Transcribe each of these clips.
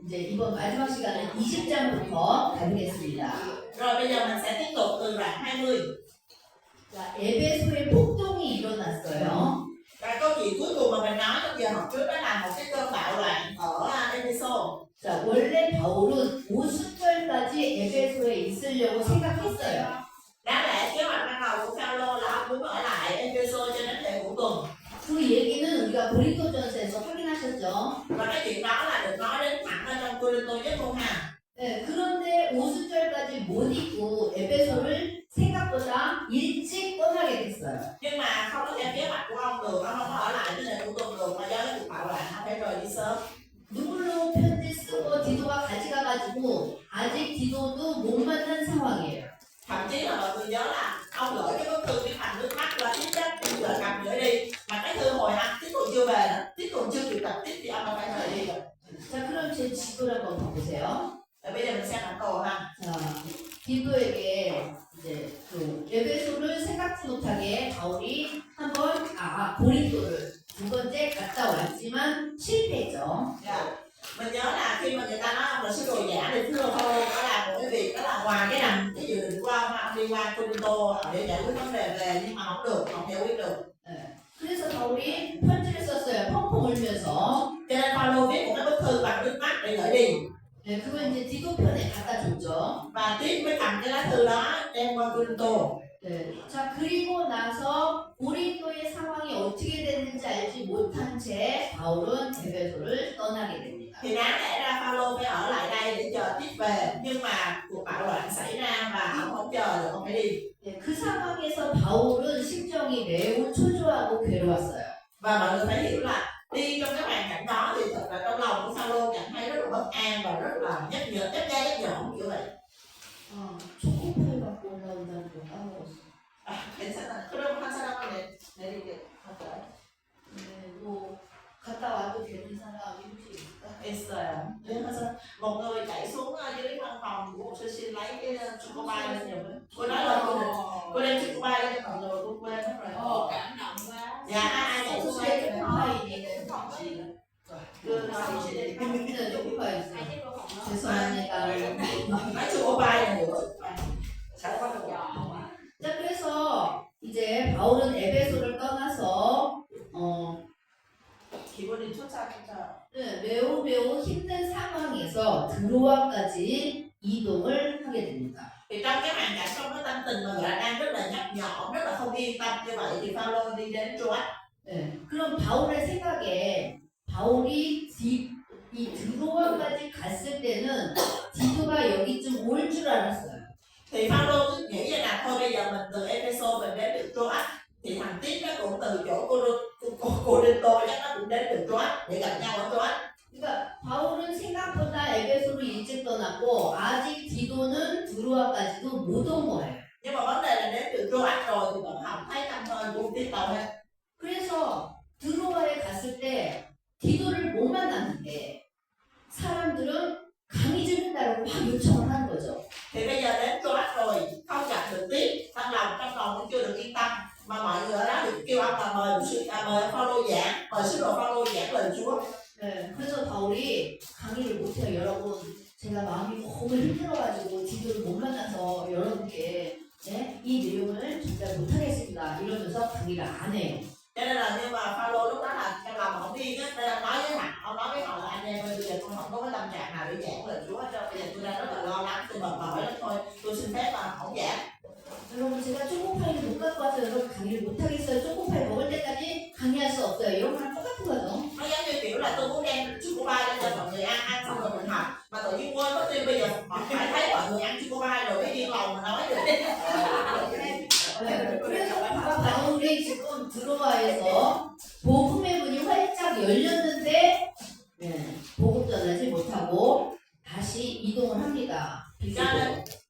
이제 이번 마지막 시간은 20장부터 가보겠습니다. Rồi bây giờ mình sẽ tiếp tục từ đoạn 20. 자, 에베소에 폭동이 일어났어요. Và câu chuyện cuối cùng mà mình nói trong giờ học trước đó là một cái cơn bạo loạn ở Ephesos. 자, 원래 바울은 50절까지 에베소에 있으려고 생각했어요. Đáng lẽ kế hoạch ban đầu của Phaolô là ông muốn ở lại Ephesos cho đến lễ ngũ tuần. 그 얘기는 우리가 고린도전서에서 확인하셨죠. Và cái chuyện đó là được nói đến thẳng ở trong Cô-rin-tô nhất luôn ha. 네, 그런데 50절까지 못 있고 에베소를 생각보다 일찍 떠나게 됐어요. Nhưng mà không có theo kế hoạch của ông được, ông không có ở lại đến lễ ngũ tuần được, mà do cái cuộc bạo loạn ông phải rời đi sớm. 눈물로 편지 쓰고 디도가 가져가가지고 아직 디도도 못 만난 상황이에요. Thậm chí là mọi người nhớ là ông gửi cái bức thư viết bằng nước mắt qua tiếp chất bây giờ cầm gửi đi, mà cái thư hồi tiếp còn chưa về nữa, tiếp còn chưa kịp đọc tiếp thì ông đã phải rời đi rồi. 자, 그럼 제 지도를 한번 봐보세요. Rồi bây giờ mình xem bản đồ ha. 자, 디도에게 이제 그 에베소를 생각지 못하게 바울이 한번 고린도를 두 번째 갔다 왔지만 실패했죠. Mình nhớ là khi mà người ta nói ông là sứ đồ giả thì sứ đồ Phaolô có làm một cái việc đó là ngoài cái dự định của ông đi qua Cô-rin-tô để giải quyết vấn đề về, nhưng mà không được, không giải quyết được. 네. 그래서 바울이 편지를 썼어요. 펑펑 울면서. Cho nên Phaolô viết một cái bức thư bằng nước mắt để gửi đi. 네, 그걸 이제 디도 편에 갖다 줬죠. Và tiếp mới cầm cái lá thư đó đem qua Cô-rin-tô. 네. 자, 그리고 나서 고린도의 상황이 어떻게 됐는지 알지 못한 채 바울은 에베소를 떠나게 됩니다. Thì đáng lẽ ra Phaolô phải ở lại đây để chờ tiếp về, nhưng mà cuộc bạo loạn xảy ra và ông không chờ được, ông phải đi. 네, 그 상황에서 바울은 심정이 매우 초조하고 괴로웠어요. Và mọi người phải hiểu là đi trong cái hoàn cảnh đó thì thật là trong lòng của Phaolô cảm thấy rất là bất an và rất là nhấp nhổm kiểu vậy. 초코파이 갖고 올라온다는 거 까먹었어. 괜찮아. 그럼 한 사람은 내리게 할까요? 네, 뭐 갔다 와도 되는 사람이 혹시 있을까? 있어요. một người chạy xuống dưới văn phòng của sư xin lấy cái chocobai lên giùm. Cô nói là cô đem chocobai lên cho mọi người, cô quên mất rồi. Cảm động quá. Dạ, ai chạy xuống lấy cái 초코파이 그 사무실에 초코파이 있어요. 죄송합니다. nói chocobai là được. 자, 그래서 이제 바울은 에베소를 떠나서 기분이 초차. 네, 매우 힘든 상황에서 드로아까지 이동을 하게 됩니다. Thì trong cái hoàn cảnh, trong cái tâm tình mà người đang rất là nhấp nhổm, rất là không yên tâm như vậy thì Phaolô đi đến Troas. 네, 그럼 바울의 생각에 바울이 이 드로아까지 갔을 때는 디도가 여기쯤 올 줄 알았어요. Thì Phaolô cứ nghĩ vậy là thôi bây giờ mình từ Ephesos mình đến được Troas thì thằng Tít nó cũng từ chỗ Cô-rin-tô chắc nó cũng đến được Troas để gặp nhau ở Troas. 그러니까 바울은 생각보다 에베소를 일찍 떠났고 아직 디도는 드로아까지도 못 온 거예요. Nhưng mà vấn đề là đến được Troas rồi thì vẫn không thấy tăm hơi của Tít đâu hết. 그래서 드로아에 갔을 때 디도를 못 만났는데 사람들은 강의 듣는다고 막 요청을 하는 거죠. Thì bây giờ đến Troas rồi không gặp được Tít, trong lòng cũng chưa được yên tâm, mà mọi người ở đó thì kêu ông là mời Phaolô giảng, mời sứ đồ Phaolô giảng lời Chúa. 네, 그래서 바울이 강의를 못해요. 여러분, 제가 마음이 너무 힘들어가지고 디도를 못 만나서 여러분께 이 내용을 전달 못하겠습니다. 이러면서 강의를 안 해요. Cho nên là nhưng mà Phaolô lúc đó là trong lòng không yên á, nên là nói với thằng, ông nói với họ là anh em ơi, bây giờ con không có cái tâm trạng nào để giảng lời Chúa hết trơn, bây giờ tôi đang rất là lo lắng, tôi mệt mỏi lắm thôi, tôi xin phép mà không giảng. 여러분, 제가 초코파이를 못 갖고 와서 여러분 강의를 못하겠어요. 초코파이 먹을 때까지 강의할 수 없어요. 이런 거랑 똑같은 거죠. Nó giống như kiểu là tôi muốn đem chocobai lên cho mọi người ăn xong rồi mình học, mà tự nhiên quên mất tiêu, bây giờ phải thấy mọi người ăn chocobai rồi mới yên lòng mà nói được. 그래서 바울이 지금 드로아에서 복음의 문이 활짝 열렸는데 복음 전하지 못하고 다시 이동을 합니다.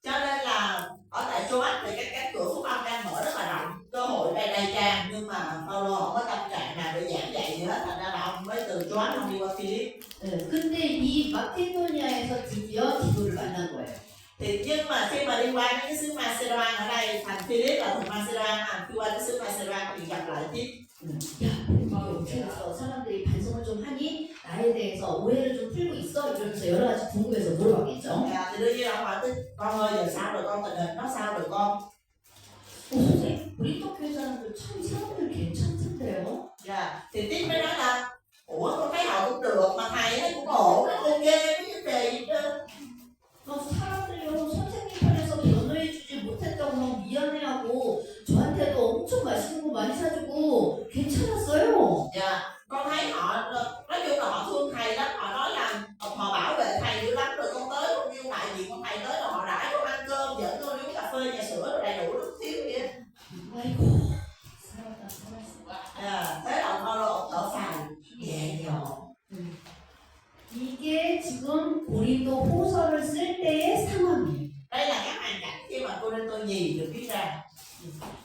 Cho nên là ở tại Troas thì cái cánh cửa phúc âm đang mở rất là rộng, cơ hội đầy tràn, nhưng mà Phaolô không có tâm trạng nào để giảng dạy gì hết, thành ra là ông mới từ Troas ông đi qua Philip. 근데 이 마케도니아에서 드디어 디도를 만난 거예요. Thì nhưng mà khi mà đi qua cái xứ Macedoan ở đây, thành Philip là thành Macedoan, khi qua cái xứ Macedoan thì gặp lại Tít. 야, 어떻게 됐어? 사람들이 반성을 좀 하니? 나에 대해서 오해를 좀 풀고 있어? 없어? 이러면서 여러 가지 궁금해서 물어봤겠죠. Thì đương nhiên ông hỏi tới con ơi giờ sao rồi con, tình hình nó sao rồi con. 선생님, 고린도 교회 사람들 참 사람들 괜찮던데요? Thì Tín mới nói là ủa con thấy họ cũng được mà thầy thấy cũng ổn, nó ok cái vấn đề gì chứ. 사람들이요 선생님 편에서 변호해주지 못했다고 막 미안해하고 저한테도 엄청 맛있는 거 많이 사주고 괜찮았어요. Con thấy họ nói chung là họ thương thầy lắm, họ nói là họ bảo vệ thầy dữ lắm, rồi con tới con yêu đại diện con thầy tới rồi họ đãi con ăn cơm dẫn con uống cà phê trà sữa rồi đầy đủ nước thiếu vậy. 아이고 살았어. Thế là ông thở phào nhẹ nhõm. 이게 지금 고린도 호서를 쓸 때의 상황이에요. Đây là cái hoàn cảnh khi mà cô nên tôi nhì được viết ra.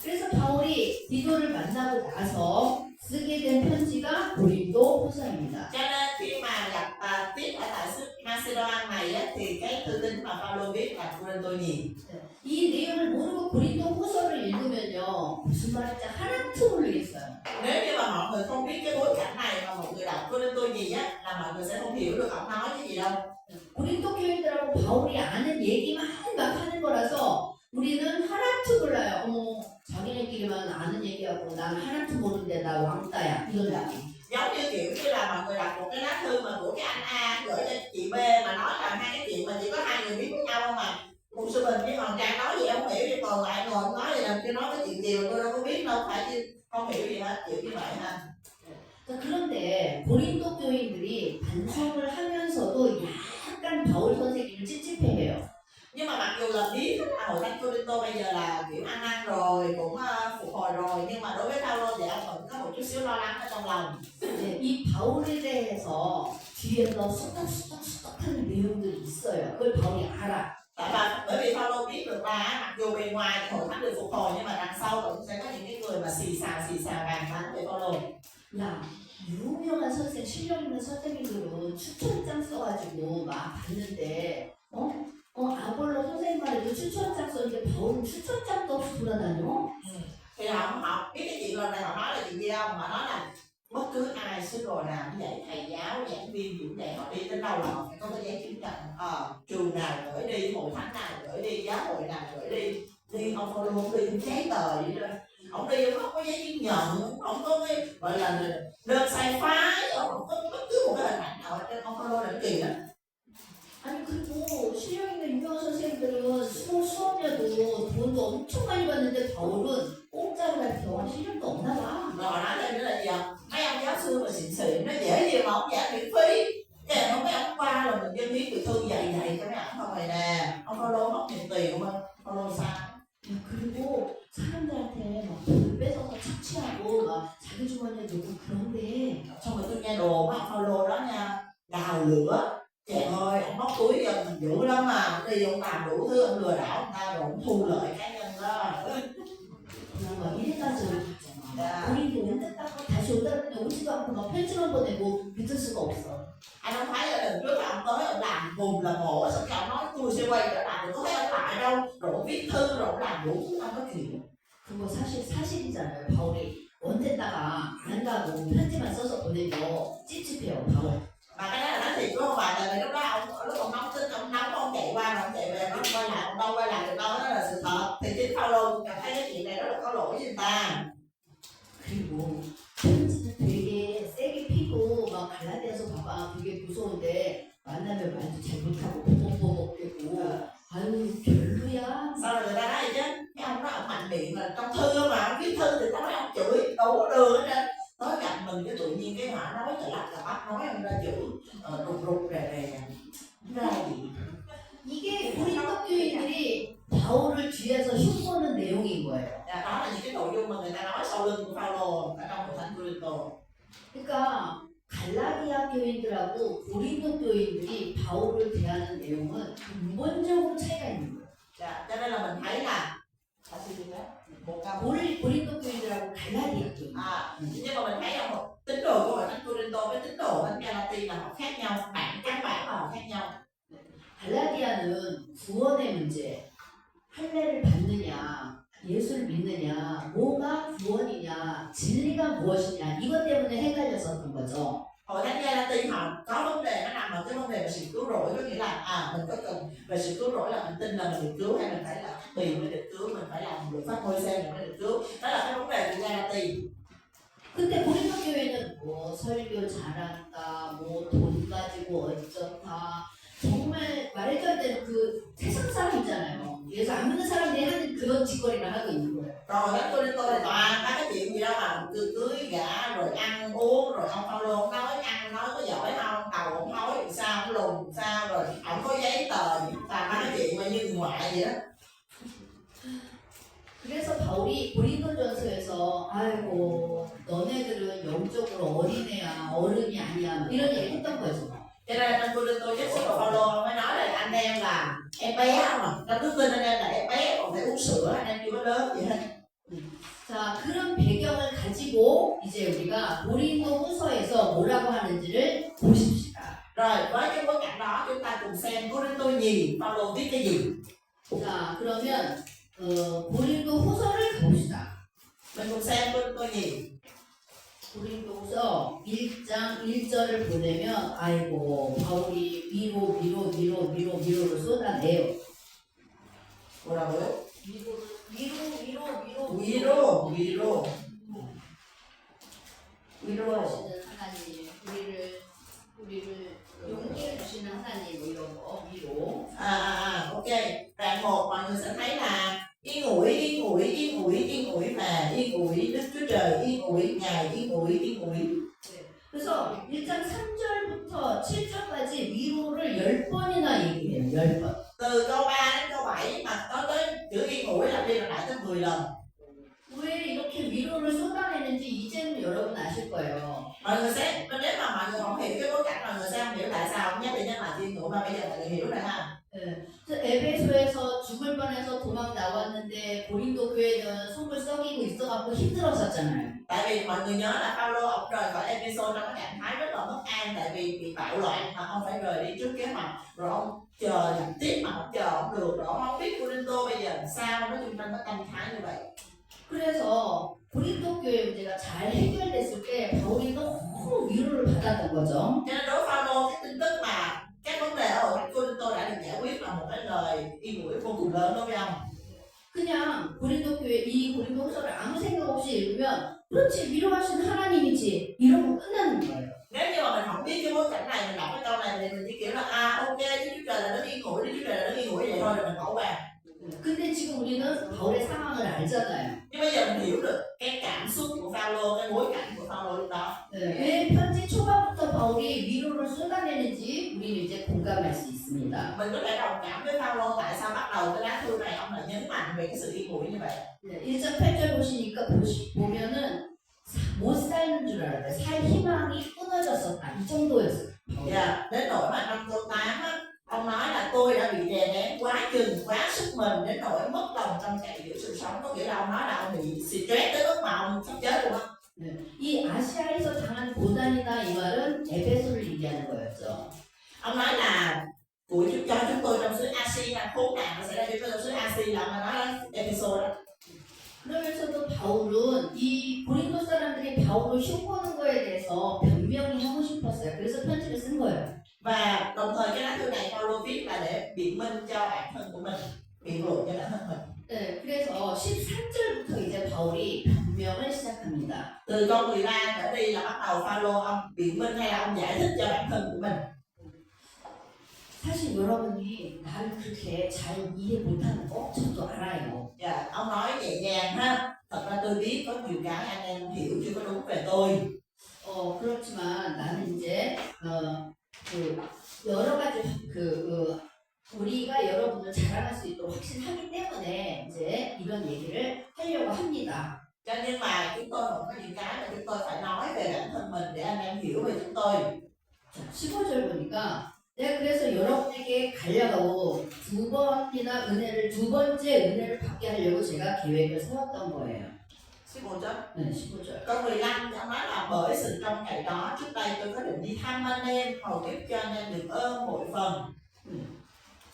그래서 바울이 디도를 만나고 나서 쓰게 된 편지가 고린도 호서입니다. Cho nên khi mà gặp tiếp ở tại xứ Macedonia này á, thì cái thư tín mà Phaolô viết là cô nên tôi nhì. 이 내용을 모르고 고린도 호서를 읽으면요 무슨 말인지 하나도 모르겠어요. Nếu như mà mọi người không biết cái bối cảnh này mà mọi người đọc cô nên tôi nhì á, là mọi người sẽ không hiểu được ông nói cái gì đâu. 고린도 교인들하고 바울이 아는 얘기만 막 하는 거라서 우리는 하나도 몰라요. 어머 자기네끼리만 아는 얘기하고 난 하나도 모르는데 나 왕따야 이런 느낌. Giống như kiểu như là mọi người đọc một cái lá thư mà của cái anh A gửi cho chị B mà nói là hai cái chuyện mà chỉ có hai người biết với nhau không mà. Một sư Bình với Hoàng Trang nói gì không hiểu, chứ còn lại ngồi nói gì làm kia nói cái chuyện gì mà tôi đâu có biết đâu, phải chứ không hiểu gì hết, kiểu như vậy ha. 그런데 고린도 교인들이 반성을 하면서도 약간 바울 선생님을 찝찝해해요. Nhưng mà mặc dù là biết là hội thánh Corinto bây giờ là kiểu ăn năn rồi, cũng phục hồi rồi, nhưng mà đối với Phaolô thì ông vẫn có một chút xíu lo lắng ở trong lòng. 이 바울에 대해서 뒤에서 수덕수덕하는 내용들이 있어요. 그걸 바울이 알아. Bởi vì Phaolô biết được là mặc dù bề ngoài thì hội thánh được phục hồi nhưng mà đằng sau vẫn sẽ có những cái người mà xì xào bàn tán về Phaolô. 야, 유명한 선생, 실력 있는 선생님들은 추천장 써가지고 막 봤는데, 아볼로 선생님만 해도 추천장 썼는데 바울은 추천장도 없이 돌아다녀? Thì họ biết cái chuyện lần này họ nói là chuyện gì đâu, mà nói là bất cứ ai sứ đồ nào như vậy, thầy giáo, giảng viên, diễn dạy, họ đi đến đâu là họ phải có cái giấy chứng nhận. Trường nào gửi đi, hội thánh nào gửi đi, giáo hội nào gửi đi, ông Phaolô không đi giấy tờ gì đó. Ông đi không có giấy chứng nhận, không có cái gọi là đơn sai phái, không có bất cứ một cái hình ảnh nào trên ông Phaolô là kỳ đó. 아니 그리고 실력 있는 유명한 선생님들은 수업료도 돈도 엄청 많이 받는데 바울은 공짜로 갈 경험 실력도 없나 봐. Rồi họ nói thêm nữa là gì không? Mấy ông giáo sư mà xịn nó dễ gì mà ông giảng miễn phí. Cái này mấy ông qua rồi mình dân hiến từ thư dạy cho mấy ông không này nè. Ông Phaolô mất nhiều tiền không? Phaolô sao? 그리고 사람들한테 막 돈을 뺏어서 착취하고 막 자기 주머니에 넣고 그런데 Xong rồi tôi nghe đồn ông Phaolô đó nha, đào lửa. Trời ơi, ông móc túi giờ mình dữ lắm mà. Đi ông làm đủ thứ, ông lừa đảo người ta rồi ông thu lợi cá nhân đó. 그냥 막 이래가지고 있잖아. 우리도 언제 닦고 다시 온다는데 오지도 않고 막 편지만 보내고 믿을 수가 없어. Anh không thấy là lần trước là ông tới ông làm cùng là mổ, xong rồi ông nói tôi sẽ quay trở lại, có thấy ông lại đâu. Rồi ông viết thư rồi ông làm đủ thứ ông có chuyện. 그거 사실이잖아요. 바울이 언제다가 안 가고 편지만 써서 보내고 찝찝해요. 바울. Mà cái đó là nói thiệt đúng không bà? Tại vì lúc đó lúc ông nóng tính, ông nóng ông chạy qua rồi ông chạy về, ông quay lại, ông đâu quay lại được đâu, đó là sự thật. Thì chính Phaolô cảm thấy cái chuyện này rất là có lỗi với người ta. 그리고 편지는 되게 세게 피고 막 갈라디아서 봐봐 되게 무서운데 만나면 말도 잘 못하고 뽀뽀뽀뽀대고 아유 별로야. Sau rồi người ta nói gì chứ? Cái ông đó ông mạnh miệng là trong thư mà ông viết thư thì tao nói ông chửi đủ đường hết trơn. Tới gặp mình cái tự nhiên cái họ nói trời lắc trời bắt nói ông ra chửi rụt rè ra gì. 이게 고린도 교인들이 바울을 뒤에서 흉보는 내용인 거예요. Đó là những cái nội dung mà người ta nói sau lưng của Phaolô ở trong hội thánh Corinto. 그러니까 갈라디아 교인들하고 고린도 교인들이 바울을 대하는 내용은 근본적으로 차이가 있는 거예요. Cho nên là mình thấy là một câu 고린도 교인들하고 갈라디아 교인. nhưng mà mình thấy là một tín đồ của hội thánh Corinto với tín đồ bên Galatia là họ khác nhau, căn bản là họ khác nhau. 갈라디아는 구원의 문제, 할례를 받느냐, 예수를 믿느냐, 뭐가 구원이냐, 진리가 무엇이냐 이것 때문에 헷갈렸었던 거죠. Hội thánh Galati họ có vấn đề, nó nằm ở cái vấn đề về sự cứu rỗi, có nghĩa là mình có cần về sự cứu rỗi là mình tin là mình được cứu, hay mình phải là cắt bì mới được cứu, mình phải làm luật pháp Môi-se mới được cứu. Đó là cái vấn đề của Galati. 근데 고린도 교회는 뭐 설교 잘한다, 뭐 돈 가지고 어쩌다, 정말 말도 안 되는 그 세상 사람이잖아요. 그래서 안 믿는 사람들이 하는 그런 짓거리를 하고 있는 거예요. Rồi thánh Cô-rinh-tô thì toàn các cái chuyện gì đâu mà cưới gả rồi ăn uống, rồi ông Phaolô ông nói ăn nói có giỏi không, tàu ông nói sao, ông lùn sao, rồi ông có giấy tờ gì, toàn các cái chuyện mà như người ngoại vậy đó. 그래서 바울이 고린도전서에서 아이고 너네들은 영적으로 어린애야, 어른이 아니야, 이런 얘기 했던 거죠. Cho nên trong Cô-rinh-tô nhất của Phaolô ông mới nói là anh em là em bé mà, trong đức tin anh em là em bé còn phải uống sữa, anh em chưa có lớn gì hết. 자, 그런 배경을 가지고 이제 우리가 고린도 후서에서 뭐라고 하는지를 보십시다. Rồi với cái bối cảnh đó chúng ta cùng xem Cô-rinh-tô nhì Phaolô viết cái gì. 자, 그러면 고린도 후서를 가봅시다. Mình cùng xem Cô-rinh-tô nhì. 고린도후서 1장 1절을 보내면 아이고 바울이 위로를 쏟아내요. 뭐라고요? 위로 위로하시는 하나님, 우리를 용기를 주시는 하나님, 뭐 이런 거 위로. Ok. Đoạn 1 mọi người sẽ thấy là yên ủi và yên ủi Đức Chúa Trời, yên ủi Ngài, yên ủi. 그래서 1장 3절부터 7절까지 위로를 10번이나 얘기해요. 10번. Từ câu 3 đến câu 7 mà có tới chữ yên ủi lặp đi lặp lại tới 10 lần. 왜 이렇게 위로를 쏟아내는지 이제는 여러분 아실 거예요. Mọi người sẽ, nếu mà mọi người không hiểu cái bối cảnh, mọi người sẽ không hiểu tại sao nhắc đi nhắc lại yên ủi, mà bây giờ mọi người hiểu rồi ha. 그래서 에베소에서 죽을 뻔해서 도망 나왔는데 고린도 교회는 속을 썩이고 있어갖고 힘들었었잖아요. Tại vì mọi người nhớ là Phaolô ông rời khỏi Ephesos trong cái trạng thái rất là bất an, tại vì bị bạo loạn mà ông phải rời đi trước kế hoạch, rồi ông chờ nhập tiếp mà không chờ ông được, rồi ông không biết Cô-rinh-tô bây giờ làm sao, nói chung trong cái tâm thái như vậy. 그래서 고린도 교회 문제가 잘 해결됐을 때 바울이 너무 위로를 받았던 거죠. Cho nên đối với Phaolô, cái tin tức mà các vấn đề ở hội thánh Cô-rinh-tô đã được giải quyết là một cái lời yên ủi vô cùng lớn đối với ông. 그냥 고린도 교회 이 고린도 후서를 아무 생각 없이 읽으면 그렇지 위로하시는 하나님이지 이러고 끝나는 거예요. Nếu như mà mình không biết cái bối cảnh này, mình đọc cái câu này thì mình chỉ kiểu là ok Đức Chúa Trời là nó yên ủi, Đức Chúa Trời là nó yên ủi vậy thôi, rồi mình bỏ qua. 근데 지금 우리는 바울의 상황을 알잖아요. Nhưng bây giờ mình hiểu được cái cảm xúc của Phaolô, cái bối cảnh của Phaolô lúc đó. 왜 편지 초반부터 바울이 위로를 쏟아내는지 우리는 이제 공감할 수 있습니다. Mình có thể đồng cảm với Phaolô tại sao bắt đầu cái lá thư này ông lại nhấn mạnh về cái sự yên ủi như vậy. 1장 8절 보시니까 보면은 못 살는 줄 알아요. 살 희망이 끊어졌었다. 이 정도였어요. Đến nỗi mà trong câu 8 á, ông nói là tôi đã bị đè nén quá chừng, quá sức mình đến nỗi mất lòng trong chạy giữa sự sống. Có nghĩa là ông nói là ông bị stress tới mức mà ông sắp chết luôn á. 이 아시아에서 당한 고난이다 이 말은 에베소를 얘기하는 거였죠. Ông nói là cho chúng tôi trong xứ Asia là khốn nạn nó xảy ra cho chúng tôi trong xứ Asia, là ông nói là Ephesos đó. 그러면서도 바울은 이 고린도 사람들이 바울을 흉보는 거에 대해서 변명을 하고 싶었어요. 그래서 편지를 쓴 거예요. Và đồng thời cái lá thư này Phaolô viết là để biện minh cho bản thân của mình, biện luận cho bản thân mình. 네, 그래서 13절부터 이제 바울이 변명을 시작합니다. Từ câu 13 trở đi là bắt đầu Phaolô ông biện minh hay là ông giải thích cho bản thân của mình. 사실 여러분이 나를 그렇게 잘 이해 못하는 거 저도 알아요. Ông nói nhẹ nhàng ha. Thật ra tôi biết có nhiều cái anh em hiểu chưa có đúng về tôi. 그렇지만 나는 이제 여러 가지 우리가 여러분을 자랑할 수 있도록 확신하기 때문에 이제 이런 얘기를 하려고 합니다. Cho nên mà chúng tôi cũng có những cái mà chúng tôi phải nói về bản thân mình để anh em hiểu về chúng tôi. 자, 15절 보니까 내가 그래서 여러분에게 가려고 두 번째 은혜를 받게 하려고 제가 계획을 세웠던 거예요. 15절. 네, 15절. Câu 15 ông nói là bởi sự trong ngày đó trước đây tôi có định đi thăm anh em hầu tiếp cho anh em được ơn mọi phần.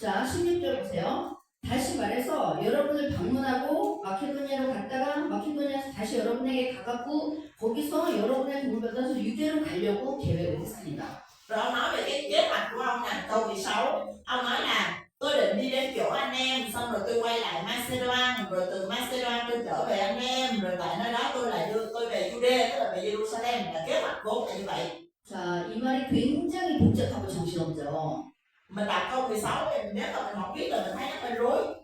자, 16절 보세요. 다시 말해서 여러분을 방문하고 마케도니아로 갔다가 마케도니아에서 다시 여러분에게 가갖고 거기서 여러분의 도움을 받아서 유대로 가려고 계획을 했습니다. Rồi ông nói về cái kế hoạch của ông là câu 16. Ông nói là tôi định đi đến chỗ anh em, xong rồi tôi quay lại Macedonia, rồi từ Macedonia tôi trở về anh em, rồi tại nơi đó tôi lại đưa tôi về Jude, tức là về Jerusalem. Là kế hoạch vốn là như vậy. 자, 이 말이 굉장히 복잡하고 정신없죠. Mình đọc câu 16 thì nếu mà mình không biết là mình thấy nó hơi rối.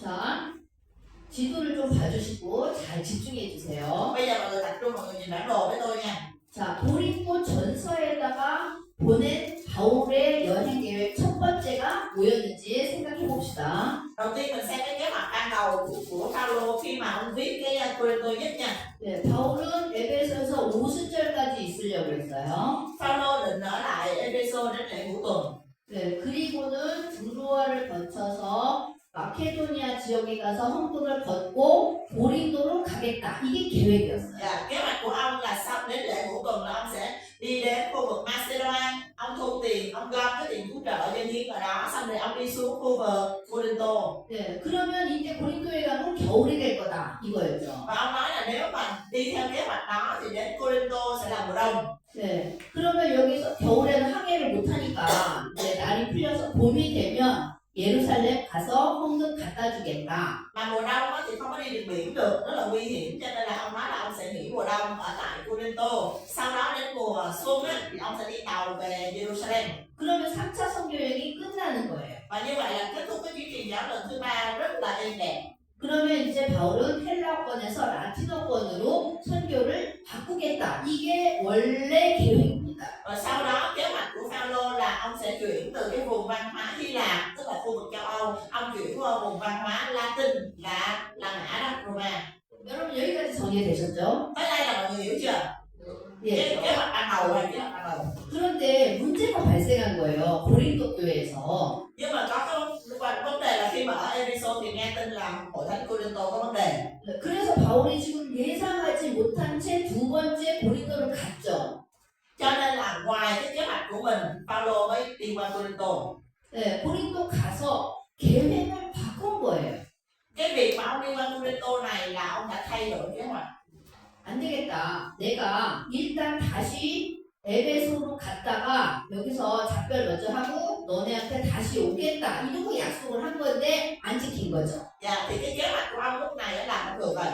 자, 지도를 좀 봐주시고 잘 집중해 주세요. Bây giờ mọi người tập trung, mọi người nhìn bản đồ với tôi nha. 자, 고린도 전서에다가 보낸 바울의 여행 계획 첫 번째가 뭐였는지 생각해 봅시다. Đầu tiên mình xem cái kế hoạch ban đầu của Phaolô khi mà ông viết cái Cô-rinh-tô nhất nha. 네, 바울은 에베소에서 50절까지 있으려고 했어요. Phaolô định ở lại Ê-phê-sô đến lễ ngũ tuần. 네, 그리고는 드로아를 거쳐서 마케도니아 지역에 가서 헌금을 걷고 고린도로 가겠다. 이게 계획이었어요. Dạ, kế hoạch của ông là sau đến lễ ngũ tuần là ông sẽ đi đến khu vực Macedonia, ông thu tiền, ông gom cái tiền cứu trợ dân hiến ở đó, xong rồi ông đi xuống khu vực Cô-rinh-tô. 네, 그러면 이제 고린도에 가면 겨울이 될 거다. 이거였죠. Và ông nói là nếu mà đi theo kế hoạch đó thì đến Cô-rinh-tô sẽ là mùa đông. 네, 그러면 여기서 겨울에는 항해를 못하니까 이제 날이 풀려서 봄이 되면 예루살렘 가서 헌금 갖다 주겠다. Mà mùa đông á thì không có đi được biển được, rất là nguy hiểm, cho nên là ông nói là ông sẽ nghỉ mùa đông ở tại Cô-rinh-tô. Sau đó đến mùa xuân á thì ông sẽ đi tàu về Jerusalem. 그러면 3차 선교 여행이 끝나는 거예요. Và như vậy là kết thúc cái chuyến truyền giáo lần thứ 3 rất là êm đẹp. 그러면 이제 바울은 헬라어권에서 라틴어권으로 선교를 바꾸겠다. 이게 원래 계획입니다. Và sau đó kế hoạch của Phaolô là ông sẽ chuyển từ cái vùng văn hóa Hy Lạp, tức là khu vực châu Âu, ông chuyển qua vùng văn hóa Latin là La Mã đó, Roma. 여러분 여기까지 정리되셨죠? Tới đây là mọi người hiểu chưa? 예. Kế hoạch ban đầu là kế hoạch ban đầu. 그런데 문제가 발생한 거예요. 고린도 교회에서. Nhưng mà có cái vấn đề là khi mà ở Ê-phê-sô thì nghe tin là hội thánh Cô-rinh-tô có vấn đề. 그래서 바울이 지금 예상하지 못한 채 두 번째 고린도를 갔죠. Cho nên là ngoài cái kế hoạch của mình, Phaolô mới đi qua Cô-rinh-tô. 네, 고린도 가서 계획을 바꾼 거예요. Cái việc mà ông đi qua Cô-rinh-tô này là ông đã thay đổi kế hoạch. 안 되겠다. 내가 일단 다시 에베소로 갔다가 여기서 작별 먼저 하고 너네한테 다시 오겠다. 이러고 약속을 한 건데 안 지킨 거죠. Dạ, thì cái kế hoạch của ông lúc này là không được rồi.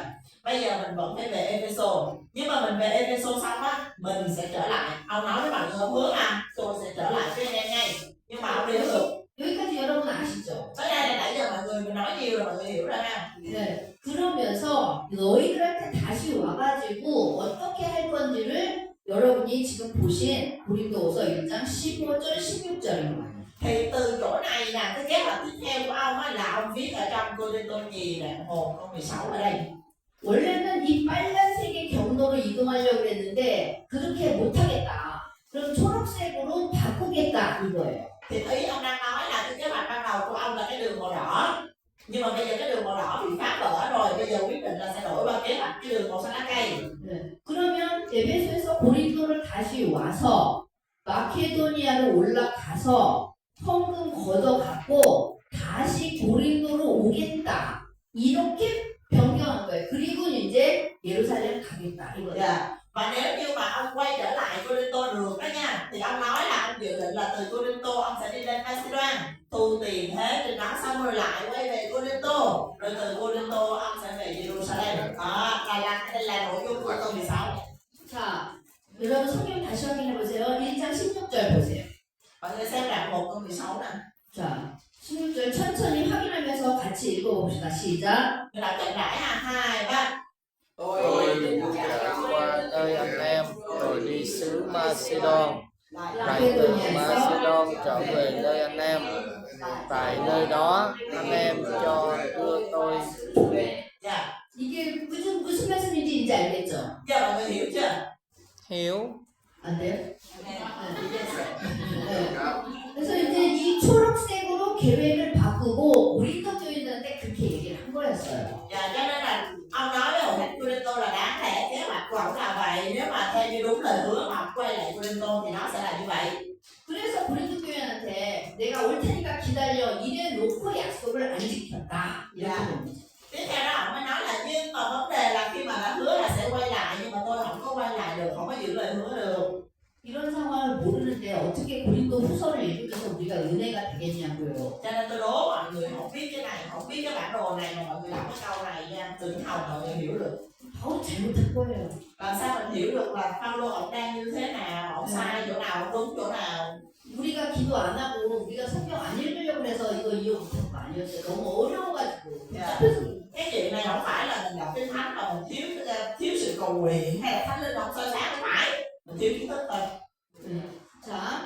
Bây giờ mình vẫn phải về Ê-phê-sô. Nhưng mà mình về Ê-phê-sô xong á, mình sẽ trở lại. Ông nói với mọi người hứa là tôi sẽ trở lại với anh em ngay. Nhưng mà ông đi không được. 여기까지 여러분 아시죠? Tới đây là nãy giờ mọi người mình nói nhiều rồi, mọi người hiểu rồi ha. 네. 그러면서 너희들한테 다시 와가지고 어떻게 할 건지를 여러분이 지금 보신 고린도후서 1장 15절 16절인 거예요. Thì từ chỗ này là cái kế hoạch tiếp theo của ông á, là ông viết ở trong Cô-rinh-tô nhì đoạn 1 câu 16 ở đây. 원래는 이 빨간색의 경로로 이동하려고 했는데 그렇게 못하겠다. 그럼 초록색으로 바꾸겠다 이거예요. Thì ý ông đang nói là cái kế hoạch ban đầu của ông là cái đường màu đỏ. Nhưng mà bây giờ cái đường màu đỏ bị phá vỡ rồi, bây giờ quyết định là sẽ đổi qua kế hoạch cái đường màu xanh lá cây. 네. 그러면 에베소에서 고린도를 다시 와서 마케도니아로 올라가서 헌금 걷어갖고 다시 고린도로 오겠다. 이렇게 변경한 거예요. 그리고 이제 예루살렘 가겠다 이거예요. Dạ. Và nếu như mà ông quay trở lại Cô-rinh-tô được đó nha, thì ông nói là ông dự định là từ Cô-rinh-tô ông sẽ đi lên Macedonia, thu tiền hết rồi đó, xong rồi lại quay về Cô-rinh-tô, rồi từ Cô-rinh-tô ông sẽ về Jerusalem. Đó, đây là nội dung của câu 16. 자, 여러분 성경 다시 확인해 보세요. 1장 16절 보세요. Mọi người xem đoạn 1 câu 16 nè. 자, 16절 천천히 확인하면서 같이 읽어봅시다. 시작. Người đọc chậm rãi ha, 2, 3. Tôi định trải qua nơi anh em rồi đi xứ Macedon, lại từ Macedon trở về nơi anh em. Tại nơi đó anh em cho đưa tôi. Dạ. 이게 무슨 말씀인지 이제 알겠죠? Giờ mọi người hiểu chưa? Hiểu. 안 돼요? Nè, 네. 그래서 이제 이 초록색으로 계획을 바꾸고 고린도 교인들한테 그렇게 얘기를 한 거였어요. Dạ, cho nên là ông nói với hội thánh Cô-rinh-tô là đáng lẽ kế hoạch của ông là vậy. Nếu mà theo như đúng lời hứa mà ông quay lại Cô-rinh-tô thì nó sẽ là như vậy. 그래서 고린도 교인한테 내가 올 테니까 기다려 이래 놓고 약속을 안 지켰다. 이렇게 Dạ. 됩니다. Tiếp theo đó ông mới nói là nhưng mà vấn đề là khi mà đã hứa là sẽ quay lại nhưng mà tôi không có quay lại được, không có giữ lời hứa được. 이런 상황을 모르는데 어떻게 고린도 후서를 읽으면서 우리가 은혜가 되겠냐고요. Cho nên tôi đố mọi người không biết cái này, không biết cái bản đồ này mà mọi người đọc cái câu này nha, đừng hòng mọi người hiểu được. 바울이 잘못한 거예요. Làm sao mình hiểu được là Phaolô ông đang như thế nào, ông sai chỗ nào, ông đúng chỗ nào. 우리가 기도 안 하고 우리가 성경 안 읽으려고 해서 이거 이해 못한 거 아니었어요. 너무 어려워가지고. Dạ. 그래서 Cái chuyện này không phải là mình đọc kinh thánh mà mình thiếu sự cầu nguyện hay là thánh linh không soi sáng, không phải, mình thiếu kiến thức thôi. 자,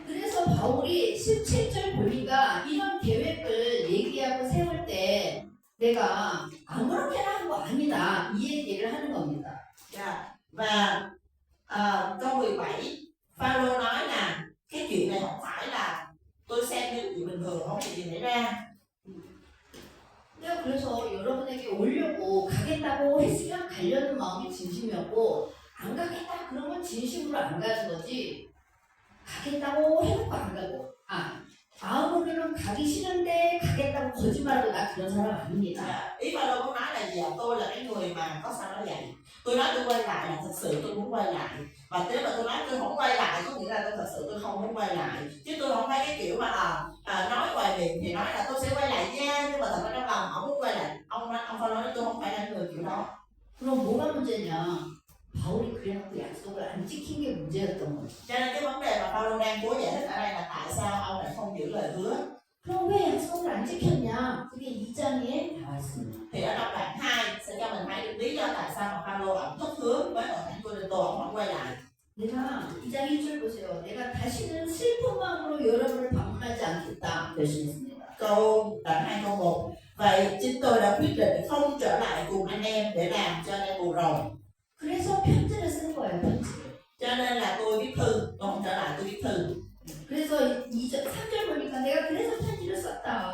그래서 바울이 17절 보니까 이런 계획을 얘기하고 세울 때 내가 아무렇게나 한 거 아니다 이 얘기를 하는 겁니다. Dạ. Và câu 17 Phaolô nói là cái chuyện này không phải là tôi xem như chuyện bình thường, không có chuyện gì xảy ra. 내가 그래서 여러분에게 오려고 가겠다고 했으면 가려는 마음이 진심이었고 안 가겠다 그러면 진심으로 안 가는 거지 가겠다고 해놓고 안 가고 마음으로는 가기 싫은데 가겠다고 거짓말하고 나 그런 사람 아닙니다. Dạ. Ý Phaolô muốn nói là gì ạ? Tôi là cái người mà có sao nói vậy. Tôi nói tôi quay lại là thật sự tôi muốn quay lại. Và nếu mà tôi nói tôi không quay lại có nghĩa là tôi thật sự tôi không muốn quay lại. Chứ tôi không phải cái kiểu mà nói ngoài miệng thì nói là tôi sẽ quay lại nha, nhưng mà thật ra trong lòng không muốn quay lại. Ông Phaolô nói tôi không phải là người kiểu đó. 그럼 뭐가 문제냐? 바울이 그래놓고 약속을 안 지킨 게 문제였던 거죠. Cho nên cái vấn đề mà Phaolô đang cố giải thích ở đây là tại sao ông lại không giữ lời hứa. 그럼 왜 약속을 안 지켰냐? 그게 2장에 나와 있습니다. Thì ở trong đoạn 2 sẽ cho mình thấy được lý do tại sao mà Phaolô ông thất hứa với hội thánh Cô-rinh-tô, ông không quay lại. 내가 2장 1절 보세요. 내가 다시는 슬픈 마음으로 여러분을 방문하지 않겠다. 결심했습니다. Câu đoạn 2 câu 1 vậy chính tôi đã quyết định không trở lại cùng anh em để làm cho anh em buồn rầu. 그래서 편지를 쓴 거예요. 편지를. Cho nên là tôi viết thư, tôi không trở lại, tôi viết thư. 그래서 3절 보니까 내가 그래서 편지를 썼다.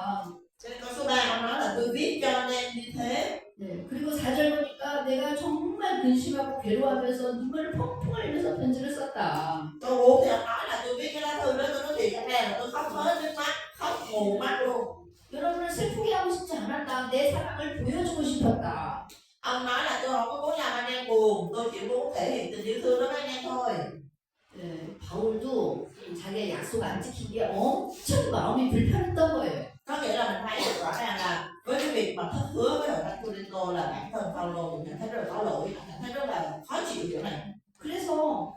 Cho nên câu số 3 ông nói là tôi viết cho anh em như thế. 네, 그리고 4절 보니까 내가 정말 근심하고 괴로워하면서 눈물을 펑펑 흘리면서 편지를 썼다. Câu 4 thì ông nói là tôi viết cái lá thư đó, tôi nói thiệt anh em là tôi khóc hết nước mắt, khóc mù mắt luôn. 여러분을 슬프게 하고 싶지 않았다. 내 사랑을 보여주고 싶었다. Ông nói là tôi không có muốn làm anh em buồn, tôi chỉ muốn thể hiện tình yêu thương đối với anh em thôi. 네, 바울도 자기의 약속 안 지킨 게 엄청 마음이 불편했던 거예요. Có nghĩa là mình thấy được rõ ràng là với cái việc mà thất hứa với hội thánh Cô-rinh-tô là bản thân Phaolô cũng cảm thấy rất là có lỗi, cảm thấy rất là khó chịu điều này. 그래서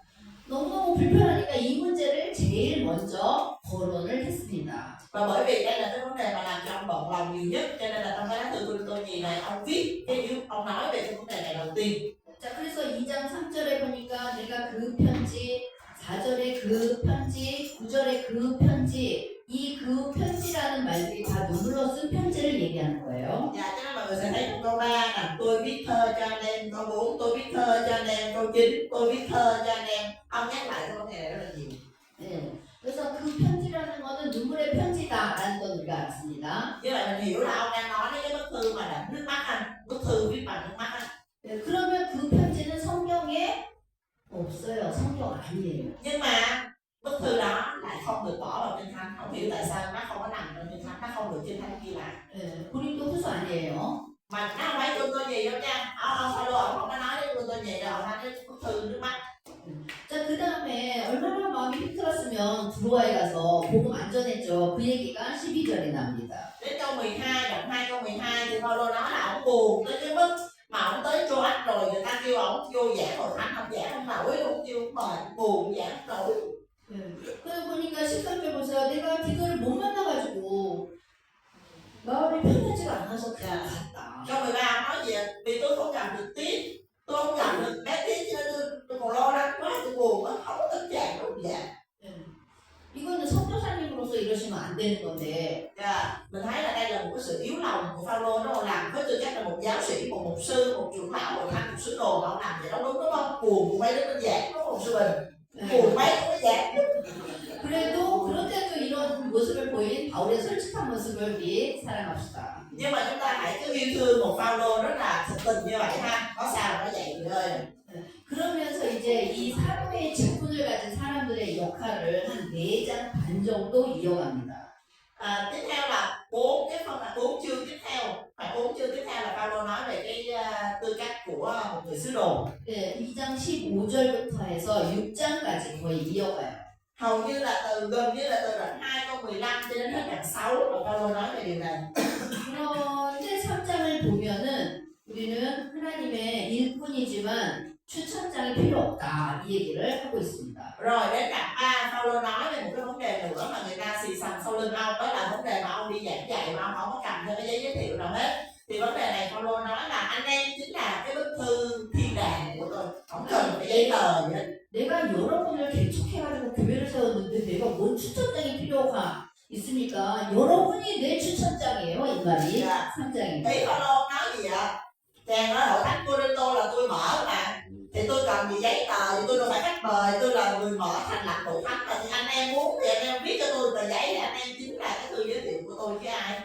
너무너무 불편하니까 이 문제를 제일 먼저 거론을 했습니다. Và bởi vì đây là cái vấn đề mà làm cho ông bận lòng nhiều nhất, cho nên là trong cái lá thư Cô-rinh-tô nhì này ông viết cái yêu, ông nói về cái vấn đề này đầu tiên. 자, 그래서 2장 3절에 보니까 내가 그 편지, 4절에 그 편지, 9절에 그 편지, 이 그 편지라는 말들이 다 눈물로 쓴 편지를 얘기하는 거예요. Dạ, cho nên mọi người sẽ thấy trong câu 3 là tôi viết thơ cho anh em, câu 4 tôi viết thơ cho anh em, câu 9 tôi viết thơ cho anh em. Ông nhắc lại cái vấn đề này rất là nhiều. 네. 그래서 그 편지라는 거는 눈물의 편지다라는 걸 우리가 알았습니다. Như vậy mình hiểu là ông đang nói đến cái bức thư mà đẫm nước mắt anh, bức thư viết bằng nước mắt anh. 네, 그러면 그 편지는 성경에 없어요. 성경 아니에요. Nhưng mà bức thư đó lại không được bỏ vào kinh thánh, không hiểu tại sao nó không có nằm trong kinh thánh, nó không được kinh thánh ghi lại. 네, 고린도 후서 아니에요. Mà nó không phải cô tôi gì đâu nha, ông Phaolô ông không có nói đến cô tôi gì đâu, ông nói đến bức thư nước mắt. 자, 그 다음에 얼마나 마음이 힘들었으면 두로아에 가서 복음 안 전했죠. 그 얘기가 12절에 나옵니다. Đến câu 12, đoạn 2 câu 12 thì Phaolô nói là ông buồn tới cái mức mà ông tới Troas rồi người ta kêu ông vô giảng hội thánh, ông giảng không nổi luôn, kêu ông mệt buồn giảng không nổi. 네. 그러고 보니까 13절 보세요. 내가 디도를 못 만나가지고 마음이 편하지가 않아서 그냥 갔다. Câu 13 ông nói gì ạ? Vì tôi không gặp được Tiết, tôi không gặp được bé Tiết cho nên tôi còn lo lắng quá, tôi buồn quá, không có tâm trạng đâu dạ. 네. 이거는 선교사님으로서 이러시면 안 되는 건데. Dạ, mình thấy là đây là một cái sự yếu lòng của Phaolô, nó làm với tư cách là một giáo sĩ, một mục sư, một trưởng lão hội thánh, một sứ đồ mà ông làm vậy đó đúng không? Buồn mấy đứa nó giảng đúng không sư Bình? Buồn mấy đứa nó giảng. 그래도 그런데도 이런 모습을 보인 바울의 솔직한 모습을 우리 사랑합시다. Nhưng mà chúng ta hãy cứ yêu thương một Phaolô rất là thật tình như vậy ha. Có sao là nó vậy người ơi. 그러면서 이제 이 사도의 직분을 가진 사람들의 역할을 한 4장 반 감정도 이어갑니다. Tiếp theo là bốn cái phần là bốn chương tiếp theo, phải bốn chương tiếp theo là Phaolô nói về cái tư cách của một người sứ đồ. 네, 2장 15절부터 해서 6장까지 거의 이어가요. Hầu như là gần như là từ đoạn 2 câu 15 cho đến hết đoạn 6 là Phaolô nói về điều này. 그런데 3장을 보면은 우리는 하나님의 일꾼이지만 추천장이 필요 없다 이 얘기를 하고 있습니다. Rồi đến đoạn 3 Phaolô nói về một cái vấn đề nữa mà người ta xì xầm sau lưng ông, đó là vấn đề mà ông đi giảng dạy mà ông không có cầm theo cái giấy giới thiệu nào hết. Thì vấn đề này Phaolô nói là anh em chính là cái bức thư thiên đàng của tôi, không cần cái giấy tờ gì hết. 내가 여러분을 개척해가지고 교회를 세웠는데 내가 뭔 추천장이 필요가 있습니까? 여러분이 내 추천장이에요 이 말이 Dạ. 3장입니다. Ý Phaolô nói gì ạ? Chàng nói hội thánh Cô-rinh-tô là tôi mở mà, thì tôi cần gì giấy tờ, thì tôi đâu phải khách mời, tôi là người mở thành lập hội thánh, thì anh em muốn thì anh em viết cho tôi tờ giấy, thì anh em chính là cái thư giới thiệu của tôi chứ ai.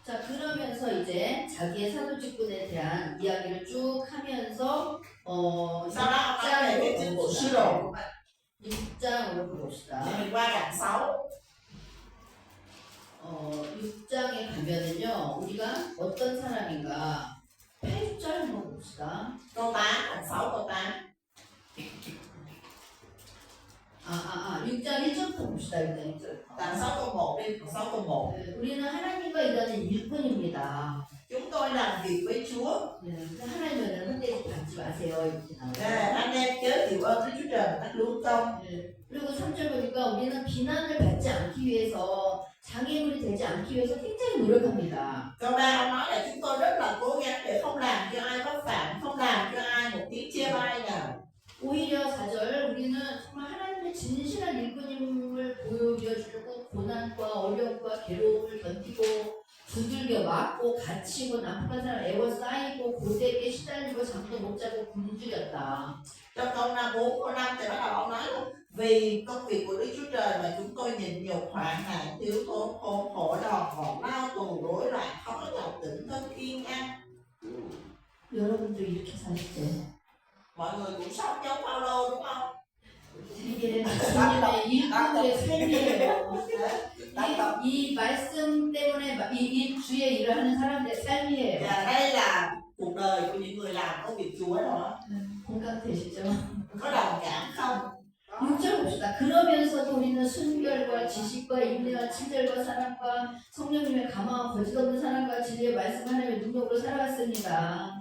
자 그러면서 이제 자기의 사도직분에 대한 이야기를 쭉 하면서 Sau đó ông nói về cái chức vụ sứ đồ. 6장으로 봅시다. Thì mình qua đoạn 6. 6장에 가면은요 우리가 어떤 사람인가 8절 한번 봅시다. Câu 8, đoạn 6 câu 8. 6장 1절부터 봅시다. 6장 1절부터. Đoạn 6 câu 1 đi, đoạn 6 câu 1. 우리는 하나님과 일하는 일꾼입니다. Chúng tôi làm việc với Chúa. 하나님은 헛되지 받지 마세요. 이렇게 나와요. Anh em chớ chịu ơn với Chúa Trời một cách lương công. 그리고 3절 보니까 우리는 비난을 받지 않기 위해서 장애물이 되지 않기 위해서 굉장히 노력합니다. Câu 3 ông nói là chúng tôi rất là cố gắng để không làm cho ai có phạm, không làm cho ai một tiếng chê bai nào. 오히려 4절 우리는 정말 하나님의 진실한 일꾼임을 보여주려고 고난과 어려움과 괴로움을 견디고 두들겨 맞고 갇히고 나쁜 사람 애워싸이고 고대에 시달리고 잠도 못 자고 굶주렸다. Trong câu 4 câu 5 thì bắt đầu ông nói là vì công việc của Đức Chúa Trời mà chúng tôi nhịn nhục hoạn nạn thiếu thốn khốn khổ đòn gọn lao tù rối loạn khó nhọc tỉnh thức kiên ăn. 여러분도 이렇게 사셨죠? Mọi người cũng sống giống Phaolô đúng không? 이게 주님의 일꾼의 삶이에요. 이 말씀 때문에 이 주의 일을 하는 사람들의 삶이에요. Và đây là cuộc đời của những người làm công việc Chúa đó. 공감되시죠? Có đồng cảm không? 6절 봅시다. 그러면서도 우리는 순결과 지식과 인내와 친절과 사랑과 성령님의 감화와 거짓 없는 사랑과 진리의 말씀 하나님의 능력으로 살아갔습니다.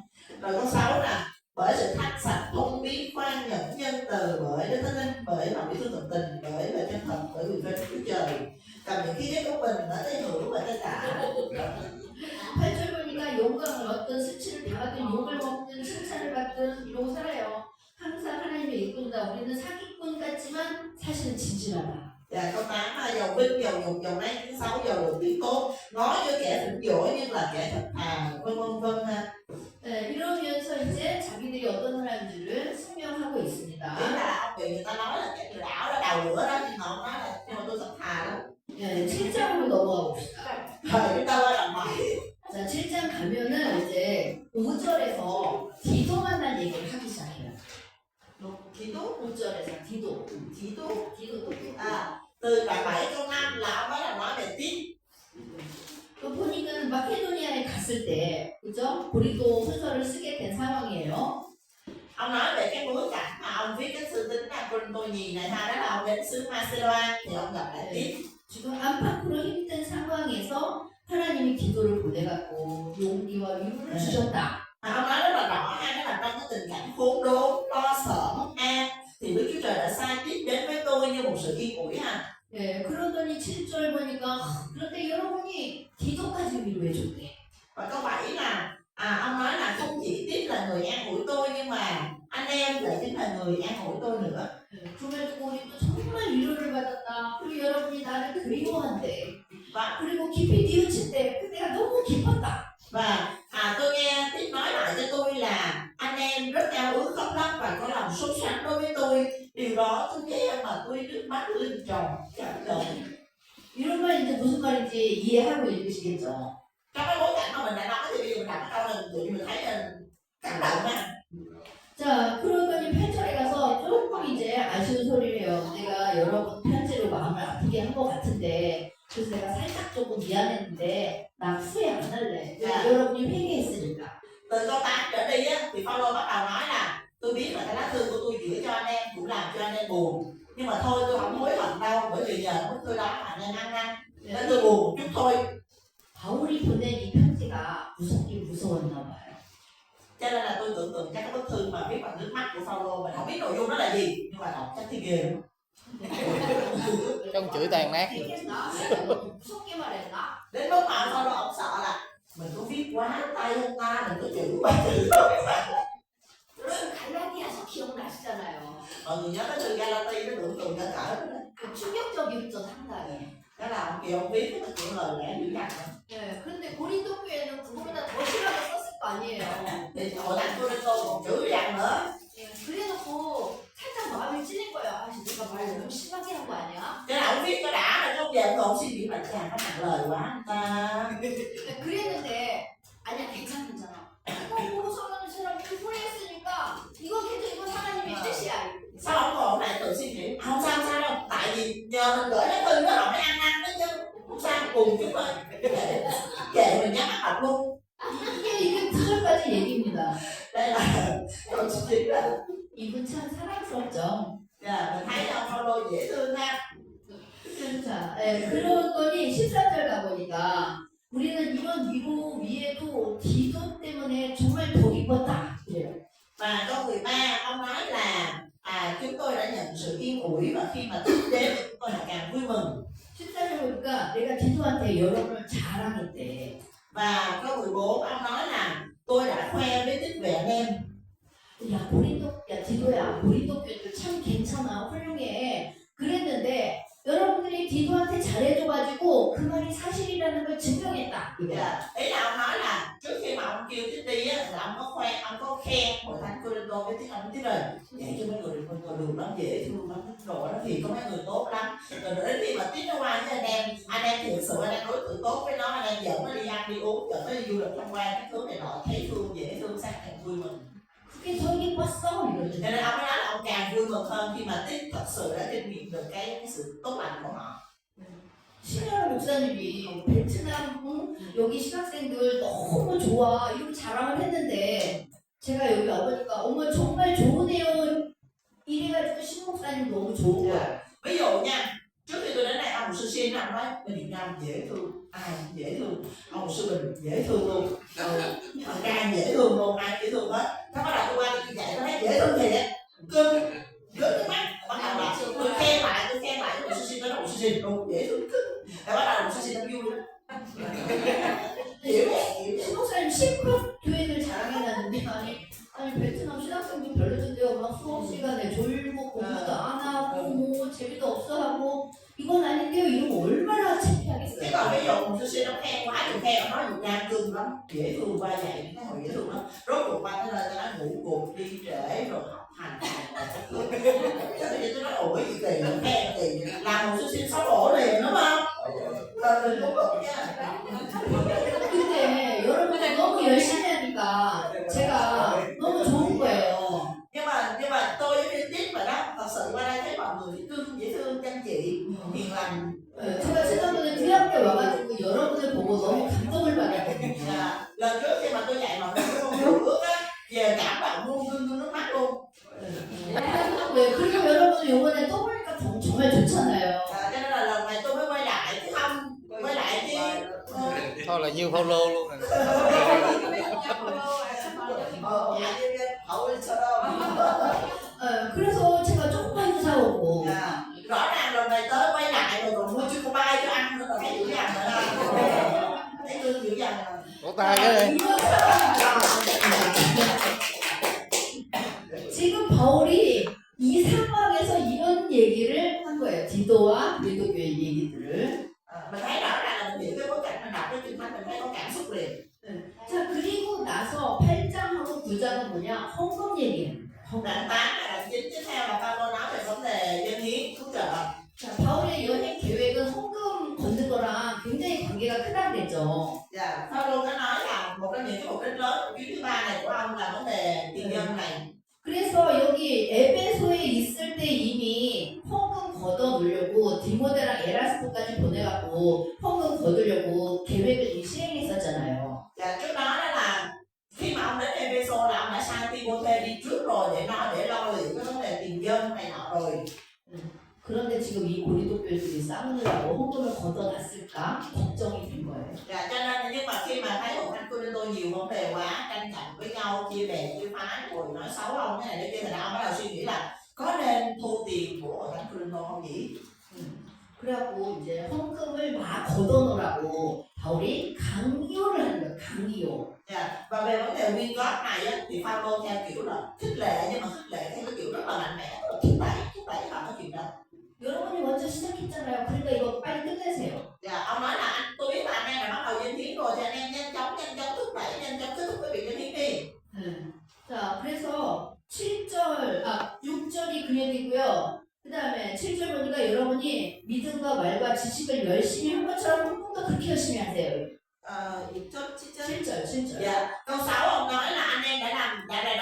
Rồi câu 6 nè, bởi sự thánh sạch thông biết khoan nhẫn nhân từ, bởi Đức Thánh Linh, bởi lòng yêu thương tận tình, bởi lời chân thật, bởi quyền phép Đức Chúa Trời, cầm những khí chất của mình ở tới hưởng và tới tạ. 8절 보니까 영광을 얻든 수치를 당하든 욕을 먹든 칭찬을 받든 이러고 살아요. 항상 하나님의 일꾼이다. 우리는 사기꾼 같지만 사실은 진실하다. Và câu 8 là dầu vinh, dầu nhục, dầu nát, thứ 6 dầu được tiếng tốt, nói như kẻ phỉnh dỗi nhưng là kẻ thật thà, vân ha. 네, 이러면서 이제 자기들이 어떤 사람인지를 설명하고 있습니다. Nghĩa là ông bị người ta nói là kẻ lừa đảo đó, đầu lửa đó, nhưng mà ông nói là nhưng mà tôi thật thà đó. 네, 7장으로 넘어가 봅시다. Rồi chúng ta qua đoạn 7. 자, 7장 가면은 이제 5절에서 디도 만난 얘기를 하기 시작해요. Kitô, 5절에서 디도. 디도도 từ đoạn 7 câu 5 là ông ấy là nói về Tít. 또 보니까 마케도니아에 갔을 때, 그죠? 고린도 후서를 쓰게 된 상황이에요. Ông nói về cái bối cảnh mà ông viết cái thư tín là Cô-rinh-tô nhì này ha, đó là ông đến xứ Macedonia thì ông gặp lại Tít. 지금 안팎으로 힘든 상황에서 하나님이 디도를 보내갖고 용기와 위로를 주셨다. Ông nói rất là rõ ha, đó là trong cái tình cảnh khốn đốn, lo sợ, bất an thì Đức Chúa Trời đã sai Tít đến với tôi như một sự yên ủi ha. 네, 그러더니 7절 보니까 그런데 여러분이 디도까지 위로해줬대. Và câu 7 là ông nói là không chỉ Tít là người an ủi tôi nhưng mà anh em lại chính là người an ủi tôi nữa. 그래가지고 우리도 정말 위로를 받았다. 그리고 여러분이 나를 그리워한대. 그리고 깊이 뉘우칠 때 그때가 너무 기뻤다. Và tôi nghe Tít nói lại cho tôi là anh em rất ao ước khóc lóc và có lòng sốt sắng đối với tôi. Điều đó tôi nghe mà tôi nước mắt lưng tròng cảm động. 이런 말 이제 무슨 말인지 이해하고 읽으시겠죠? Trong cái bối cảnh mà mình đã nói thì bây giờ mình đọc ở đâu là tự nhiên mình thấy là cảm động ha. 자, 그러더니 8절에 가서 조금 이제 아쉬운 소리를 해요. 내가 여러분 편지로 마음을 아프게 아프게 한 것 같은데 그래서 내가 살짝 조금 미안했는데 나 후회 안 할래. 여러분이 회개했으니까. Từ câu 8 trở đi á, thì Phaolô bắt đầu nói là tôi biết là cái lá thư của tôi gửi cho anh em cũng làm cho anh em buồn, nhưng mà thôi tôi không hối hận đâu, bởi vì nhờ bức thư đó mà anh em ăn năn nên tôi buồn một chút thôi. 바울이 보낸 이 편지가 무섭긴 무서웠나 봐요. Cho nên là tôi tưởng tượng các cái bức thư mà viết bằng nước mắt của Phaolô, mình không biết nội dung nó là gì nhưng mà đọc chắc thì ghê lắm. Trong chửi tàn nát. 했나? 무섭게 말했나? Đến lúc mà Phaolô ông sợ là mình có viết quá tay không ta, mình có chữ quá chữ không. 여러분 갈라디아서 기억나시잖아요. Mọi người nhớ cái thư Galati nó tưởng tượng cả cỡ đó. 그 충격적이었죠 상당히. Đó là ông Kiều ông viết cái kiểu lời lẽ dữ dằn đó. 네, 그런데 고린도 교회는 그거보다 더 심하게 썼을 거 아니에요. Thì hội thánh Cô-rin-tô còn dữ dằn nữa. 예, 그래놓고 살짝 마음이 찔린 거예요. 아, 내가 말 너무 심하게 한 거 아니야? Thế là ông viết cho đã rồi trong về ông xin viết là chàng nó nặng lời quá anh ta. 그랬는데 아니야 괜찮잖아. 이거 보고 서는 사람이 후회했으니까 이거 계속 이거 하나님의 뜻이야. Sao ông còn lại tự suy nghĩ không sao sao đâu, tại vì nhờ mình gửi cái thư đó họ mới ăn năn đó chứ, không sao cùng chút thôi, kệ mình nhắm mắt học luôn. 이게 9절까지 얘기입니다. Đây là câu chuyện đó. 이분 참 사랑스럽죠. Mình thấy ông Phaolô dễ thương ha. 자, 예, 그러더니 14절 가보니까 우리는 이런 위로 위에도 기도 때문에 정말 더 기뻤다. 그래요. Và câu 13 ông nói là chúng tôi đã nhận sự yên ủi và khi mà tiếp đến chúng tôi lại càng vui mừng. 14절 보니까 내가 디도한테 여러분을 자랑했대. Và câu 14 ông nói là tôi đã khoe với tích về anh em. 야 고린도, 야 디도야, 고린도 교회도 참 괜찮아, 훌륭해. 그랬는데 여러분들이 디도한테 잘해줘가지고 그 말이 사실이라는 걸 증명했다. Ý là ông nói là trước khi mà ông kêu tích đi á, là ông có khoe, ông có khen hội thánh Cô-rin-tô với tiếng ông tích rồi. Vậy cho mấy người được lắm, dễ thương lắm, đồ đó thì có mấy người tốt lắm. Rồi đến khi mà tiếp nó qua với anh em thực sự anh em đối xử tốt với nó, anh em dẫn nó đi ăn đi uống, dẫn nó đi du lịch tham quan các thứ này nọ, thấy thương dễ thương sang càng vui mừng. 그게 더 기뻤어. 이러더니. Cho nên ông mới nói là ông càng vui mừng hơn khi mà tích thật sự đã kinh nghiệm được cái sự tốt lành của họ. 신현아 목사님이 베트남 여기 신학생들 너무 좋아 이렇게 자랑을 했는데 제가 여기 와보니까 어머 정말 좋으네요 이래가지고 신 목사님 너무 좋은 거야. Ví dụ nha, trước khi tôi đến đây ông sư Xin ông nói bên Việt Nam dễ thương, ai dễ thương, ông sư Bình dễ thương luôn, thằng Cang dễ thương luôn, ai dễ thương hết. Nó bắt đầu tôi qua tôi dạy tôi thấy dễ thương thiệt, cưng, rớt nước mắt. Bắt đầu là tôi khen lại ông sư Xin, tới ông sư Xin luôn dễ thương cưng. Rồi bắt đầu ông sư Xin nó vui lắm. hiểu. 신 목사님 실컷 교회들 자랑해놨는데 아니 베트남 신학생들 별로던데요. 막 수업 시간에 졸고 공부도 안 하고 뭐 재미도 없어 하고 이건 아닌데요. 이러면 얼마나 창피하겠어요. Thế còn ví dụ ông sư Xin nó khen quá thì khen, ông nói Việt Nam cưng lắm, dễ thương qua dạy, cái hồi dễ thương lắm. Rốt cuộc qua tới nơi ta nói ngủ gục đi trễ rồi học hành. Tôi nói ủa gì kỳ, khen kỳ, làm một sư Xin xấu hổ liền đúng không? Đừng có bực nha. 근데 여러분이 너무 열심히 하니까 제가 너무 좋은 거예요. Nhưng mà tôi với Tiếp mà đó, thật sự qua đây thấy mọi người cưng dễ thương, chăm chỉ, hiền lành. 제가 지난번에 뒤학교 와가지고 여러분을 보고 너무 감동을 받았거든요. Lần trước khi mà tôi dạy mọi người cái ngôn ngữ ước á, về cảm động luôn, cưng nước mắt luôn. 네, 그리고 여러분 이번에 또 보니까 정말 좋잖아요. Cho nên là lần này tôi mới quay lại chứ không quay lại chứ. Thôi là như Phaolô luôn rồi. 그래서 제가 조금만 사오고. Rõ ràng lần này tới quay lại rồi còn mua chưa có bay cho ăn nữa rồi thấy dữ dằn nữa đâu. Thấy cưng dữ dằn rồi. Vỗ tay cái đi. 지금 바울이 이 상황에서 이런 얘기를 한 거예요. 디도와 고린도 교회 얘기들을. Mình thấy rõ ràng là mình hiểu cái bối cảnh mình đọc cái kinh thánh mình thấy có cảm xúc liền. 자 그리고 나서 8장하고 9장은 뭐냐? 헌금 얘기예요. Đoạn 8 và đoạn 9 tiếp theo là Phaolô nói về vấn đề dân hiến cứu trợ. 자 바울의 여행 계획은 헌금 걷는 거랑 굉장히 관계가 크다고 그랬죠. Phaolô có nói là một trong những cái mục đích lớn của chuyến thứ 3 này của ông là vấn đề tiền nhân này. 그래서 여기 에베소에 있을 때 이미 헌금 걷어놓으려고 디모데랑 에라스토까지 보내갖고 헌금 거두려고 계획을 시행했었잖아요. Và trước đó đó là khi mà ông đến Epheso là ông đã sai Timôthê đi trước rồi để lo liệu cái vấn đề tiền dân này nọ rồi. 그런데 지금 이 고린도 교회들이 싸우느라고 헌금을 걷어놨을까 걱정이 된 거예요. Và cho nên nhưng mà khi mà thấy một anh Cô-rin-tô nhiều vấn đề quá, tranh cạnh với nhau, chia bè chia phái, rồi nói xấu ông cái này cái kia, thì ông bắt đầu suy nghĩ là có nên thu tiền của hội thánh Cô-rin-tô không nhỉ? 그래갖고 이제 헌금을 막 걷어놓으라고 바울이 강요를 하는 거예요. 강요. Và về vấn đề quyên góp này á, thì Phaolô theo kiểu là khích lệ, nhưng mà khích lệ theo cái kiểu rất là mạnh mẽ, thúc đẩy họ cái chuyện đó. 여러분이 먼저 시작했잖아요. 그러니까 이거 빨리 끝내세요. Ông nói là tôi biết là anh em đã bắt đầu dân hiến rồi, thì anh em nhanh chóng thúc đẩy, nhanh chóng kết thúc cái việc dân hiến đi. 자, 그래서 6절이 그 얘기고요. 그 다음에 7절 보니까 여러분이 믿음과 말과 지식을 열심히 한 것처럼 헌금도 그렇게 열심히 하세요. 7절. Câu 6 ông nói là anh em đã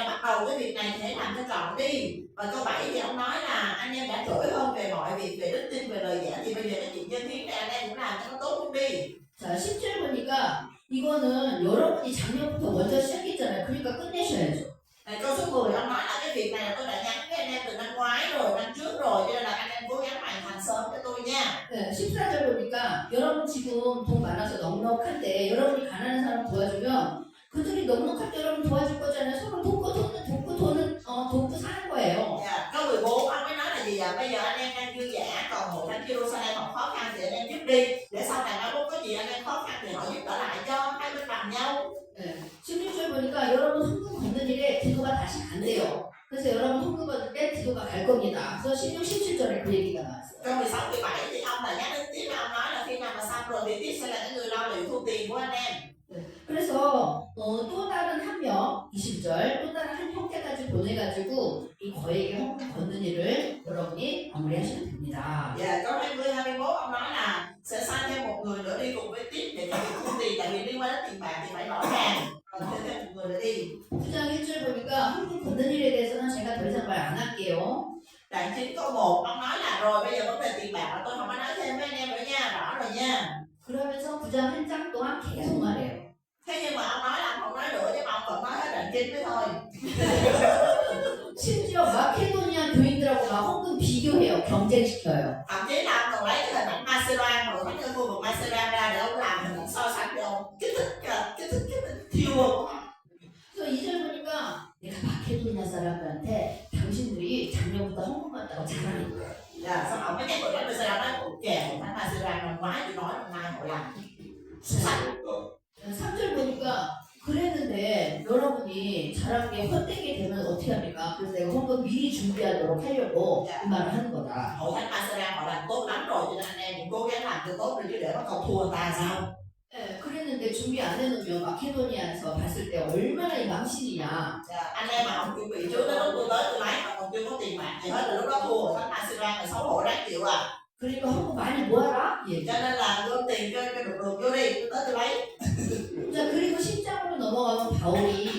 bắt đầu cái việc này thì hãy làm cho trọn đi. Và câu 7 thì ông nói là anh em đã trỗi hơn về mọi việc, về đức tin, về lời giảng, thì bây giờ cái chuyện dân hiến này anh em cũng làm cho nó tốt hơn đi. 자, 10절 보니까 이거는 여러분이 작년부터 먼저 시작했잖아요. 그러니까 끝내셔야죠. Câu số 10 ông nói là cái việc này là tôi đã nhắn với anh em từ năm ngoái rồi, năm trước rồi, cho nên là anh em cố gắng hoàn thành sớm cho tôi nha. 네, 14절 보니까 여러분 지금 돈 많아서 넉넉할 때 여러분이 가난한 사람 도와주면 그들이 넉넉할 때 여러분 도와줄 거잖아요. 서로 돕고 사는 거예요. Câu 14 ông mới nói là gì ạ? Bây giờ anh em đang dư dả, còn hội thánh Jerusalem còn khó khăn thì anh em giúp đi, để sau này mai mốt có gì anh em khó khăn thì họ giúp đỡ lại cho hai bên bằng nhau. 네, 16절 보니까 여러분 헌금 걷는 일에 기도가 다시 간대요. 그래서 여러분 헌금 걷을 때 기도가 갈 겁니다. 그래서 16, 17절에 그 얘기가 나왔어요. Câu 16, 17 thì ông là nhắc đến tiếp, ông nói là khi nào mà xong rồi thì tiếp sẽ là cái người lo liệu thu tiền của anh em. 그래서 또 다른 한 명, 20절, 또 다른 한 형제까지 보내가지고 이 거액의 헌금 걷는 일을 여러분이 마무리하시면 됩니다. Dạ, câu 20, 21 ông nói là sẽ sai thêm một người nữa đi cùng với tiếp để cho việc thu tiền, tại vì liên quan đến tiền bạc thì phải rõ ràng. Còn thêm một người nữa đi. 9장 1절 보니까 헌금 걷는 일에 대해서는 제가 더 이상 말 안 할게요. Đoạn 9 câu 1 ông nói là rồi bây giờ vấn đề tiền bạc là tôi không có nói thêm với anh em nữa nha, rõ rồi nha. 그러면서 9장 한 장 동안 계속 말해요. Thế nhưng mà ông nói là ông không nói nữa, nhưng mà ông vẫn nói hết đoạn 9 mới thôi. 심지어 마케도니아 교인들하고 막 헌금 비교해요. 경쟁시켜요. Thậm chí là ông còn lấy cái hình ảnh Macedonia, hội thánh ở khu vực Macedonia ra để ông làm hình ảnh so sánh để ông kích thích thiêu ông. 그래서 2절 보니까 내가 마케도니아 사람들한테 당신들이 작년부터 헌금 받다고 자랑했다. Dạ, xong ông mới nhắc hội thánh Macedonia nói kìa, hội thánh Macedonia năm ngoái tôi nói năm nay hội làm xuất sắc. 3절 보니까 그랬는데 여러분이 자랑에 헛되게 되면 어떻게 합니까? 그래서 내가 헌금 미리 준비하도록 하려고 이 말을 하는 거다. Hội thánh Macedonia họ làm tốt lắm rồi, cho nên anh em cũng cố gắng làm cho tốt đi, chứ để bắt cầu thua người ta sao? 네, 그랬는데 준비 안 해놓으면 마케도니아에서 봤을 때 얼마나 이 망신이냐. Anh em mà không chuẩn bị trước đó tôi tới tôi lấy mà còn chưa có tiền bạc gì hết, là lúc đó thua hội thánh Macedonia là xấu hổ đáng chịu à. 그러니까 헌금 많이 모아라. 예. Cho nên là gom tiền cho được vô đi, tôi tới tôi lấy. 자, 그리고 10장으로 넘어가면 바울이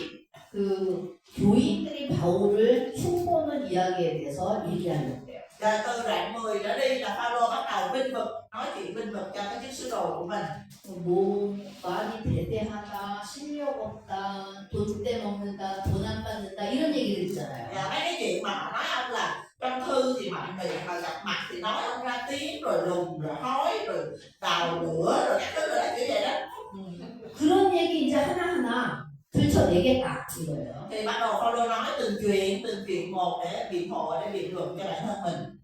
그 교인들이 바울을 흉보는 이야기에 대해서 얘기하는 거예요. Rồi từ đoạn 10 trở đi là Phaolô bắt đầu binh vực, nói chuyện binh vực cho các chức sứ đồ của mình. 뭐 많이 대대하다, 실력 없다, 돈 떼먹는다, 돈 안 받는다 이런 얘기들 있잖아요. Và mấy cái chuyện mà họ nói ông là trong thư thì mạnh miệng, mà gặp mặt thì nói ông ra tiếng, rồi lùn, rồi hói, rồi đào lửa, rồi các thứ rồi kiểu vậy đó. 그런 얘기 이제 하나하나 들춰내겠다 이거예요. Thì bắt đầu Phaolô nói từng chuyện một để biện hộ, để biện luận cho bản thân mình.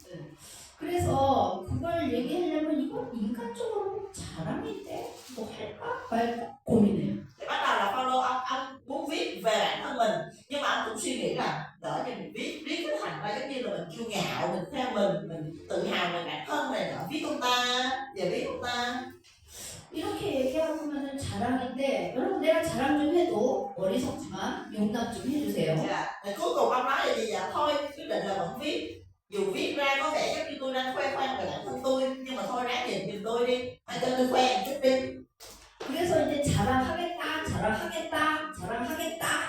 그래서 그걸 얘기하려면 이거 인간적으로 자랑인데 뭐 할까 말까 고민해요. Thì bắt đầu là Phaolô ông muốn viết về bản thân mình, nhưng mà ông cũng suy nghĩ là đỡ cho mình viết cái thành ra giống như là mình kiêu ngạo, mình khoe mình tự hào về bản thân này, đỡ viết ông ta, về viết ông ta. 이렇게 얘기하면은 자랑인데 여러분 내가 자랑 좀 해도 어리석지만 용납 좀 해주세요. Thì cuối cùng ông nói là gì vậy? Thôi quyết định là vẫn viết, dù viết ra có vẻ giống như tôi đang khoe khoang về bản thân tôi, nhưng mà thôi ráng nhìn tôi đi, hãy cho tôi khoe một chút đi. 그래서 이제 자랑하겠다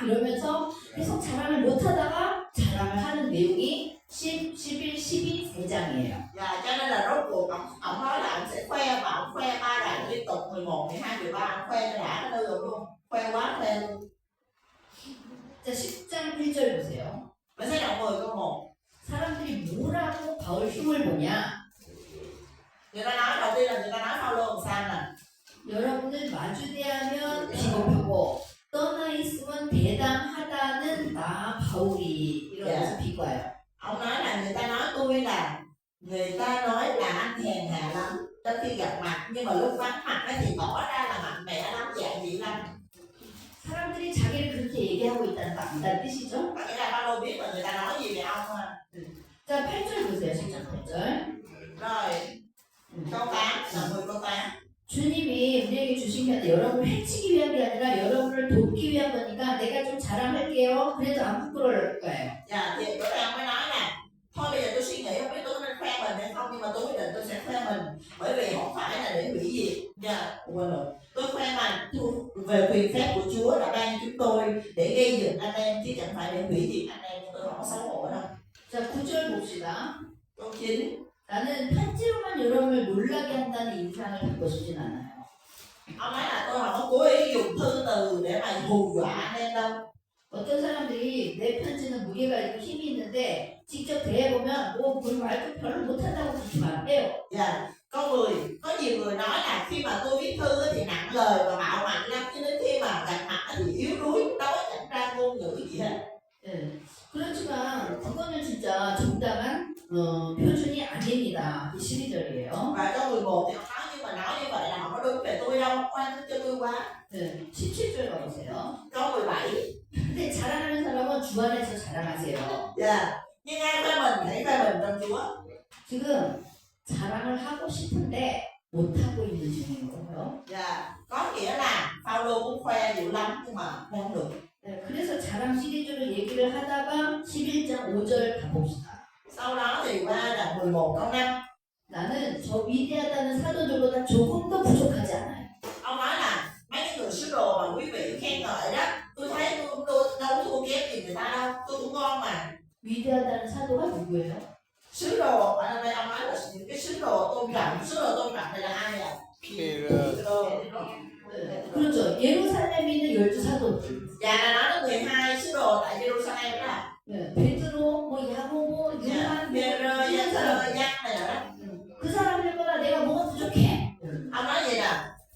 이러면서 계속 자랑을 못하다가 자랑을 하는 내용이 10, 11, 12 세 장이에요. Và tục 11, 12, 13 ông khoe cho đã nó được luôn, khoe quá khoe luôn. 자, 10장 1절 보세요. Mình sẽ đọc 10 câu 1. 사람들이 뭐라고 바울 흉을 보냐? Người ta nói đầu tiên là người ta nói Phaolô làm sao nè. 여러분을 마주대하면 비겁하고 떠나 있으면 대담하다는 나 바울이 이러면서 비과요. Ông nói là người ta nói tôi là người ta nói là anh hèn hạ lắm trong khi gặp mặt, nhưng mà lúc vắng mặt ấy thì tỏ ra là mạnh mẽ lắm, dạng dị lắm. 사람들이 자기를 그렇게 얘기하고 있다는 거 안다는 뜻이죠? Có nghĩa là Phaolô biết là người ta nói gì về ông ha. 자, 8절 보세요. 10장 8절. Rồi câu 8 là 10 câu 8. 주님이 우리에게 주신 게 여러분을 해치기 위한 게 아니라 여러분을 돕기 위한 거니까 내가 좀 자랑할게요. 그래도 안 부끄러울 거예요. Dạ, thì bữa nay ông mới nói là thôi bây giờ tôi suy nghĩ không biết tôi có nên khoe mình hay không, nhưng mà tôi quyết định tôi sẽ khoe mình, bởi vì không phải là để hủy diệt. Dạ, quên rồi. Tôi khoe mình về quyền phép của Chúa đã ban chúng tôi để gây dựng anh em, chứ chẳng phải để hủy diệt anh em. Tôi không có xấu hổ đâu. 자, 9절 봅시다. Câu 9. 나는 편지로만 여러분을 놀라게 한다는 인상을 갖고 싶진 않아요. Ông nói là tôi không có cố ý dùng thư từ để mà hù dọa anh em đâu. 어떤 사람들이 내 편지는 무게가 있고 힘이 있는데 직접 대해보면 그 말도 별로 못한다고 그렇게 말해요. Dạ, có nhiều người nói là khi mà tôi viết thư thì nặng lời và bạo mạnh lắm, cho đến khi mà gặp mặt thì yếu đuối, đâu có chẳng ra ngôn ngữ gì hết. 네. 그렇지만 그거는 진짜 정당한 표준이 아닙니다. 이 12절이에요. Và câu 11 thì ông nói, nhưng mà nói như vậy là không có đúng về tôi đâu, quan cho tôi quá. 네. 17절 가보세요. Câu 17. 근데 자랑하는 사람은 주 안에서 자랑하세요. Dạ, nhưng ai phê mình hãy phê mình trong Chúa. 지금 자랑을 하고 싶은데 못하고 있는 중인 거예요. Dạ, có nghĩa là Phaolô cũng khoe dữ lắm nhưng mà không được. 네, 그래서 자랑 시리즈를 얘기를 하다가 11장 5절 가봅시다. Sau đó thì qua là 11 câu 5. 나는 저 위대하다는 사도들보다 조금 더 부족하지 않아요. Ông nói là mấy cái người sứ đồ mà quý vị khen ngợi đó, tôi thấy tôi đâu thua kém gì người ta đâu, tôi cũng ngon mà. 위대하다는 사도가 누구예요? Sứ đồ, ở đây ông nói là những cái sứ đồ tôn trọng. Sứ đồ tôn trọng này là ai ạ? 그렇죠. 예루살렘에 있는 12 사도들. Dạ là nói đến 12 sứ đồ tại Jerusalem đó. 네, 베드로, 뭐 야고보, 요한, Pê-rơ, 이런 사람. Giăng này đó. 그 사람들보다 내가 뭐가 부족해. Ông nói vậy nè,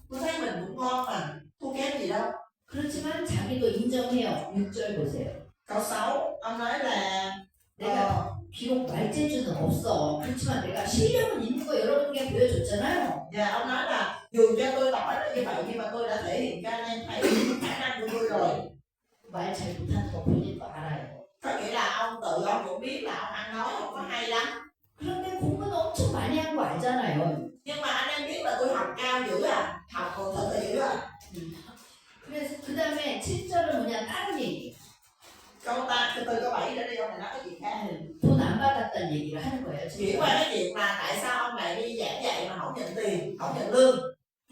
tôi thấy mình cũng ngon mà, thua kém gì đâu. 그렇지만 자기도 인정해요. 6절 보세요. Câu 6, ông nói là 내가 비록 말재주는 없어. 그렇지만 내가 실력은 있는 거 여러분께 보여줬잖아요. dạ ông nói là dù cho tôi tỏ ra như vậy nhưng mà tôi đã thể hiện cho anh em thấy khả năng của tôi rồi. 말 잘 못하는 거 본인도 알아요. Có nghĩa là ông cũng biết là ông ăn nói không có hay lắm. 그런데 공부는 엄청 많이 한 거 알잖아요. Nhưng mà anh em biết là tôi học cao dữ à, học còn thật là dữ à. 그래서 그 다음에 7절은 뭐냐 다른 얘기. Câu ta từ câu 7 đến đây ông này nói cái gì khác. 돈 안 받았다는 얘기를 하는 거예요. Chuyển qua cái chuyện mà tại sao ông lại đi giảng dạy mà không nhận tiền, không nhận lương.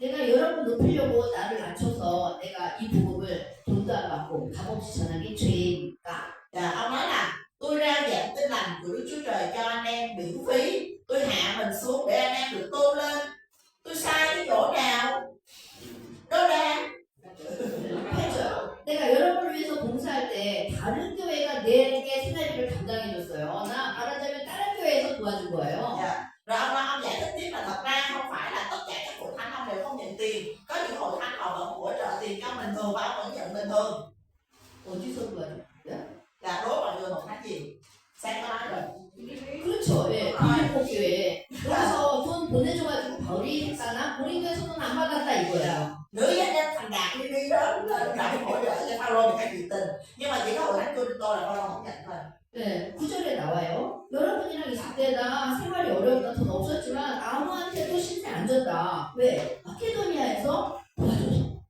내가 여러분 높이려고 나를 낮춰서 내가 이 복음을 돈도 안 받고 값없이 전한 게 죄입니까? Dạ, ông nói là tôi rao giảng tin lành của Đức Chúa Trời cho anh em miễn phí, tôi hạ mình xuống để anh em được tôn lên. Tôi sai cái chỗ nào? Đâu ra? 8절. 내가 여러분을 위해서 봉사할 때 다른 교회가 내게 수나리를 담당해줬어요. 나 말하자면 다른 교회에서 도와준 거예요. Dạ. Rồi ông giải thích tiếp là thật ra không phải là tất cả các hội thánh ông đều không nhận tiền. Có những hội thánh họ vẫn hỗ trợ tiền cho bình thường và ông vẫn nhận bình thường. 어디서 도와줬어요? Là đối mọi người một thánh gì? Sáng có nói rồi. 그렇죠. 예. 빌립보 교회. 그래서 돈 보내줘가지고 바울이 했잖아. 본인께서 돈 안 받았다 이거야. Nữ doanh nhân thành đạt đi đó là hỗ trợ cho Phaolô một cách nhiệt tình. Nhưng mà chỉ có hội thánh Cô-rinh-tô là Phaolô không nhận thôi. 네, 9절에 나와요. 여러분이랑 있을 때나 생활이 어려웠다, 돈 없었지만 아무한테도 신세 안 졌다. 왜? 마케도니아에서 도와줘서.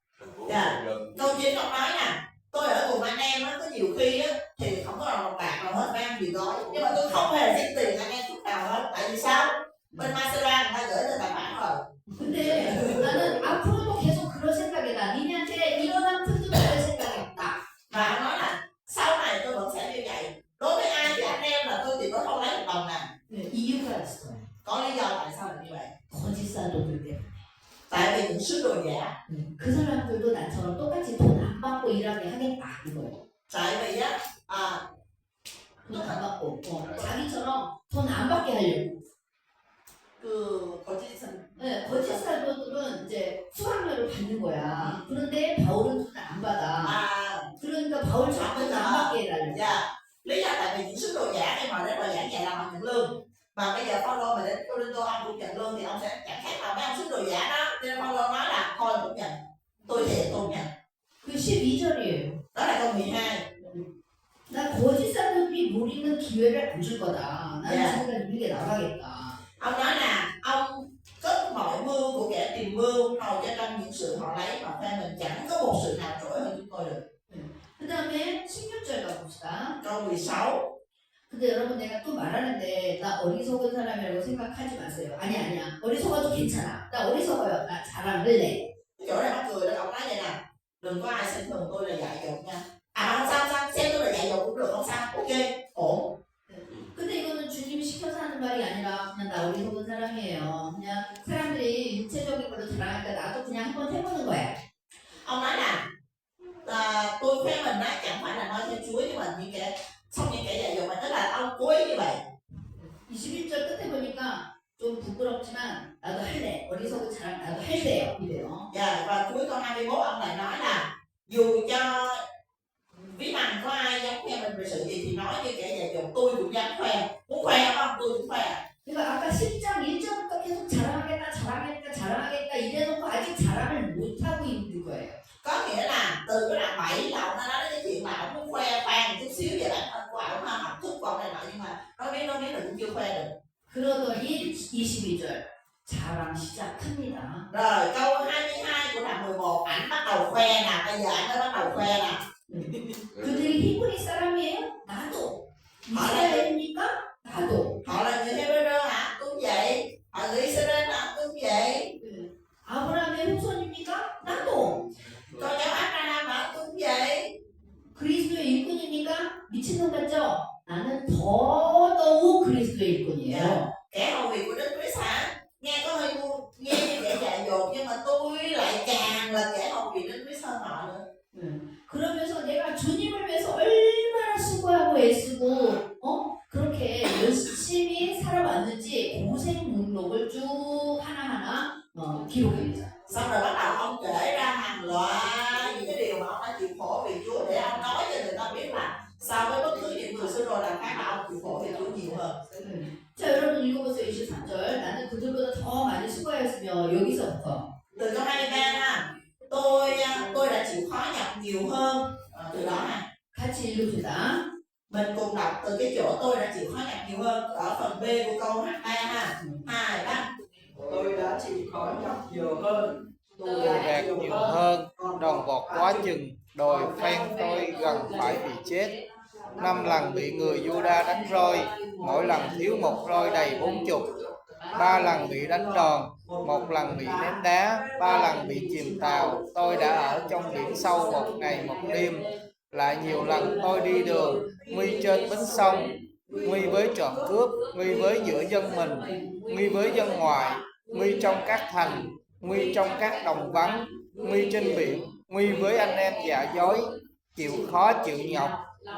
Dạ. Câu 9 ông nói nè, tôi ở cùng anh em á, có nhiều khi á thì không có đồng bạc nào hết, phải ăn gì gói, nhưng mà tôi không hề xin tiền anh em chút nào hết. Tại vì sao? Bên Macedonia người ta gửi lên tài khoản rồi. 근데 나는 앞으로도 계속 그럴 생각이다. 니네한테 일어난 틈도 뺄 생각이 없다. Và ông nói là sau này tôi vẫn sẽ như vậy. Đối với ai thì anh em là tôi thì tôi không lấy một đồng nào. 네, 이유가 있어요. Có lý do tại sao là như vậy? 거짓 사도들 때문에. Tại vì những những sứ đồ giả. 그 사람들도 나처럼 똑같이 돈 안 받고 일하게 하겠다 이거예요. Tại vì á 돈 안 받고 자기처럼 돈 안 받게 하려고. 그 거짓은 네, 거짓 사도들은 이제 수강료를 받는 거야. 그런데 바울은 돈을 안 받아. à 그러니까 바울처럼 돈을 안 받게 해달라고. dạ lý do tại vì những sứ đồ giả khi mà đến bài giảng dạy là họ nhận lương, mà bây giờ Phaolô mà đến Cô-rinh-tô ông cũng nhận lương thì ông sẽ chẳng khác nào mấy ông sứ đồ giả đó, cho nên Phaolô nói là thôi cũng nhận, tôi thì tôi nhận. 그 12절이에요. Đó là câu 12. 나 거짓 사도들이 노리는 기회를 안 줄 거다. 나는 네. 지금까지 밀게 나가겠다. Ông nói là ông cất mọi mưu của kẻ tìm mưu hầu cho trong những sự họ lấy mà phe mình chẳng có một sự nào trỗi hơn chúng tôi được. 그 다음에 16절 가봅시다. Câu 16. 근데 여러분 내가 또 말하는데 나 어리석은 사람이라고 생각하지 마세요. 아니야. 어리석어도 괜찮아. 나 어리석어요. 나 자랑할래. Cái chỗ này mắc cười đó, ông nói vậy nè, đừng có ai xem thường tôi là dạy dột nha. À không sao, xem tôi là dạy dột cũng được, không sao, ok, ổn. 근데 이거는 주님이 시켜서 하는 말이 아니라 그냥 나 어리석은 사람이에요. 그냥 사람들이 육체적인 걸로 자랑하니까 나도 그냥 한번 해보는 거야. Ông nói là tôi khoe mình đó chẳng phải là nói theo Chúa, nhưng mà những kẻ dạy dột mà, tức là ông cố ý như vậy. 21절 끝에 보니까 좀 부끄럽지만 나도 할래. 어리석은 자랑 나도 할래요. 이래요. Dạ, và cuối câu 21 ông lại nói là dù cho ví bằng có ai dám khoe mình về sự gì thì nói như kẻ dạy dột, tôi cũng dám khoe. Muốn khoe không? Tôi cũng khoe. 그러니까 아까 10장 1절부터 계속 자랑하겠다 이래놓고 아직 자랑을 못하고 있는 거예요. Có nghĩa là từ cái đoạn 7 là ông đã nói đến cái chuyện mà ông muốn khoe khoang chút xíu về bản thân của ông, học thức của ông này nọ, nhưng mà nói biết là cũng chưa khoe được. 그러더니 22절 자랑 시작합니다. Rồi câu 22 của đoạn 11 ảnh bắt đầu khoe nè, bây giờ ảnh mới bắt đầu khoe nè. 그들이 히브리 사람이에요? 나도. 이스라엘입니까? 나도. Họ là người Hebrew hả? Cũng vậy. Họ người Israel hả? Cũng vậy. 아브라함의 후손입니까? 나도. Con cháu Abraham hả? Cũng vậy. 그리스도의 일꾼입니까? 미친놈 같죠? 나는 더더욱 그리스도의 일꾼이에요. Kẻ hầu việc của Đức Christ hả? Nghe có hơi nghe như kẻ dạy dột, nhưng mà tôi lại càng là kẻ hầu việc Đức Christ hơn họ nữa. 그러면서 내가 주님을 위해서 얼마나 수고하고 애쓰고 그렇게 열심히 살아왔는지 고생 목록을 쭉 하나하나 기록합니다. Xong rồi bắt đầu ông kể ra hàng loạt những cái điều mà ông đã chịu khổ vì Chúa, để ông nói cho người ta biết là so với bất cứ những người xưa rồi là khác, là ông chịu khổ vì Chúa nhiều hơn. 자 여러분 읽어보세요. 23절. 나는 그들보다 더 많이 수고하였으며 여기서부터 Từ câu 23 ha, tôi đã chịu khó nhọc nhiều hơn. Từ đó ha, 같이 읽읍시다. mình cùng đọc từ cái chỗ tôi đã chịu khó nhọc nhiều hơn ở phần B của câu 23 ha. 2, 3. Tôi đã chịu khó nhọc nhiều hơn, tôi đạt nhiều hơn, đòn vọt quá chừng, đồi phen tôi gần phải bị chết. 5 lần bị người Juda đánh roi, mỗi lần thiếu một roi đầy 40. 3 lần bị đánh đòn, 1 lần bị ném đá, 3 lần bị chìm tàu. Tôi đã ở trong biển sâu 1 ngày 1 đêm. Lại nhiều lần tôi đi đường, nguy trên bến sông, nguy với trộm cướp, nguy với giữa dân mình, nguy với dân ngoại, nguy trong các thành, nguy trong các đồng vắng, nguy trên biển, nguy với anh em giả dối, chịu khó chịu nhọc,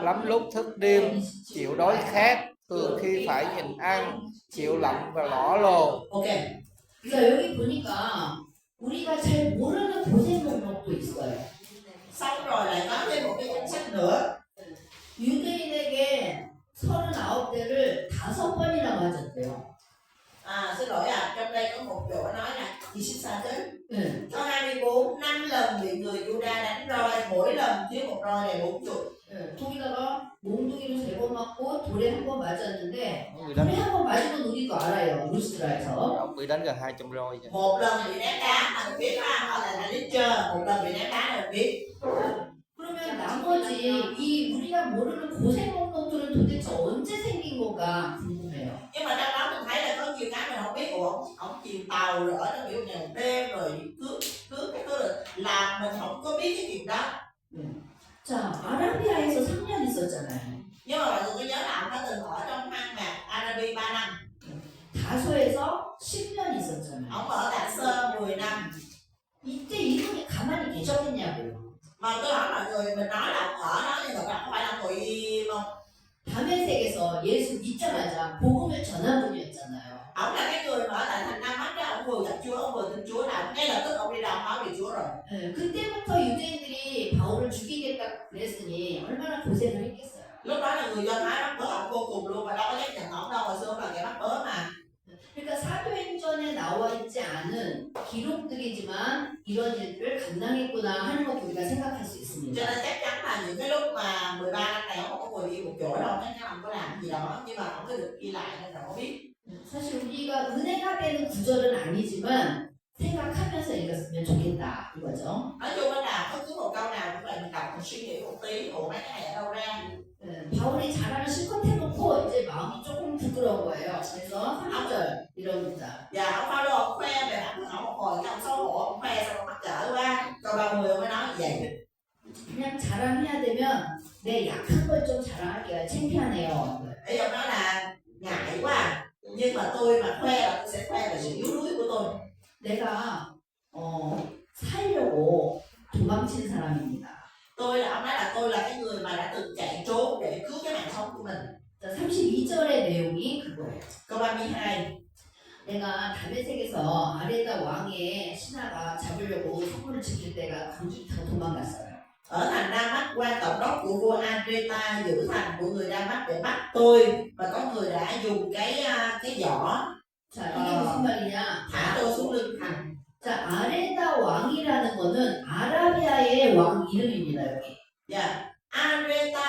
lắm lúc thức đêm, chịu đói khát, thường khi phải nhìn ăn, chịu lạnh và lõa lồ. Ok. 그러니까 여기 보니까 우리가 잘 모르는 고생 목록도 있어요. Xong rồi lại có thêm một cái danh sách nữa. 유대인에게 39대를 5번이나 맞았대요. À xin lỗi trong đây có một chỗ nói là gì xin sao chứ? 네. Câu 24, 5 lần bị người Juda đánh roi, mỗi lần thiếu một roi này 40. 거기다가 몽둥이로 3번 맞고 돌에 1번 맞았는데 Ông bị 돌에 đánh, 1번 맞은 건 우리도 알아요. 루스트라에서. ông bị đánh gần 200 roi. Một lần bị ném đá là mình biết ha, họ là Litcher, một lần bị ném đá là mình biết. 그러면 나머지 이 우리가 모르는 고생 목록들은 도대체 언제 생긴 건가 궁금해요. Nhưng mà trong đó mình thấy là có nhiều cái mình không biết. Ủa, ông chìm tàu rồi ở trong kiểu ngày một đêm rồi cướp cái thứ rồi làm mình không có biết cái chuyện đó. 자, 아라비아에서 3년 있었잖아요. Nhưng mà mọi người có nhớ là ông đã từng ở trong hang mạc Arabi 3 năm. 다소에서 10년 있었잖아요. Ông ở Đạ Sơ 10 năm. 되셨겠냐고요. Mà tôi hỏi mọi người, mình nói là ông ở đó nhưng mà bạn không phải là người im không? 다메섹에서 예수 믿자마자 복음을 전한 분이었잖아요. Ông là cái người mà ở tại thành Nam Mắt đó, ông vừa gặp Chúa, ông vừa tin Chúa là ngay lập tức ông đi ra ông nói về Chúa rồi. 네, 그때부터 유대인들이 바울을 죽이겠다 그랬으니 얼마나 고생을 했겠어요. Lúc đó là người Do Thái bắt bớ ông vô cùng luôn và đâu có chấp nhận ông đâu, hồi xưa ông là kẻ bắt bớ mà. 그러니까 사도행전에 나와 있지 않은 기록들이지만 이런 일들을 감당했구나 하는 것도 우리가 생각할 수 Cho 있습니다. nên chắc chắn là những cái lúc mà 13 năm này ông không có ngồi yên một chỗ đâu, chắc chắn ông có làm gì đó nhưng mà ông có được ghi lại nên là không biết. 사실 우리가 은혜가 되는 구절은 아니지만 생각하면서 읽었으면 좋겠다 이거죠. Nói chung là bất cứ một câu nào cũng vậy, mình đọc mình suy nghĩ một tí, ủa mấy cái này ở đâu ra. 바울이 자랑을 실컷 해놓고 이제 마음이 조금 부끄러운 거예요. 그래서 3절 이럽니다. Dạ ông Phaolô ông khoe về bản thân ông một hồi, cái ông xấu hổ, ông khoe xong ông mắc cỡ quá. Câu 30 ông mới nói như vậy. 그냥 자랑해야 되면 내 약한 걸 좀 자랑할게요. 창피하네요. Ý ông nói là ngại quá à. Nhưng mà tôi mà khoe là tôi sẽ khoe về sự yếu đuối của tôi. 내가 살려고 도망친 사람입니다. Tôi là ông nói là tôi là cái người mà đã từng chạy trốn để cứu cái mạng sống của mình. 자, 32절의 내용이 그거예요. Câu 32. 내가 다메섹에서 아레다 왕의 신하가 잡으려고 성문을 지킬 때가 강기 타고 도망갔어요. Ở thành Đa-mách, quan tổng đốc của vua Andreta giữ thành của người Đa-mách để bắt tôi, và có người đã dùng cái giỏ 자, 이게 무슨 말이냐? thả tôi xuống lưng thành. 자, 아레다 왕이라는 거는 아라비아의 왕 이름입니다, 여기. Dạ. Andreta,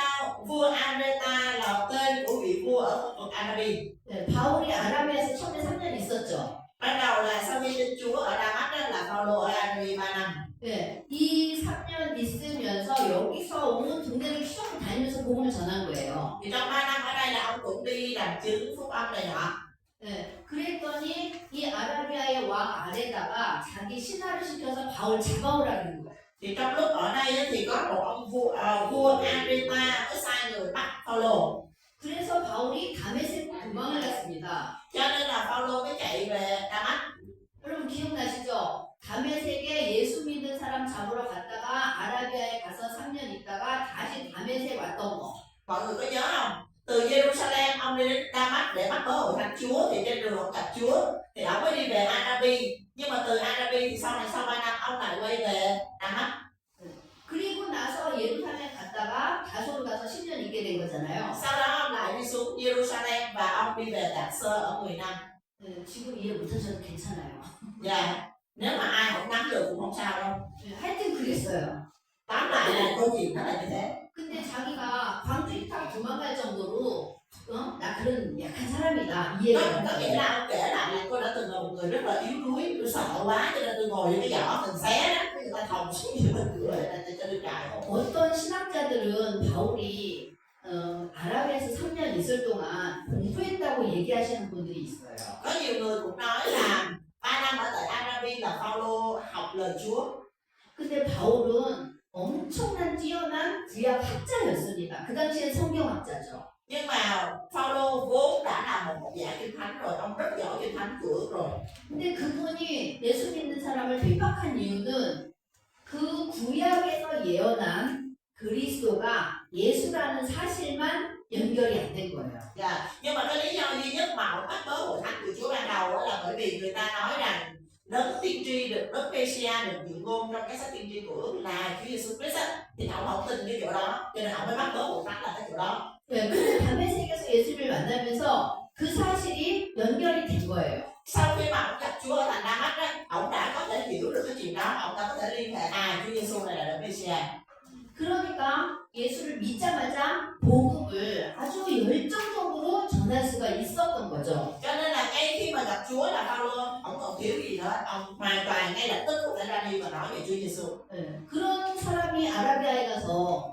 vua Andreta là tên của vị vua ở khu vực Arabi. 네, 바울이 아라비아에서 처음에 3년 있었죠. Ban đầu là sau khi tin Chúa ở Đa-mách đó là Phaolô ở Arabi 3 năm. 네, 이 3년 있으면서 여기서 온 동네를 쭉 다니면서 복음을 전한 거예요. Thì trong 3 năm ở đây là ông cũng đi làm chứng phúc âm này nọ. 네, 그랬더니 이 아라비아의 왕 아레다가 자기 신하를 시켜서 바울 잡아오라는 거예요. Thì trong lúc ở đây á, thì có một ông vua Andreta mới sai người bắt Phaolô. 그래서 바울이 다메섹으로 도망을 갔습니다. Cho nên là Phaolô mới chạy về Đa-mách. 여러분 기억나시죠? 다메섹에 예수 믿는 사람 잡으러 갔다가 아라비아에 가서 3년 있다가 다시 다메섹 왔던 거. Mọi người có nhớ không? Từ Jerusalem ông đi đến Đa-mách để bắt bớ hội thánh Chúa, thì trên đường ông gặp Chúa thì ông mới đi về Arabi. Nhưng mà từ Arabi thì sau này sau 3 năm ông lại quay về Đa-mách. 그리고 나서 예루살렘 갔다가 다소로 가서 10년 있게 된 거잖아요. Sau đó ông lại đi xuống Jerusalem và ông đi về Tạc Sơ ở 10 năm. 네, 지금 이해 못하셔도 괜찮아요. Dạ. Nếu mà ai không nắm được cũng không sao đâu. 네, 하여튼 그랬어요. Tóm lại là câu chuyện nó là như thế. 근데 자기가 광주에 타고 도망갈 정도로 나 그런 약한 사람이다 이 얘기를 Có nghĩa là ông kể lại là tôi đã từng là một người rất là yếu đuối, tôi sợ quá cho nên tôi ngồi trên cái giỏ mình xé đó, người ta thòng xuống như mình cửa để cho tôi chạy. 어떤 신학자들은 바울이 아라비아에서 3년 있을 동안 공부했다고 얘기하시는 분들이 있어요. Có nhiều người cũng nói là 3 năm ở tại Arabi là Phaolô học lời Chúa. 근데 바울은 엄청난 뛰어난 구약 학자였습니다. 그 당시에 성경학자죠. Nhưng mà Phaolô vốn đã là một giả kinh thánh rồi, ông rất giỏi kinh thánh của rồi. 근데 그분이 예수 믿는 사람을핍박한 이유는 그 구약에서 예언한 그리스도가 예수라는 사실만 연결이 안 된 거예요. Dạ. Nhưng mà cái lý do duy nhất mà ông bắt bớ hội thánh của Chúa ban đầu đó là bởi vì người ta nói rằng đấng tiên tri được đấng Messiah được dự ngôn trong cái sách tiên tri của ước là Chúa Giêsu Christ á, thì ông không tin cái chỗ đó, cho nên ông mới bắt bớ hội thánh là cái chỗ đó. 네, 근데 다메섹에서 예수를 만나면서 그 사실이 연결이 된 거예요. Sau khi mà ông gặp Chúa ở thành Đa-mách á, ông đã có thể hiểu được cái chuyện đó, ông đã có thể liên hệ Chúa Giêsu này là đấng Messiah. 그러니까 예수를 믿자마자 복음을 아주 열정적으로 전할 수가 있었던 거죠. Cho nên là ngay khi mà gặp Chúa là Phaolô, ông còn thiếu gì nữa, ông hoàn toàn ngay lập tức có thể ra đi và nói về Chúa Giêsu. 네, 그런 사람이 아라비아에 가서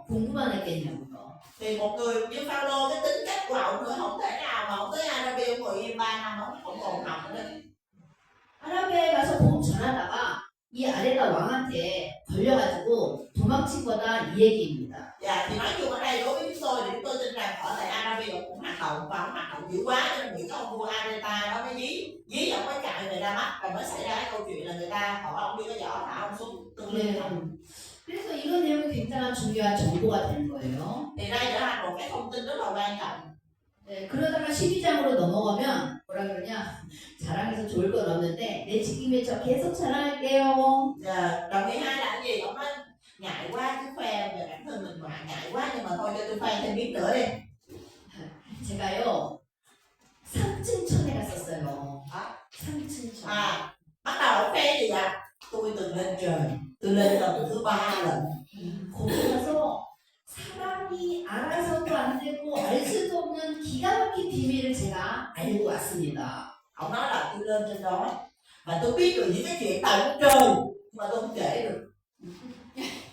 공부만 했겠냐고요. Thì một người như Phaolô, cái tính cách của ông nữa không thể nào mà ông tới Arabi ông ngồi im 3 năm ông không còn học nữa. 아라비아에 가서 복음 전하다가 이 아레가 왕한테 걸려가지고 도망친 거다 이 얘기입니다. Dạ thì nói chung ở đây đối với chúng tôi thì chúng tôi tin rằng ở tại Arabia cũng hoạt động và ông hoạt động dữ quá cho nên bị cái ông vua Areta đó mới dí ông mới chạy về Ra Mắt và mới xảy ra cái câu chuyện là người ta hỏi ông đưa cái giỏ thả ông xuống tương liên 네. không. 그래서 이런 내용이 굉장한 중요한 정보가 되는 거예요. Thì đây trở thành một cái thông tin rất là quan trọng. 네, 그러다가 12장으로 넘어가면 뭐라 그러냐 자랑해서 좋을 건 없는데 내 직임에 저 계속 자랑할게요. Dạ, đoạn 12 là cái gì? Ông nói ngại quá cứ khoe về bản thân mình mà ngại quá nhưng mà thôi cho tôi khoe thêm miếng nữa đi. 제가요 3층천에 갔었어요. 아? 3층천. À, bắt đầu ông khoe gì ạ? Tôi từng lên trời, tôi lên lần thứ 3 lần. 거기 가서 사람이 알아서도 안 되고 알 수도 없는 기가 막힌 비밀을 제가 알고 왔습니다. Ông nói là tôi lên trên đó và tôi biết được những cái chuyện tại trên trời mà tôi không kể được.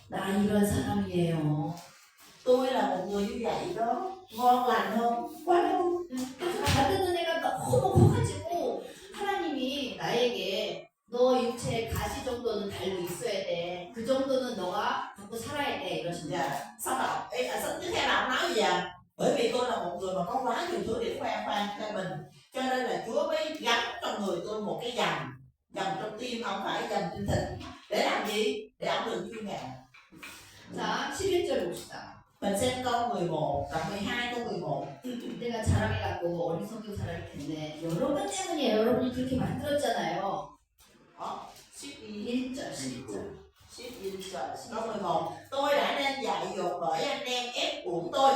나 이런 사람이에요. Tôi là một người như vậy đó, ngon lành không? Quá đâu. 그래서 받은 은혜가 너무 커가지고 하나님이 나에게 너 육체에 가시 정도는 달고 있어야 돼. 그 정도는 너가 갖고 살아야 돼. 이러십니다. Dạ, sau đó, sau tiếp theo là ông nói gì ạ? Bởi vì tôi là một người mà có quá nhiều thứ để khoe khoang cho mình, cho nên là Chúa mới gắn trong người tôi một cái dầm trong tim, không phải dầm trên thịt. Để làm gì? Để ông đừng kiêu ngạo. 자, 11절 봅시다. Mình xem câu 11, đoạn 12 câu 11. 내가 자랑해갖고 어리석은 사람이 됐네. 여러분 때문이에요. 여러분이 그렇게 만들었잖아요. 11 1절, 12절. câu 11. Tôi đã nên dạy dột bởi anh em ép uổng tôi.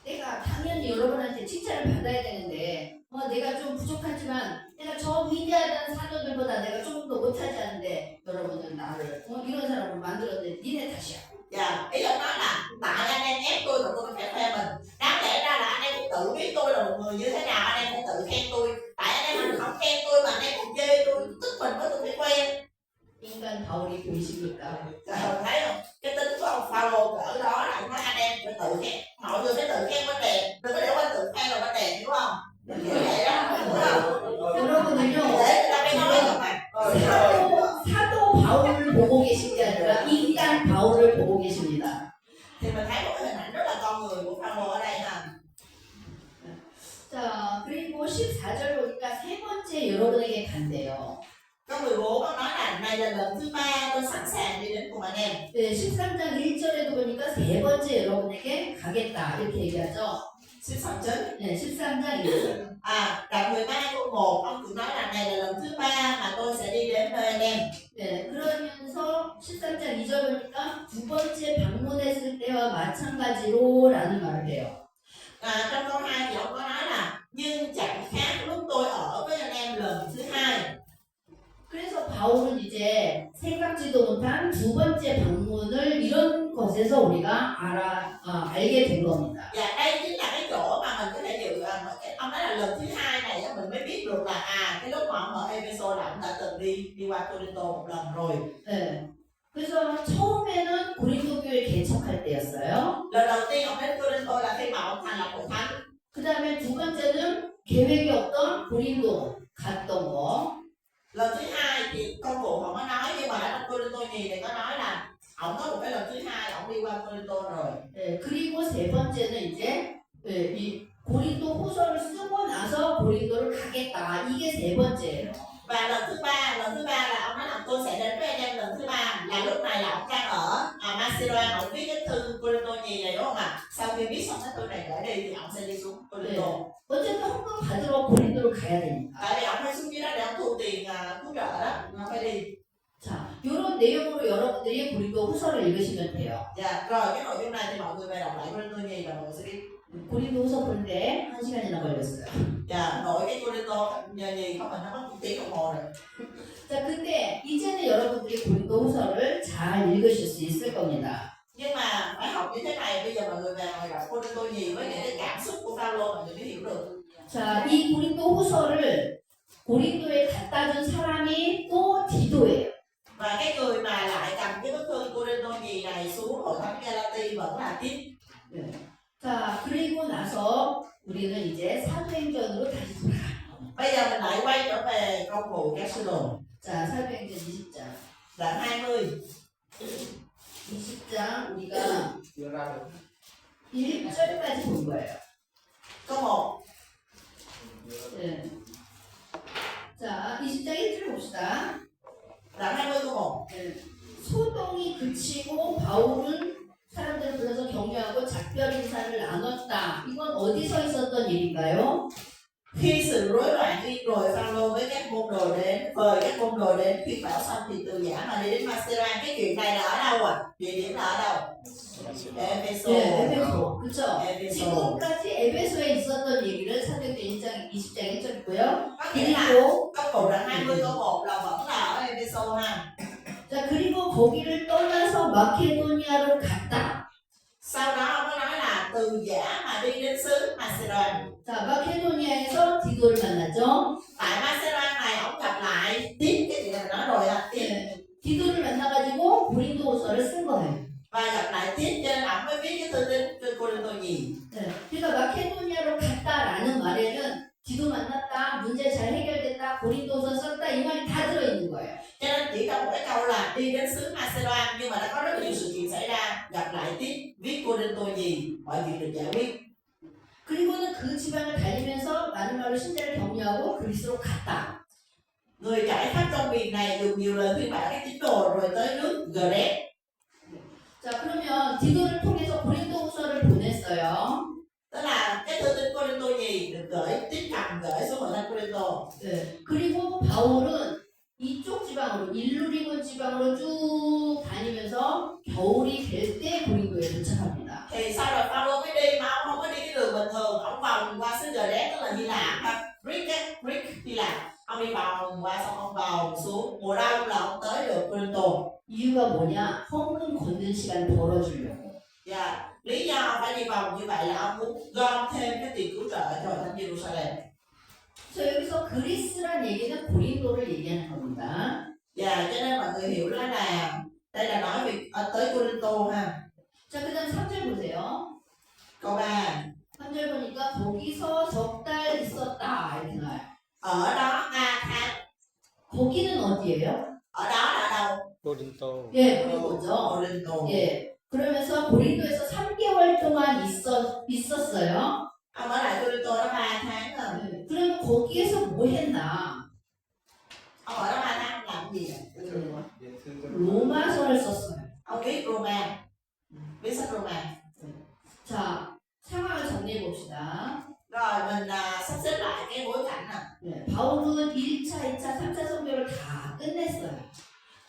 내가 당연히 여러분한테 칭찬을 받아야 되는데 내가 좀 부족하지만 내가 저 위대하다는 사도들보다 내가 조금 더 못하지 않은데 여러분은 나를 이런 사람을 만들었는데 니네 탓이야. Dạ, ý ông nói là tại anh em ép tôi mà tôi phải khoe mình. Đáng lẽ ra là anh em cũng tự biết tôi là một người như thế nào, anh em phải tự khen tôi. Tại anh em không khen tôi mà anh em cũng chê tôi, tức mình mới tôi phải khoe. 인간 바울이 보이십니까? Dạ, thấy không? Cái tính của ông Phaolô ở đó là ông nói anh em phải tự khen. Mọi người phải tự khen vấn đề, đừng có để qua tự khen là vấn đề, hiểu không? Như vậy đó, đúng không? 여러분은요 Để người ta mới nói không à. 사도 바울을 보고 계신 게 아니라 인간 바울을 보고 계십니다. Thì mình thấy một cái hình ảnh rất là con người của Phaolô ở đây ha. 자 그리고 14절 보니까 세 번째 여러분에게 간대요. Câu 14 nó nói là này là lần thứ 3 tôi sẵn sàng đi đến cùng anh em. 네, 13장 1절에도 보니까 세 번째 여러분에게 가겠다 이렇게 얘기하죠. 13절. 네, 13장 1절. À, đoạn 13 câu 1 ông cũng nói là này là lần thứ 3 mà tôi sẽ đi đến nơi anh em. 네, 그러면서 13장 2절 보니까 두 번째 방문했을 때와 마찬가지로라는 말을 해요. À, trong câu 2 thì ông có nói là nhưng chẳng khác lúc tôi ở với anh em lần thứ 2. 그래서 바울은 이제 생각지도 못한 두 번째 방문을 이런 것에서 우리가 알게 된 겁니다. Và đây chính là cái chỗ mà mình có thể dự ông nói là lần thứ 2 này á, mình mới biết được là cái lúc mà ông ở Ephesos là ông đã từng đi qua Corinto một lần rồi. 네. 그래서 처음에는 고린도 교회 개척할 때였어요. Lần đầu tiên ông đến Corinto là khi mà ông thành lập hội thánh. 그 다음에 두 번째는 계획이 없던 고린도 갔던 거. Lần thứ 2 thì công vụ không có nói nhưng mà ở trong Corinto nhì thì có nói là ông có một cái lần thứ 2 ông đi qua Corinto rồi. 네, 그리고 세 번째는 이제 이 고린도 후서를 쓰고 나서 고린도를 가겠다. 이게 세 번째예요. Và lần thứ ba là ông nói là tôi sẽ đến với anh em lần thứ 3 là lúc này là ông đang ở Macedonia, ông viết cái thư Corinto nhì này đúng không ạ? Sau khi viết xong cái thư này gửi đi thì ông sẽ đi xuống Corinto. 어쨌든 헌금 받으러 고린도를 가야 됩니다. Tại vì ông phải xuống dưới đó để ông thu tiền cứu trợ đó, ông phải đi. 자, 이런 내용으로 여러분들이 고린도 후서를 읽으시면 돼요. Dạ, rồi cái nội dung này thì mọi người về đọc lại Corinto nhì là mọi người sẽ biết. 고린도 후서 보는데 1시간이나 걸렸어요. Dạ, nội cái Corinto nhì không mình nó mất 1 tiếng đồng hồ rồi. 자, 근데 이제는 여러분들이 고린도 후서를 잘 읽으실 수 있을 겁니다. Nhưng mà phải học như thế này, bây giờ mọi người về mọi đọc Corinto nhì với những cái cảm xúc của Phaolô mọi người mới hiểu được. 자, 이 고린도 후서를 고린도에 갖다 준 사람이 또 디도예요. Và cái người mà lại cầm cái bức thư Corinto nhì này xuống hội thánh Galati vẫn là Tít. 자, 그리고 나서 우리는 이제 사도행전으로 다시 돌아가요. Bây giờ mình lại quay trở về công vụ các sứ đồ. 자, 사도행전 20장. đoạn 20. 20장 우리가 Chưa ra được. 1절까지 본 거예요. Câu 1. 네. 자, 20장 1절 봅시다. Đoạn 20 câu 1. 네. 소동이 그치고 바울은 사람들을 불러서 격려하고 작별 인사를 나눴다. 이건 어디서 있었던 일인가요? Khi sự rối loạn yên rồi, Phaolô với các môn đồ đến, mời các môn đồ đến khuyên bảo xong thì từ giả mà đi đến Macedonia. Cái chuyện này là ở đâu ạ? Địa điểm là ở đâu? Epheso. 네, 에베소. 그쵸? Epheso. 지금까지 에베소에 있었던 얘기를 사도행전 1장 20장에 했고요. Có nghĩa là 그리고 câu 1 đoạn 20 câu 1 là vẫn là ở Epheso ha. 자, 그리고 거기를 떠나서 마케도니아로 갔다. Sau đó ông có nói là từ giả mà đi đến xứ Macedonia. 자, 마케도니아에서 디도를 만났죠. Tại Macedonia này ông gặp lại tiếp cái chuyện này mình nói rồi á, tiếp 네. 디도를 만나가지고 고린도후서를 쓴 거예요. và gặp lại tiếp cho nên ông mới viết cái thư tín cho Cô-rin-tô nhì. 네. 그러니까 마케도니아로 갔다라는 말에는 디도 만났다, 문제 잘 해결됐다, 고린도서 썼다 이 말이 다 들어있는 거예요. Cho nên chỉ trong một cái câu là đi đến xứ Macedonia nhưng mà đã có rất nhiều sự kiện xảy ra, gặp lại tiếp, viết Cô-rin-tô nhì, mọi chuyện được giải quyết. 그리고는 그 지방을 달리면서 많은 말로 신자를 격려하고 그리스로 갔다. Người trải khắp trong miền này dùng nhiều lời khuyên bảo các tín đồ rồi tới nước Gret. 자, 그러면 디도를 통해서 고린도후서를 보냈어요. Tức là cái thư tín Cô-rin-tô nhì được gửi tiếp cầm gửi xuống hội thánh Cô-rin-tô. 네. 그리고 바울은 이쪽 지방으로 일루리곤 지방으로 쭉 다니면서 겨울이 될 때 고린도에 도착합니다. Thì sau rồi Phaolô mới đi mà ông không có đi cái đường bình thường, ông vòng qua xứ Gret tức là Hy Lạp ha, Greek Hy Lạp. Ông đi vòng qua xong ông vòng xuống, mùa đông là ông tới được Cô-rin-tô. 이유가 뭐냐? 헌금 걷는 시간 벌어주려고. Dạ, lý do ông phải đi vòng như vậy là ông muốn gom thêm cái tiền cứu trợ cho hội thánh Jerusalem. 그래서 여기서 그리스란 얘기는 고린도를 얘기하는 겁니다. Dạ, cho nên mọi người hiểu là đây là nói việc tới Cô-rin-tô ha. 자, 그 다음 3절 보세요. Câu 3. 3절 보니까 거기서 석 달 있었다 이렇게 나와요. Ở đó 3 tháng. 거기는 어디예요? Ở đó là đâu? Cô-rin-tô. 예, 고린도죠. Cô-rin-tô. 예. 그러면서 고린도에서 3개월 동안 있었어요. Ông ở lại Cô-rin-tô đó 3 tháng rồi. 네. 그러면 거기에서 뭐 했나? Ông ở đó 3 tháng làm gì ạ? 로마서를 썼어요. Ông viết Roma. Viết sách Roma. 자, 상황을 정리해 봅시다. Rồi mình sắp xếp lại cái bối cảnh nè. 네, 바울은 1차, 2차, 3차 선교를 다 끝냈어요.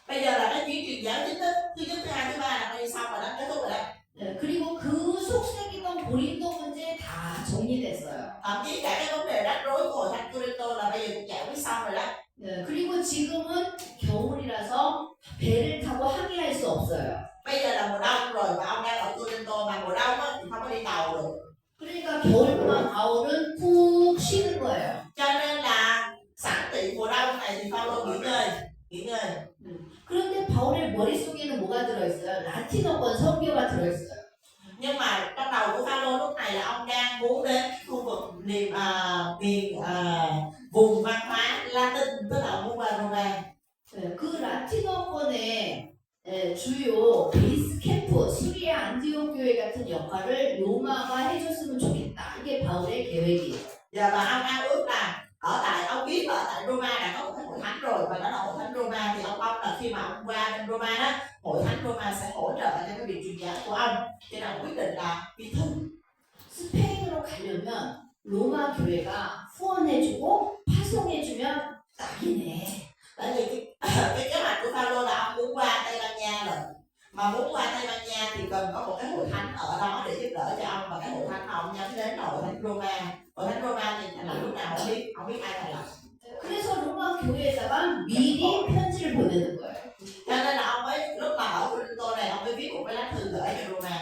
Bây giờ là cái chuyến truyền giáo chính thức thứ nhất, thứ hai, thứ ba là coi như xong rồi đó, kết thúc rồi đó. 네, 그리고 그 속삭이던 고린도 문제 다 정리됐어요. Thậm chí cả cái vấn đề rắc rối của hội thánh Cô-rin-tô là bây giờ cũng giải quyết xong rồi đó. 네, 그리고 지금은 겨울이라서 배를 타고 항해할 수 없어요. Bây giờ là mùa đông rồi và ông đang ở Cô-rin-tô mà mùa đông á thì không có đi tàu được. 그러니까 겨울 동안 바울은 푹 쉬는 거예요. Cho nên là sẵn tiện mùa đông này thì Phaolô nghỉ ngơi. 그런데 바울의 머릿속에는 뭐가 들어있어요? 라틴어권 선교가 들어있어요. Nhưng mà trong đầu của Phaolô lúc này là ông đang muốn đến khu vực miền vùng văn hóa Latin, tức là ông muốn qua Roma. 네, 그 라틴어권의 주요 베이스 캠프 시리아 안디옥 교회 같은 역할을 로마가 해줬으면 좋겠다. 이게 바울의 계획이에요. Và ông ao ước là ở tại ông biết là ở tại Roma đã có một cái hội thánh rồi và nó là hội thánh Roma thì ông mong là khi mà ông qua bên Roma đó, hội thánh Roma sẽ hỗ trợ cho cái việc truyền giáo của ông. Cho nên ông quyết định là đi thử. 스페인으로 가려면 로마 교회가 후원해주고 파송해주면 딱이네. Tại vì cái kế hoạch của Phaolô là ông muốn qua Tây Ban Nha rồi, mà muốn qua Tây Ban Nha thì cần có một cái hội thánh ở đó để giúp đỡ cho ông, và cái hội thánh mà ông nhắm đến là hội thánh Roma. Hội thánh Roma thì thành lập lúc nào không biết ai thành lập. 그래서 로마 교회에다가 미리 편지를 보내는 거예요. Cho nên là ông mới lúc mà ở Cô-rin-tô này ông mới viết một cái lá thư gửi cho Roma.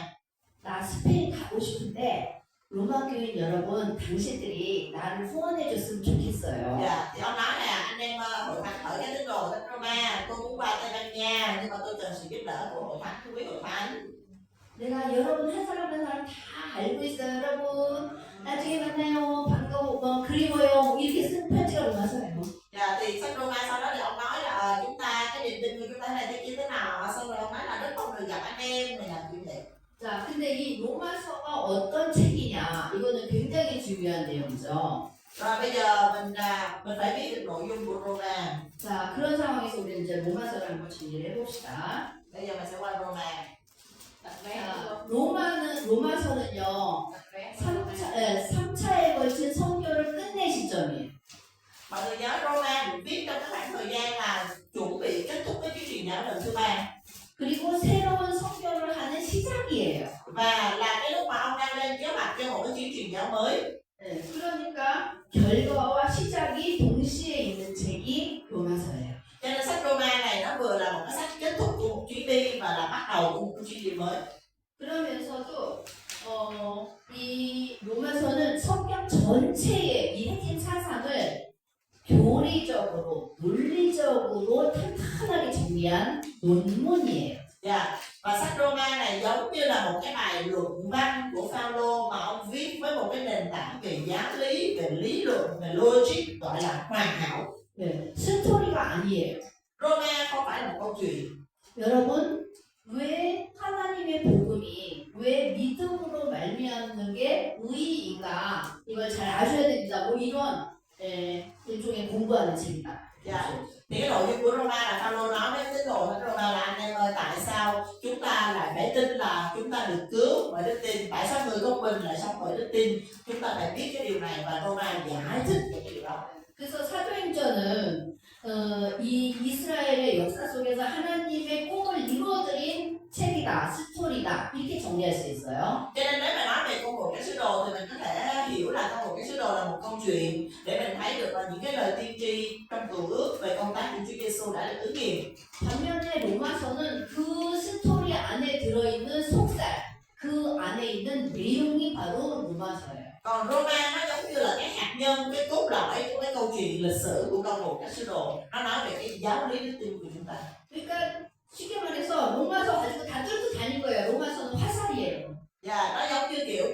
나 스페인 가고 싶은데 로마 교인 여러분 당신들이 나를 후원해줬으면 좋겠어요. Dạ, thì ông nói là anh em hội thánh ở cái tín đồ thánh Roma, tôi muốn qua Tây Ban Nha nhưng mà tôi cần sự giúp đỡ của hội thánh, quý hội thánh. 내가 여러분 한 사람 한 사람 다 알고 있어요. 여러분 나중에 만나요. 반가워. 그리워요. 이렇게 쓴 편지가 로마서예요. Dạ, thì sách Roma sau đó thì ông nói là chúng ta cái niềm tin của chúng ta này thế kia thế nào, xong rồi ông nói là rất không được gặp anh em này là như vậy. 자, 근데 이 로마서가 어떤 책이냐? 이거는 굉장히 중요한 내용이죠. Rồi bây giờ mình phải biết được nội dung của Roma. 자, 그런 상황에서 우리는 이제 로마서를 한번 정리를 해봅시다. Bây giờ mình sẽ qua Roma. 자, 로마서는요, 3차에 걸친 성교를 끝낸 시점이에요. Mọi người nhớ Roma được viết trong cái khoảng thời gian là chuẩn bị kết thúc cái chuyến truyền giáo lần thứ 3 그리고 새로운 성교를 하는 시작이에요. và là cái lúc mà ông đang lên kế hoạch cho một cái chuyến truyền giáo mới. 네, 그러니까 결과와 시작이 동시에 있는 책이 로마서예요. Cho nên sách Roma này nó vừa là một cái sách kết thúc của một chuyến đi và là bắt đầu của một cái chuyến đi mới. 그러면서도 이 로마서는 성경 전체의 이 핵심 사상을 교리적으로, 논리적으로 탄탄하게 정리한 논문이에요. Dạ. Và sách Roma này giống như là một cái bài luận văn của Phaolô mà ông viết với một cái nền tảng về giáo lý, về lý luận, về logic gọi là hoàn hảo. 네, 스토리가 아니에요. Roma không phải là một câu chuyện. 여러분, 왜 하나님의 복음이 왜 믿음으로 말미암는 게 의의인가? 이걸 잘 아셔야 됩니다. 뭐 이런 일종의 공부하는 책이다. Dạ. Thì cái nội dung của Roma là Phaolô nói với tín đồ ở Roma là anh em ơi, tại sao chúng ta lại phải tin là chúng ta được cứu bởi đức tin, tại sao người công bình lại sống bởi đức tin, chúng ta phải biết cái điều này và Roma giải thích cái điều đó. 그래서 사도행전은 이 이스라엘의 역사 속에서 하나님의 꿈을 이루어드린 책이다, 스토리다 이렇게 정리할 수 있어요. Cho nên nếu mà nói về công cuộc các sứ đồ thì mình có thể hiểu là công cuộc các sứ đồ là một câu chuyện để mình thấy được là những cái lời tiên tri trong cựu ước về công tác của Chúa Giêsu đã được ứng nghiệm. 반면에 로마서는 그 스토리 안에 들어있는 속살, 그 안에 있는 내용이 바로 로마서예요. Còn Roma nó giống như là cái hạt nhân, cái cốt lõi của cái câu chuyện lịch sử của công cuộc các sứ đồ. Nó nói về cái giáo lý đức tin của chúng ta. 그러니까 쉽게 말해서 로마서 가지고 다 뚫고 다닐 거예요. 로마서는 화살이에요. Dạ, nó giống như kiểu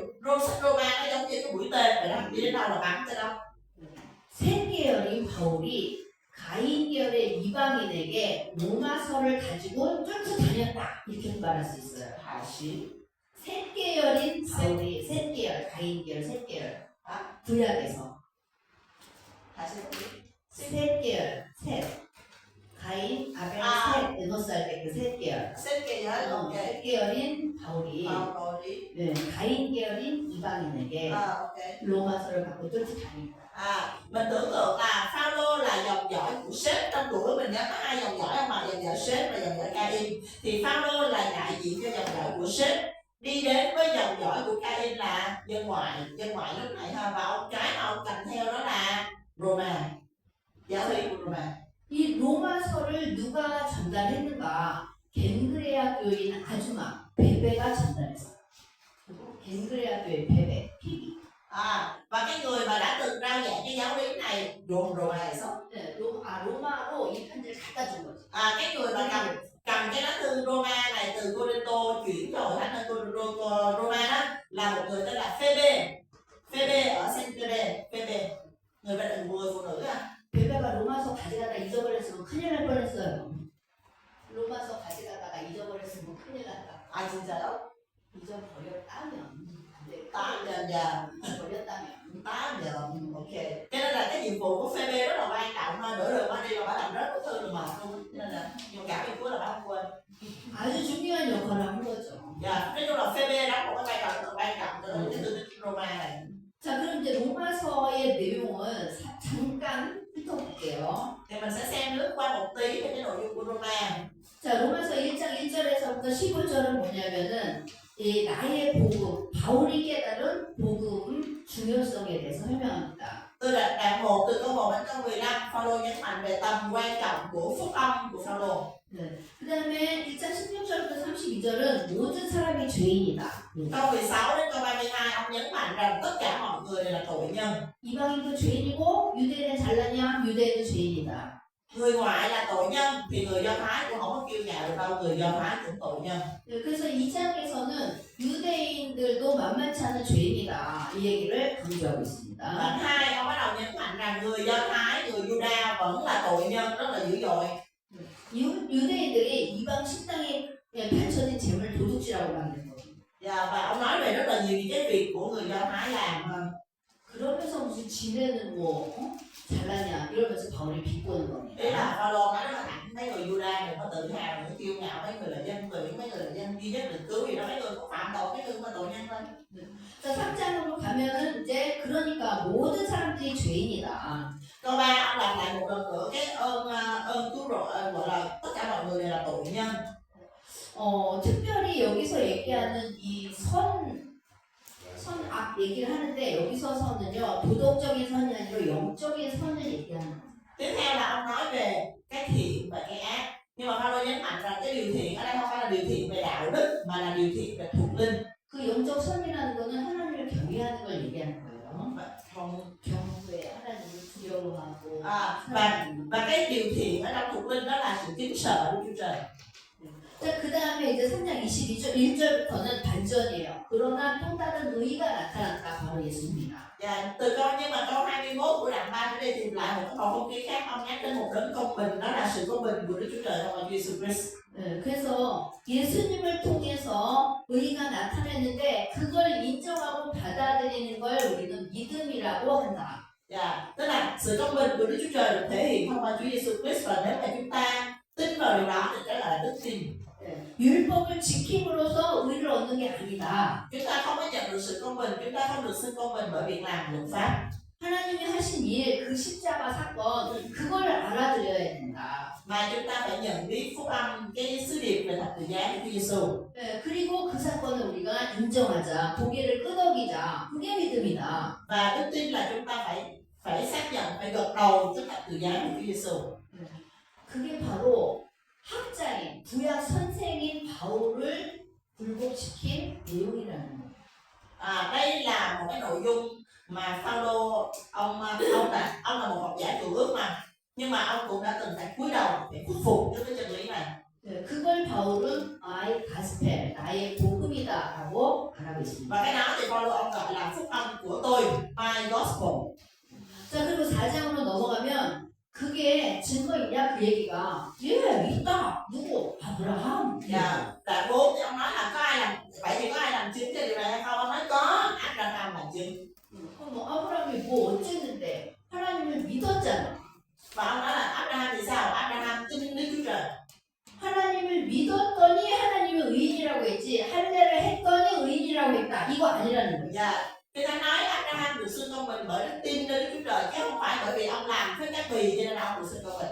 sách Roma nó giống như cái mũi tên vậy đó, đi đến đâu là bắn tới đâu. 셋계열인 바울이 가인 계열의 이방인에게 로마서를 가지고 뚫고 다녔다 이렇게 말할 수 있어요. 다시. 셋계열인 바울이 셋계열, 가인 계열, 셋계열 구약에서 다시. 셋계열, 셋 가인, 아벨, 셋 에노스 할 때 그 셋계열 셋계열, 오케이. 셋계열인 바울이 바울이. 네, 가인 계열인 이방인에게 오케이. 로마서를 갖고 뚫고 다닙니다. Mình tưởng tượng là Phaolô là dòng dõi của Sếp. Trong tuổi mình nhớ có hai dòng dõi không ạ? Dòng dõi Sếp và dòng dõi Cain. Thì Phaolô là đại diện cho dòng dõi của Sếp, đi đến với dòng dõi của Cain là dân ngoại lúc này ha, và ông trái mà ông cầm theo đó là Roma, giáo lý của Roma. 이 로마서를 누가 전달했는가? 갱그레아 교인 아주마 베베가 전달했어요. 갱그레아 교인 베베 피비. Và cái người mà đã từng rao giảng cái giáo lý này Roma hay sao? 네, 로마로 이 편지를 갖다 준 거죠. Cái người mà cầm cái lá thư Roma này từ Corinto chuyển rồi thánh ở Roma đó là một người tên là Phoebe ở Cenchreae. Phoebe, người phụ nữ à. 베베가 로마서 가져가다 잊어버렸으면 큰일 날 뻔했어요. 로마서 가져가다가 잊어버렸으면 큰일 났다. 진짜요? 잊어버렸다면 안 돼. 버렸다면 8 giờ, ok. Cho nên là cái nhiệm vụ của Phoebe rất là quan trọng ha, nửa đường qua đi là bà làm rất có thư được mệt luôn, cho nên là nhiều cả việc cuối là bà không quên. 아주 중요한 역할을 한 거죠. Dạ, nói chung là Phoebe đóng một cái vai trò rất là quan trọng cho nên cái thư tín Roma này. 자, 그럼 이제 로마서의 내용을 잠깐 훑어볼게요. Thì mình sẽ xem lướt qua một tí về cái nội dung của Roma. 자, 로마서 1장 1절에서부터 15절은 뭐냐면은 이 나의 복음, 바울이 깨달은 복음 중요성에 대해서 설명합니다. Từ đoạn 1 từ câu 1 đến câu 15, Phaolô nhấn mạnh về tầm quan trọng của phúc âm của Phaolô. 네. 그 다음에 1장 16절부터 32절은 모든 사람이 죄인이다. Câu 16 đến câu 32, ông nhấn mạnh rằng tất cả mọi người đều là tội nhân. 이방인도 죄인이고 유대인은 잘나냐? 유대인도 죄인이다. Người ngoại là tội nhân thì người Do Thái cũng không có kiêu ngạo được đâu. đâu người Do Thái cũng tội nhân. 네, 그래서 이 장에서는 유대인들도 만만치 않은 죄인이다 이 얘기를 강조하고 있습니다. Đoạn 2 ông bắt đầu nhấn mạnh rằng người Do Thái, người Juda vẫn là tội nhân rất là dữ dội. 유대인들이 이방 식당에 바쳐진 재물 도둑질하고 만든 거예요. Và ông nói về rất là nhiều những cái việc của người Do Thái làm. 그러면서 무슨 지네는 뭐 잘나냐 이러면서 바울이 비꼬는 겁니다. Ý là Phaolô nói rất là thẳng, mấy người Juda đừng có tự hào, đừng có kiêu ngạo, mấy người là dân tuyển, mấy người là dân duy nhất được cứu gì đó, mấy người cũng phạm tội, mấy người mà tội nhân thôi. 자, 3장으로 가면은 이제 그러니까 모든 사람들이 죄인이다. Câu 3 ông làm lại một lần nữa cái ơn cứu rỗi, gọi là tất cả mọi người đều là tội nhân. 특별히 여기서 얘기하는 이 선악 얘기를 하는데 여기서는요 도덕적인 선이 아니라 영적인 선을 얘기하는 거예요. Tiếp theo là ông nói về cái thiện và cái ác, nhưng mà Phaolô nhấn mạnh rằng cái điều thiện ở đây không phải là điều thiện về đạo đức mà là điều thiện về thuộc linh. 그 영적 선이라는 거는 하나님을 경외하는 걸 얘기하는 거예요. 경외, 하나님을 두려워하고. Và cái điều thiện ở trong thuộc linh đó là sự kính sợ Đức Chúa Trời. 자, 그 다음에 이제 3장 1절부터는 반전이에요. 그러나 또 다른 의가 나타났다. 바로 예수입니다. Từ câu nhưng mà câu 21 của đoạn 3 đến đây tìm lại một cái bầu không khí khác, ông nhắc đến một đấng công bình, đó là sự công bình của Đức Chúa Trời thông qua Jesus Christ. 네, 그래서 예수님을 통해서 의가 나타났는데 그걸 인정하고 받아들이는 걸 우리는 믿음이라고 한다. Tức là sự công bình của Đức Chúa Trời được thể hiện thông qua Chúa Jesus Christ, và nếu mà chúng ta tin vào điều đó thì cái là đức tin. 율법을 지킴으로써 의를 얻는 게 아니다. Chúng ta không có nhận được sự công bình, chúng ta không được xưng công bình bởi việc làm luật pháp. 하나님이 하신 일, 그 십자가 사건, 그걸 알아들여야 된다. Mà chúng ta phải nhận biết phúc âm, cái sứ điệp về thập tự giá của Chúa Giêsu. 네, 그리고 그 사건을 우리가 인정하자, 고개를 끄덕이자, 그게 믿음이다. Và đức tin là chúng ta phải xác nhận, phải gật đầu trước thập tự giá của Chúa Giêsu. 그게 바로 학자인 구약 선생인 바울을 굴복시킨 내용이라는 거예요. Đây là một cái nội dung mà Phaolô ông là một học giả cựu ước mà, nhưng mà ông cũng đã từng phải cúi đầu để khuất phục trước cái chân lý này. 네, 그걸 바울은 나의 가스펠, 나의 복음이다라고 말하고 있습니다. Và cái đó thì Phaolô ông gọi là phúc âm của tôi, my gospel. 자, 그리고 4장으로 넘어가면 그게 증거 있냐 그 얘기가 있다. 누구? 아브라함. Đoạn 4 thì ông nói là có ai làm, vậy thì có ai làm chứng cho điều này hay không? Ông nói có, Abraham làm chứng. 뭐 아브라함이 뭐 어쨌는데 하나님을 믿었잖아. Và ông nói là Abraham thì sao? Abraham tin Đức Chúa Trời. 하나님을 믿었더니 하나님의 의인이라고 했지 할례를 했더니 의인이라고 했다. 이거 아니라는 거야. Người ta nói Abraham được xưng công bình bởi đức tin nơi Đức Chúa Trời, chứ không phải bởi vì ông làm phép các bì cho nên ông được xưng công bình.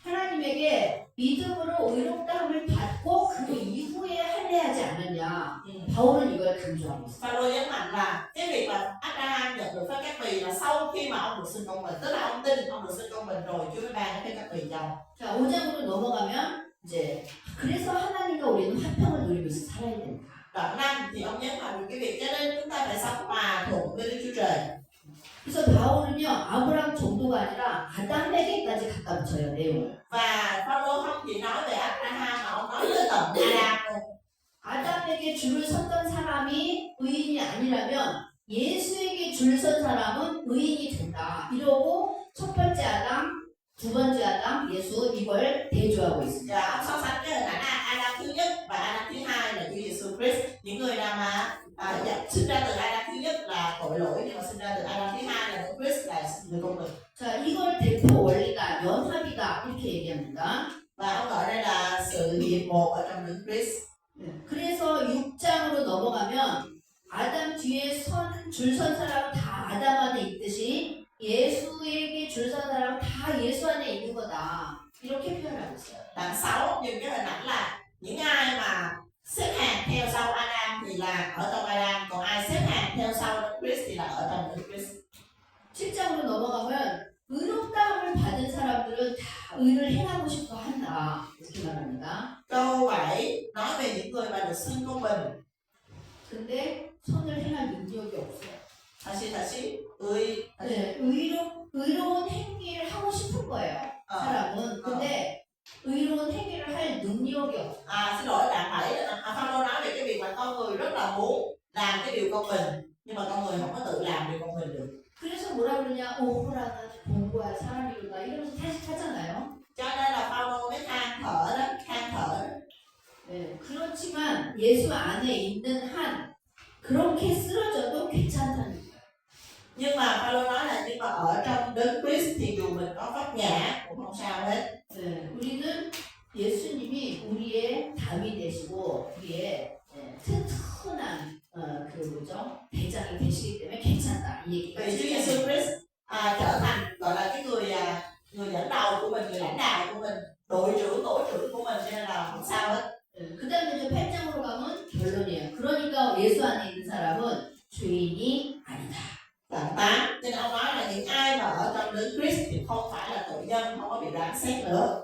하나님에게 믿음으로 의롭다함을 받고 그 이후에 할례하지 않느냐. 바울은 이걸 강조하고 있어요. Phaolô nhấn mạnh là cái việc mà Abraham nhận được phép các bì là sau khi mà ông được xưng công bình, tức là ông tin ông được xưng công bình rồi Chúa mới ban cái phép các bì cho ông. 자, 5장으로 넘어가면 이제 그래서 하나님과 우리는 화평을 누리면서 살아야 된다. Đoạn 5 thì ông nhấn mạnh cái việc cho nên chúng ta phải sống hòa thuận với Đức Chúa Trời. 그래서 바울은요 아브라함 정도가 아니라 아담에게까지 갖다 붙여요 내용을. Và Phaolô không chỉ nói về Abraham mà ông nói tới tận Adam luôn. 아담에게 줄을 섰던 사람이 의인이 아니라면 예수에게 줄 선 사람은 의인이 된다. 이러고 첫 번째 아담, 두 번째 아담, 예수 이걸 대조하고 있습니다. Ông so sánh cái hình ảnh Adam thứ nhất và Adam thứ hai là Chúa Giêsu Christ. Những người nào mà sinh ra từ Adam thứ nhất là tội lỗi, nhưng mà sinh ra từ Adam thứ hai là Đức Christ là người công bình. 자, 이걸 대표 원리다, 연합이다 이렇게 얘기합니다. Và ông gọi đây là sự hiệp một ở trong Đức Christ. 그래서 6장으로 넘어가면 아담 뒤에 줄 선 사람은 다 아담 안에 있듯이 예수에게 줄 선 사람은 다 예수 안에 있는 거다. 이렇게 표현하고 있어요. Đoạn 6 dùng cái hình ảnh là những ai mà xếp hàng theo sau Adam thì là ở trong Adam, còn ai xếp hàng theo sau Đức Christ thì là ở trong Đức Christ. 7장으로 넘어가면 의롭다함을 받은 사람들은 다 의를 행하고 싶어 한다. 이렇게 말합니다. Câu 7 nói về những người mà được xưng công bình. 근데 선을 행할 능력이 없어요. 다시 네, 의로운 행위를 하고 싶은 거예요. 사람은. 근데 의로운 행위를 할 능력이 없어. Xin lỗi đoạn 7 Phaolô nói về cái việc mà con người rất là muốn làm cái điều công bình nhưng mà con người không có tự làm điều công bình được. 그래서 뭐라 그러냐? 오호라는 공부할 사람이구나 이러면서 탄식하잖아요. Cho nên là Phaolô mới than thở đó, than thở. 네, 그렇지만 예수 안에 있는 한 그렇게 쓰러져도 괜찮다는 거예요. Nhưng mà Phaolô nói là nhưng mà ở trong đấng Christ thì dù mình có vấp ngã cũng không sao hết. 네, 우리는 예수님이 우리의 담이 되시고 우리의 튼튼한 그 뭐죠? 대장이 되시기 때문에 괜찮다 이 얘기가. Vì Chúa Giêsu Christ trở thành gọi là cái người dẫn đầu của mình, người lãnh đạo của mình, đội trưởng, tổ trưởng của mình cho nên là không sao hết. 그 다음에 이제 8장으로 가면 결론이에요. 그러니까 예수 안에 있는 사람은 죄인이 아니다. Đoạn 8 cho nên ông nói là những ai mà ở trong đấng Christ thì không phải là tội nhân, không có bị đoán xét nữa.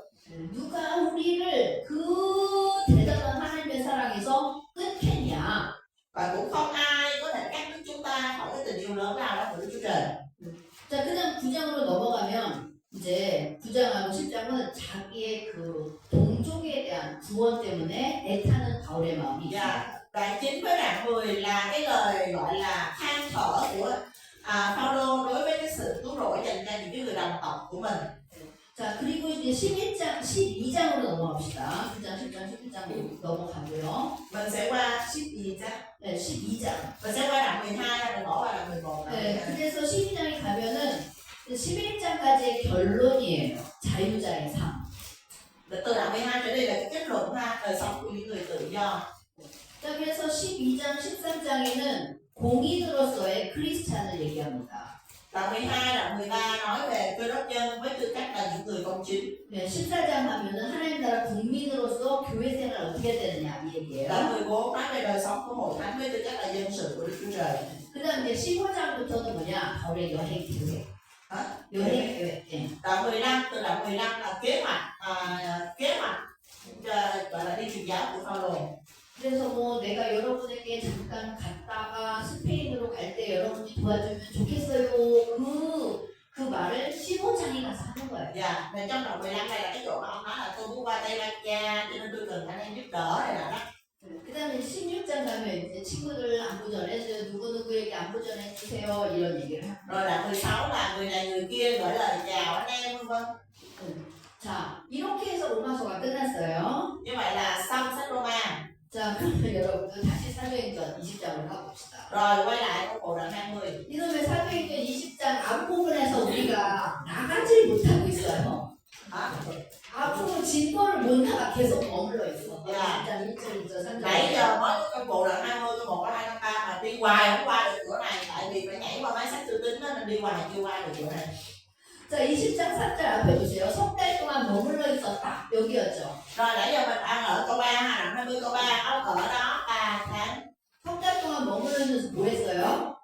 누가 우리를 그 대단한 하나님의 사랑에서 끊겠냐? Và cũng không ai có thể cắt đứt chúng ta khỏi cái tình yêu lớn lao đó của Đức Chúa Trời. 자, 그다음 9장으로 넘어가면 이제 9장하고 10장은 자기의 그 동족에 대한 구원 때문에 애타는 바울의 마음이 있어요. Đoạn 9 với đoạn 10 là cái lời gọi là than thở của Phaolô đối với cái sự cứu rỗi dành cho những cái người đồng tộc của mình. 자, 그리고 이제 11장, 12장으로 넘어갑시다. 9장, 10장, 11장으로 넘어가고요. Mình sẽ qua 12장. 네, 12장. Mình sẽ qua đoạn 12, mình bỏ qua đoạn 11. 네, 그래서 12장에 가면은 11장까지의 결론이에요. 자유자의 삶. Từ đoạn 12 trở đi là cái kết luận ha, đời sống của những người tự do. 자, 그래서 12장, 13장에는 공인으로서의 크리스찬을 얘기합니다. Đoạn 12, đoạn 13 nói về cơ đốc nhân với tư cách là những người công chính. 네, 14장 하면은 하나님 나라 국민으로서 교회 생활 어떻게 되느냐 이 얘기예요. Đoạn 14 nói về đời sống của hội thánh với tư cách là dân sự của Đức Chúa Trời. 그 다음 이제 15장부터는 뭐냐? 바울의 여행 계획. 여행 계획. 네. Đoạn 15, từ đoạn 15 là kế hoạch gọi là đi truyền giáo của Phaolô. 그래서 뭐 내가 여러분에게 잠깐 갔다가 스페인으로 갈 때 여러분이 도와주면 좋겠어요. 그 말을 15장에 가서 하는 거예요. Dạ, nên trong đoạn 15 này là cái chỗ mà ông nói là tôi muốn qua Tây Ban Nha cho nên tôi cần anh em giúp đỡ này là đó. 그 다음에 16장 가면 이제 친구들 안부 전해주세요. 누구누구에게 안부 전해주세요. 이런 얘기를 합니다. Rồi đoạn 16 là người này người kia gửi lời chào anh em vân vân. 자, 이렇게 해서 로마서가 끝났어요. Như vậy là xong sách Roma. 자, 그러면 여러분들 다시 사도행전 20장으로 가봅시다. Rồi quay lại câu bộ đoạn 20. 이놈의 사도행전 20장 앞부분에서 우리가 나가질 못하고 있어요. 앞으로 진도를 못 나가 계속 머물러 있어. 20장 1절, 2절, 3절. Nãy giờ mới có câu bộ đoạn 20, câu 1, câu 2, câu 3 mà đi hoài không qua được cửa này tại vì phải nhảy qua mấy sách tư tính đó nên đi hoài chưa qua được cửa này. 자, 20장 4절 앞에 보세요. 석 달 동안 머물러 있었다. 여기였죠. Rồi nãy giờ mình đang ở câu 3 ha, đoạn 20 câu 3, ông ở đó 3 tháng. 석 달 동안 머물러 있으면서 뭐 했어요?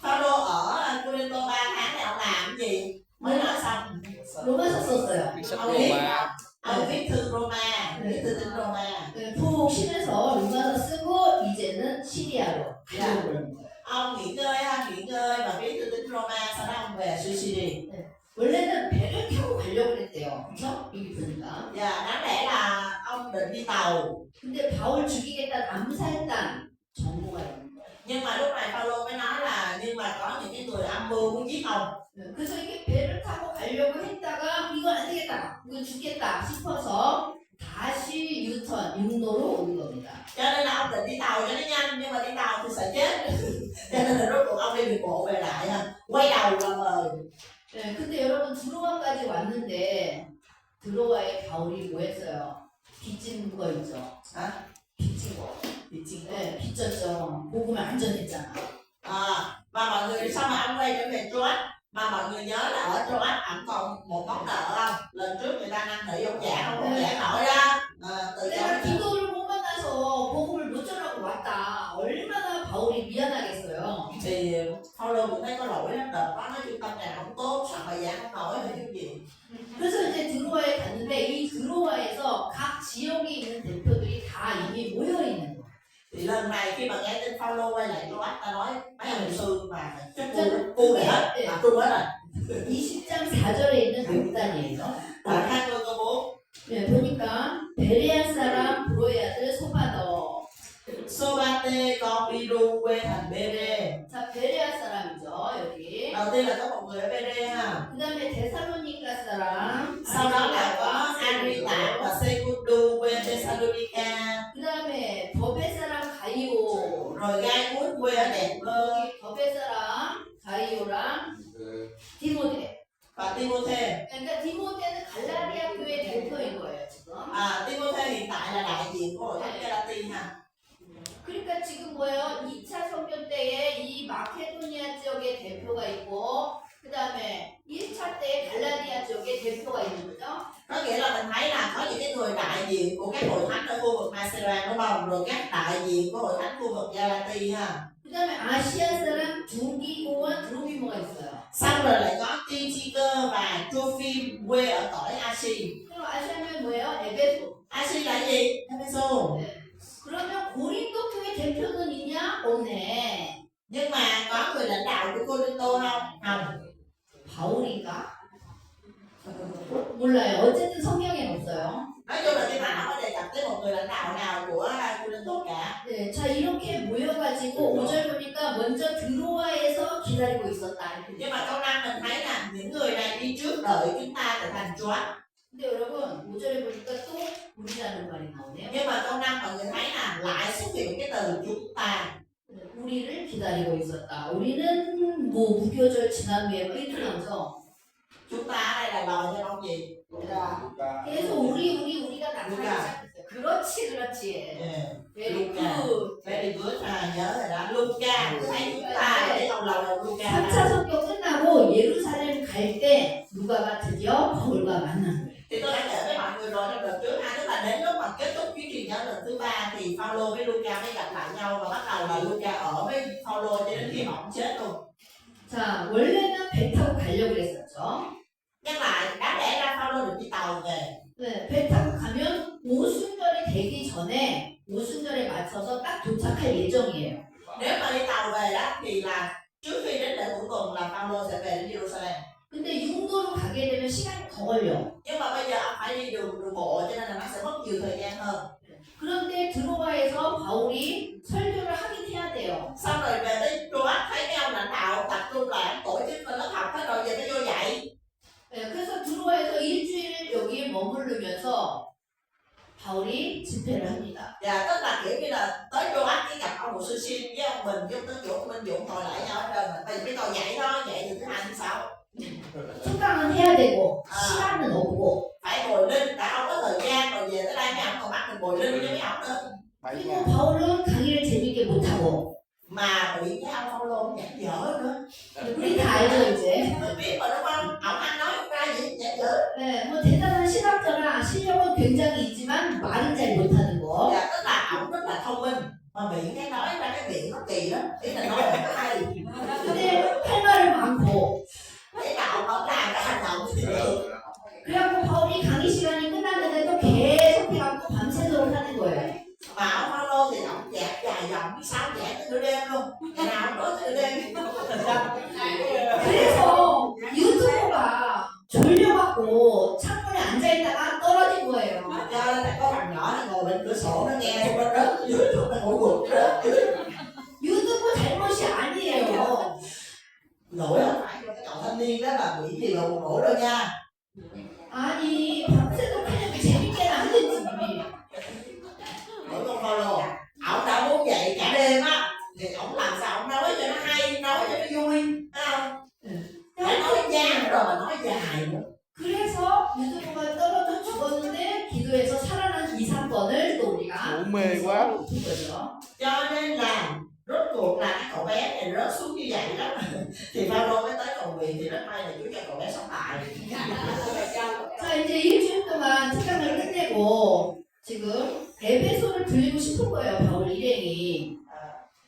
Phaolô ở Cô-rinh-tô 3 tháng này ông làm cái gì? Mới nói xong. 로마서 썼어요. Sách Roma. Ông viết thư Roma, viết thư tín Roma. 네, 푹 쉬면서 로마서 쓰고 이제는 시리아로 가려고 그러는 거예요. Ông nghỉ ngơi và viết thư tín Roma, sau đó ông về Sicily. 원래는 배를 타고 가려고 그랬대요. 그렇죠? 여기 보니까. Dạ, đáng lẽ là ông định đi tàu. 근데 바울 죽이겠다는 암살단 정보가 있는 거예요. Nhưng mà lúc này Phaolô mới nói là nhưng mà có những cái người âm mưu muốn giết ông. 그래서 이게 배를 타고 가려고 했다가 이건 안 되겠다. 이건 죽겠다 싶어서 다시 유턴, 육로로 오는 겁니다. Cho nên là ông định đi tàu cho nó nhanh nhưng mà đi tàu thì sợ chết. Cho nên là rốt cuộc ông đi đường bộ về lại ha. Quay đầu qua bờ. 네, 근데 여러분 드로아까지 왔는데 드로아에 바울이 뭐 했어요? 빚진 거 있죠? 빚진 거. 네, 빚졌죠. 복음을 안 전했잖아. Và mọi người sao mà ông quay trở về Troas mà mọi người nhớ là ở Troas ổng còn một món nợ không? Lần trước người ta năn nỉ ông trả không trả nổi đó. Từ 내가 디도를 못 만나서 복음을 못 전하고 왔다. 얼마나 바울이 미안하겠어요. thì Phaolô cũng thấy có lỗi lắm, đợt đó nói chung tâm trạng không tốt, sao mà giảng không nổi hay chút gì. 그래서 이제 드로아에 갔는데 이 드로아에서 각 지역에 있는 대표들이 다 이미 모여 있는 거예요. Thì lần này khi mà nghe tin Phaolô quay lại Troas, ta nói mấy ông sư mà chắc cu này hết, tập trung hết rồi. 20장 4절에 있는 명단이에요. Đoạn 20 câu 4. 네, 보니까 베레아 사람 브로의 아들 소바더. Sô-ba-tê con Bi-ru quê thành Bê-rê. 자, 베레아 사람이죠, 여기. Đầu tiên là có một người ở Bê-rê ha. 그 다음에 데살로니가 사람. Sau đó là có Arita và Sê-cu-đu quê Thê-sa-lô-ni-ca. 그 다음에 더베 사람 가이오. Rồi Gai Cút quê ở Đẹp Bơ. 여기 더베 사람 가이오랑 디모데. Và Ti-mô-thê. 그러니까 디모데는 갈라디아 교회 대표인 거예요, 지금. Ti-mô-thê hiện tại là đại diện của hội thánh Galatia ha. 그러니까 지금 뭐예요? 2차 성교 때에 이 마케도니아 지역의 대표가 있고, 그 다음에 1차 때 갈라디아 지역의 대표가 있는 거죠. Có nghĩa là mình thấy là có những cái người đại diện của các hội thánh ở khu vực Macedonia đúng không? Rồi các đại diện của hội thánh khu vực Galatia ha. 그 다음에 아시아 사람 두기고와 드로비모가 있어요. Xong rồi lại có Tychicus và Trophy quê ở cõi Asia. 그럼 아시아면 뭐예요? 에베소. Asia là gì? Ephesus. 그러면 고린도 교회 대표는 있냐? 없네. Nhưng mà có người lãnh đạo của Cô-rin-tô không? Không. 바울인가? 몰라요. 어쨌든 성경에 없어요. Nói chung là Kinh Thánh không có đề cập tới một người lãnh đạo nào của Cô-rin-tô cả. 네, 자 이렇게 모여가지고 5절 보니까 먼저 드로아에서 기다리고 있었다. 이렇게 Nhưng mà câu 5 mình thấy là những người này đi trước đợi chúng ta trở thành Chúa. 근데 여러분 5절에 보니까 또 우리라는 말이 나오네요. Nhưng mà câu 5 mọi người thấy là lại xuất hiện cái từ chúng ta. 우리를 기다리고 있었다. 우리는 뭐 무교절 지난 후에 뭐 이렇게 나오죠. Chúng ta ở đây là lời cho ông gì? 계속 우리가 나타나기 시작했어요. 그렇지. Yeah. Very good. Very good. nhớ rồi đó. Luca. Thấy chúng ta để trong lòng là Luca. 3차 성경 끝나고 예루살렘 갈 때 누가가 드디어 바울과 만난 거예요. Thì tôi đã kể với mọi người rồi trong đợt trước ha, tức là đến lúc mà kết thúc chuyến truyền giáo lần thứ 3 thì Phaolô với Luca mới gặp lại nhau và bắt đầu là Luca ở với Phaolô cho đến khi mà ông chết luôn. 자, 원래는 배 타고 가려고 그랬었죠. Nhắc lại, đáng lẽ ra Phaolô được đi tàu về. 네, 배 타고 가면 오순절이 되기 전에 오순절에 맞춰서 딱 도착할 예정이에요. Nếu mà đi tàu về đó thì là trước khi đến lễ ngũ tuần là Phaolô sẽ về đến Jerusalem. 근데 육로로 가게 되면 시간이 더 걸려. Nhưng mà bây giờ ông phải đi đường bộ cho nên là nó sẽ mất nhiều thời gian hơn. 그런데 드로아에서 바울이 설교를 하긴 해야 돼요. Xong rồi về tới Troas thấy cái ông lãnh đạo tập trung lại tổ chức lớp học hết rồi giờ phải vô dạy. 네, 그래서 드로아에서 일주일 여기에 머무르면서 바울이 집회를 합니다. Và tức là kiểu như là tới Troas cái gặp ông mục sư Sin với ông Bình với ông Tấn Dũng, Minh Dũng ngồi lại nhau hết trơn mà bây giờ mới còn dạy đó, dạy từ thứ 2 thứ 6. 특강은 해야 되고 시간은 없고 Phải bồi linh, đã không có thời gian rồi về tới đây mấy ông còn bắt mình bồi linh với mấy ông nữa. 그리고 바울은 강의를 재밌게 못하고 Mà bị cái ông Phaolô nhắc dở nữa. 우리 다 알죠 이제. Mình biết mà đúng không? Ông ăn nói ra gì nhắc dở. 네, 뭐 대단한 신학자라 실력은 굉장히 있지만 말은 잘 못하는 거. Dạ, tức là ổng rất là thông minh mà bị cái nói ra cái miệng nó kỳ lắm, ý là nói không có hay. 근데 할 말은 많고. Thế là ông làm cái hành động thì được. 그래갖고 바울이 강의 시간이 끝났는데도 계속 해갖고 밤새도록 하는 거예요. Mà ông Phaolô thì ông dạy dài dòng biết sao dạy tới nửa đêm luôn. Ngày nào ông nói tới nửa đêm. 그래서 유튜브가 졸려갖고 창문에 앉아있다가 떨어진 거예요. Cho nên là có thằng nhỏ nó ngồi bên cửa sổ nó nghe xong nó rớt dưới xuống nó ngủ gục rớt dưới. 유튜브 잘못이 아니에요. Lỗi không phải cái cậu thanh niên đó là bị gì mà buồn ngủ đâu nha. 아니 밤새도록 그냥 재밌게는 안 되지. Hỏi con Phaolô, ổng đã muốn dạy cả đêm á thì ổng làm sao ổng nói cho nó hay, nói cho nó vui, thấy không? Phải nói nhanh rồi mà nói dài nữa. 그래서 유튜브가 떨어져 죽었는데 기도해서 살아난 2, 3번을 또 우리가 Ngủ mê quá luôn. 본 거죠. Cho nên là rốt cuộc là cái cậu bé này rớt xuống như vậy đó. Thì Phaolô mới tới cầu nguyện thì rất may là Chúa cho cậu bé sống lại. 자 이제 일주일 동안 특강을 끝내고 지금 에베소를 들리고 싶은 거예요. 바울 일행이.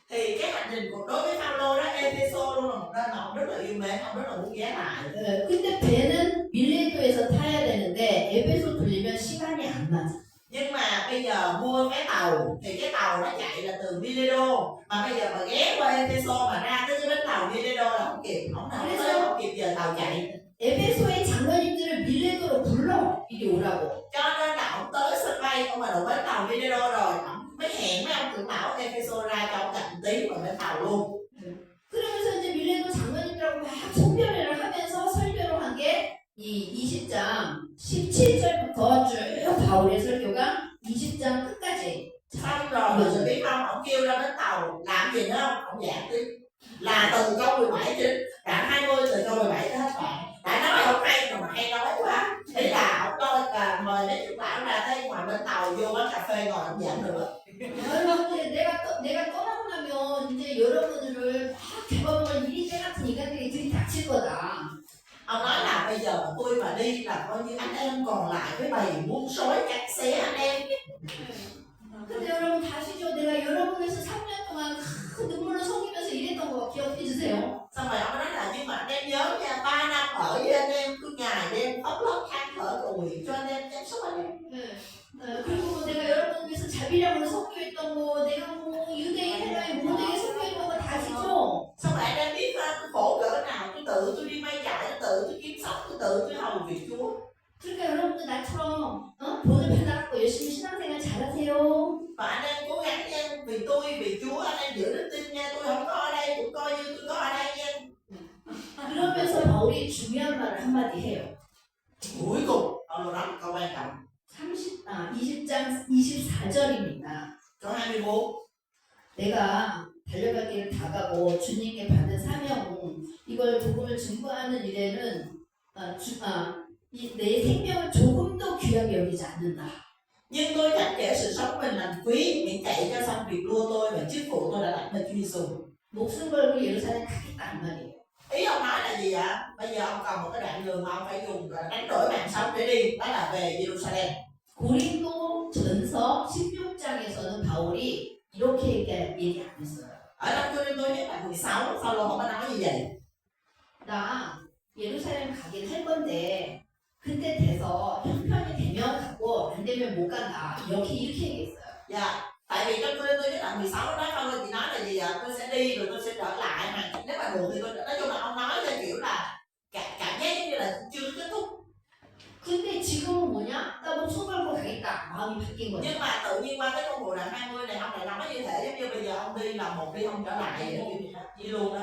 Thì cái hành trình cuộc đối với Phaolô đó, Ephesos luôn là một nơi mà ông rất là yêu mến, ông rất là muốn ghé lại. 근데 배는 밀레도에서 타야 되는데 에베소 들리면 시간이 안 맞아. Nhưng mà bây giờ mua vé tàu thì cái tàu nó chạy là từ Mileto, mà bây giờ mà ghé qua Ephesos mà ra tới cái bến tàu Mileto là không kịp, không nào tới không kịp giờ tàu chạy. 에베소의 장로님들을 밀레도로 불러 이리 오라고. Cho nên là ông tới sân bay, ông mà đổ bến tàu đi đâu rồi, ông mới hẹn mấy ông trưởng lão Epheso ra cho ông gặp một tí vào bến tàu luôn. 그러면서 이제 밀레도 장로님들하고 막 송별회를 하면서 설교를 한 게 이 20장 17절부터 쭉 바울의 설교가 20장 끝까지. Xong rồi rồi biết không, ông kêu ra bến tàu làm gì nữa không? Ông giảng tiếp là từ câu 17 đến đoạn 20, từ câu 17 tới hết đoạn. Đã nói không hay mà hay nói quá. Ý là ông nói là mời mấy trưởng lão ra tới ngoài bến tàu vô quán cà phê ngồi ông giảng nữa. 여러분 이제 내가 떠나고 나면 이제 여러분들을 막 잡아먹을 이리 때 같은 인간들이 들이닥칠 거다. Ông nói là bây giờ tôi mà đi là coi như anh em còn lại với bầy muôn sói cắt xé anh em. 근데 여러분 다시죠. 내가 여러분에서 3년 동안 큰 눈물로 속이면서 일했던 거 기억해 주세요. Xong rồi ông nói là nhưng mà anh em nhớ nha, 3 năm ở với anh em cứ ngày đêm khóc lóc than thở cầu nguyện cho anh em chăm sóc anh em. 그리고 뭐 내가 여러분을 위해서 자비량으로 섬겨했던 거, 내가 뭐 유대인 헬라의 모두에게 섬겨했던 거 다시죠. Xong rồi anh em biết tôi khổ cỡ nào, tôi tự tôi đi may chạy, tôi tự tôi kiếm sống, tôi tự tôi hầu việc Chúa. 그러니까 여러분들 나처럼 돈을 받아갖고 열심히 신앙생활 잘하세요. Và anh em cố gắng nha, vì tôi, vì Chúa, anh em giữ đức tin nha, tôi không có ở đây, cũng coi như tôi có ở đây nha. 그러면서 바울이 중요한 말을 한마디 해요. Cuối cùng, ông nói một câu quan trọng. 20장 24절입니다. Câu 24. 내가 달려갈 길을 다 가고 주님께 받은 사명 이걸 복음을 증거하는 일에는 내 생명을 조금도 귀하게 여기지 않는다. Nhưng tôi chẳng kể sự sống mình làm quý, miễn chạy cho xong việc đua tôi và chức vụ tôi đã đặt lên Chúa Giêsu. 목숨 걸고 예루살렘 가겠다 이 말이에요. Ý ông nói là gì ạ? Bây giờ ông còn một cái đoạn đường mà ông phải dùng đánh đổi mạng sống để đi, đó là về Jerusalem. 고린도 전서 16장에서는 바울이 이렇게 얘기 안 했어요. Ở trong Cô-rinh-tô nhất đoạn 16, Phaolô không có nói như vậy. 나 예루살렘 가긴 할 건데 그때 돼서 형편이 되면 가고 안 되면 못 간다. 이렇게 얘기했어요. Dạ, tại vì trong Cô-rinh-tô nhất đoạn 16 đó Phaolô chỉ nói là gì ạ? Tôi sẽ đi rồi tôi sẽ trở lại mà nếu mà được thì tôi nói chung là ông nói theo kiểu là cảm giác giống như là chưa kết thúc. 근데 지금은 뭐냐? 나 목숨 걸고 가겠다. 마음이 바뀐 거예요. Nhưng mà tự nhiên qua cái công vụ đoạn 20 này ông lại nói như thể giống như bây giờ ông đi là một đi không trở lại vậy luôn đó.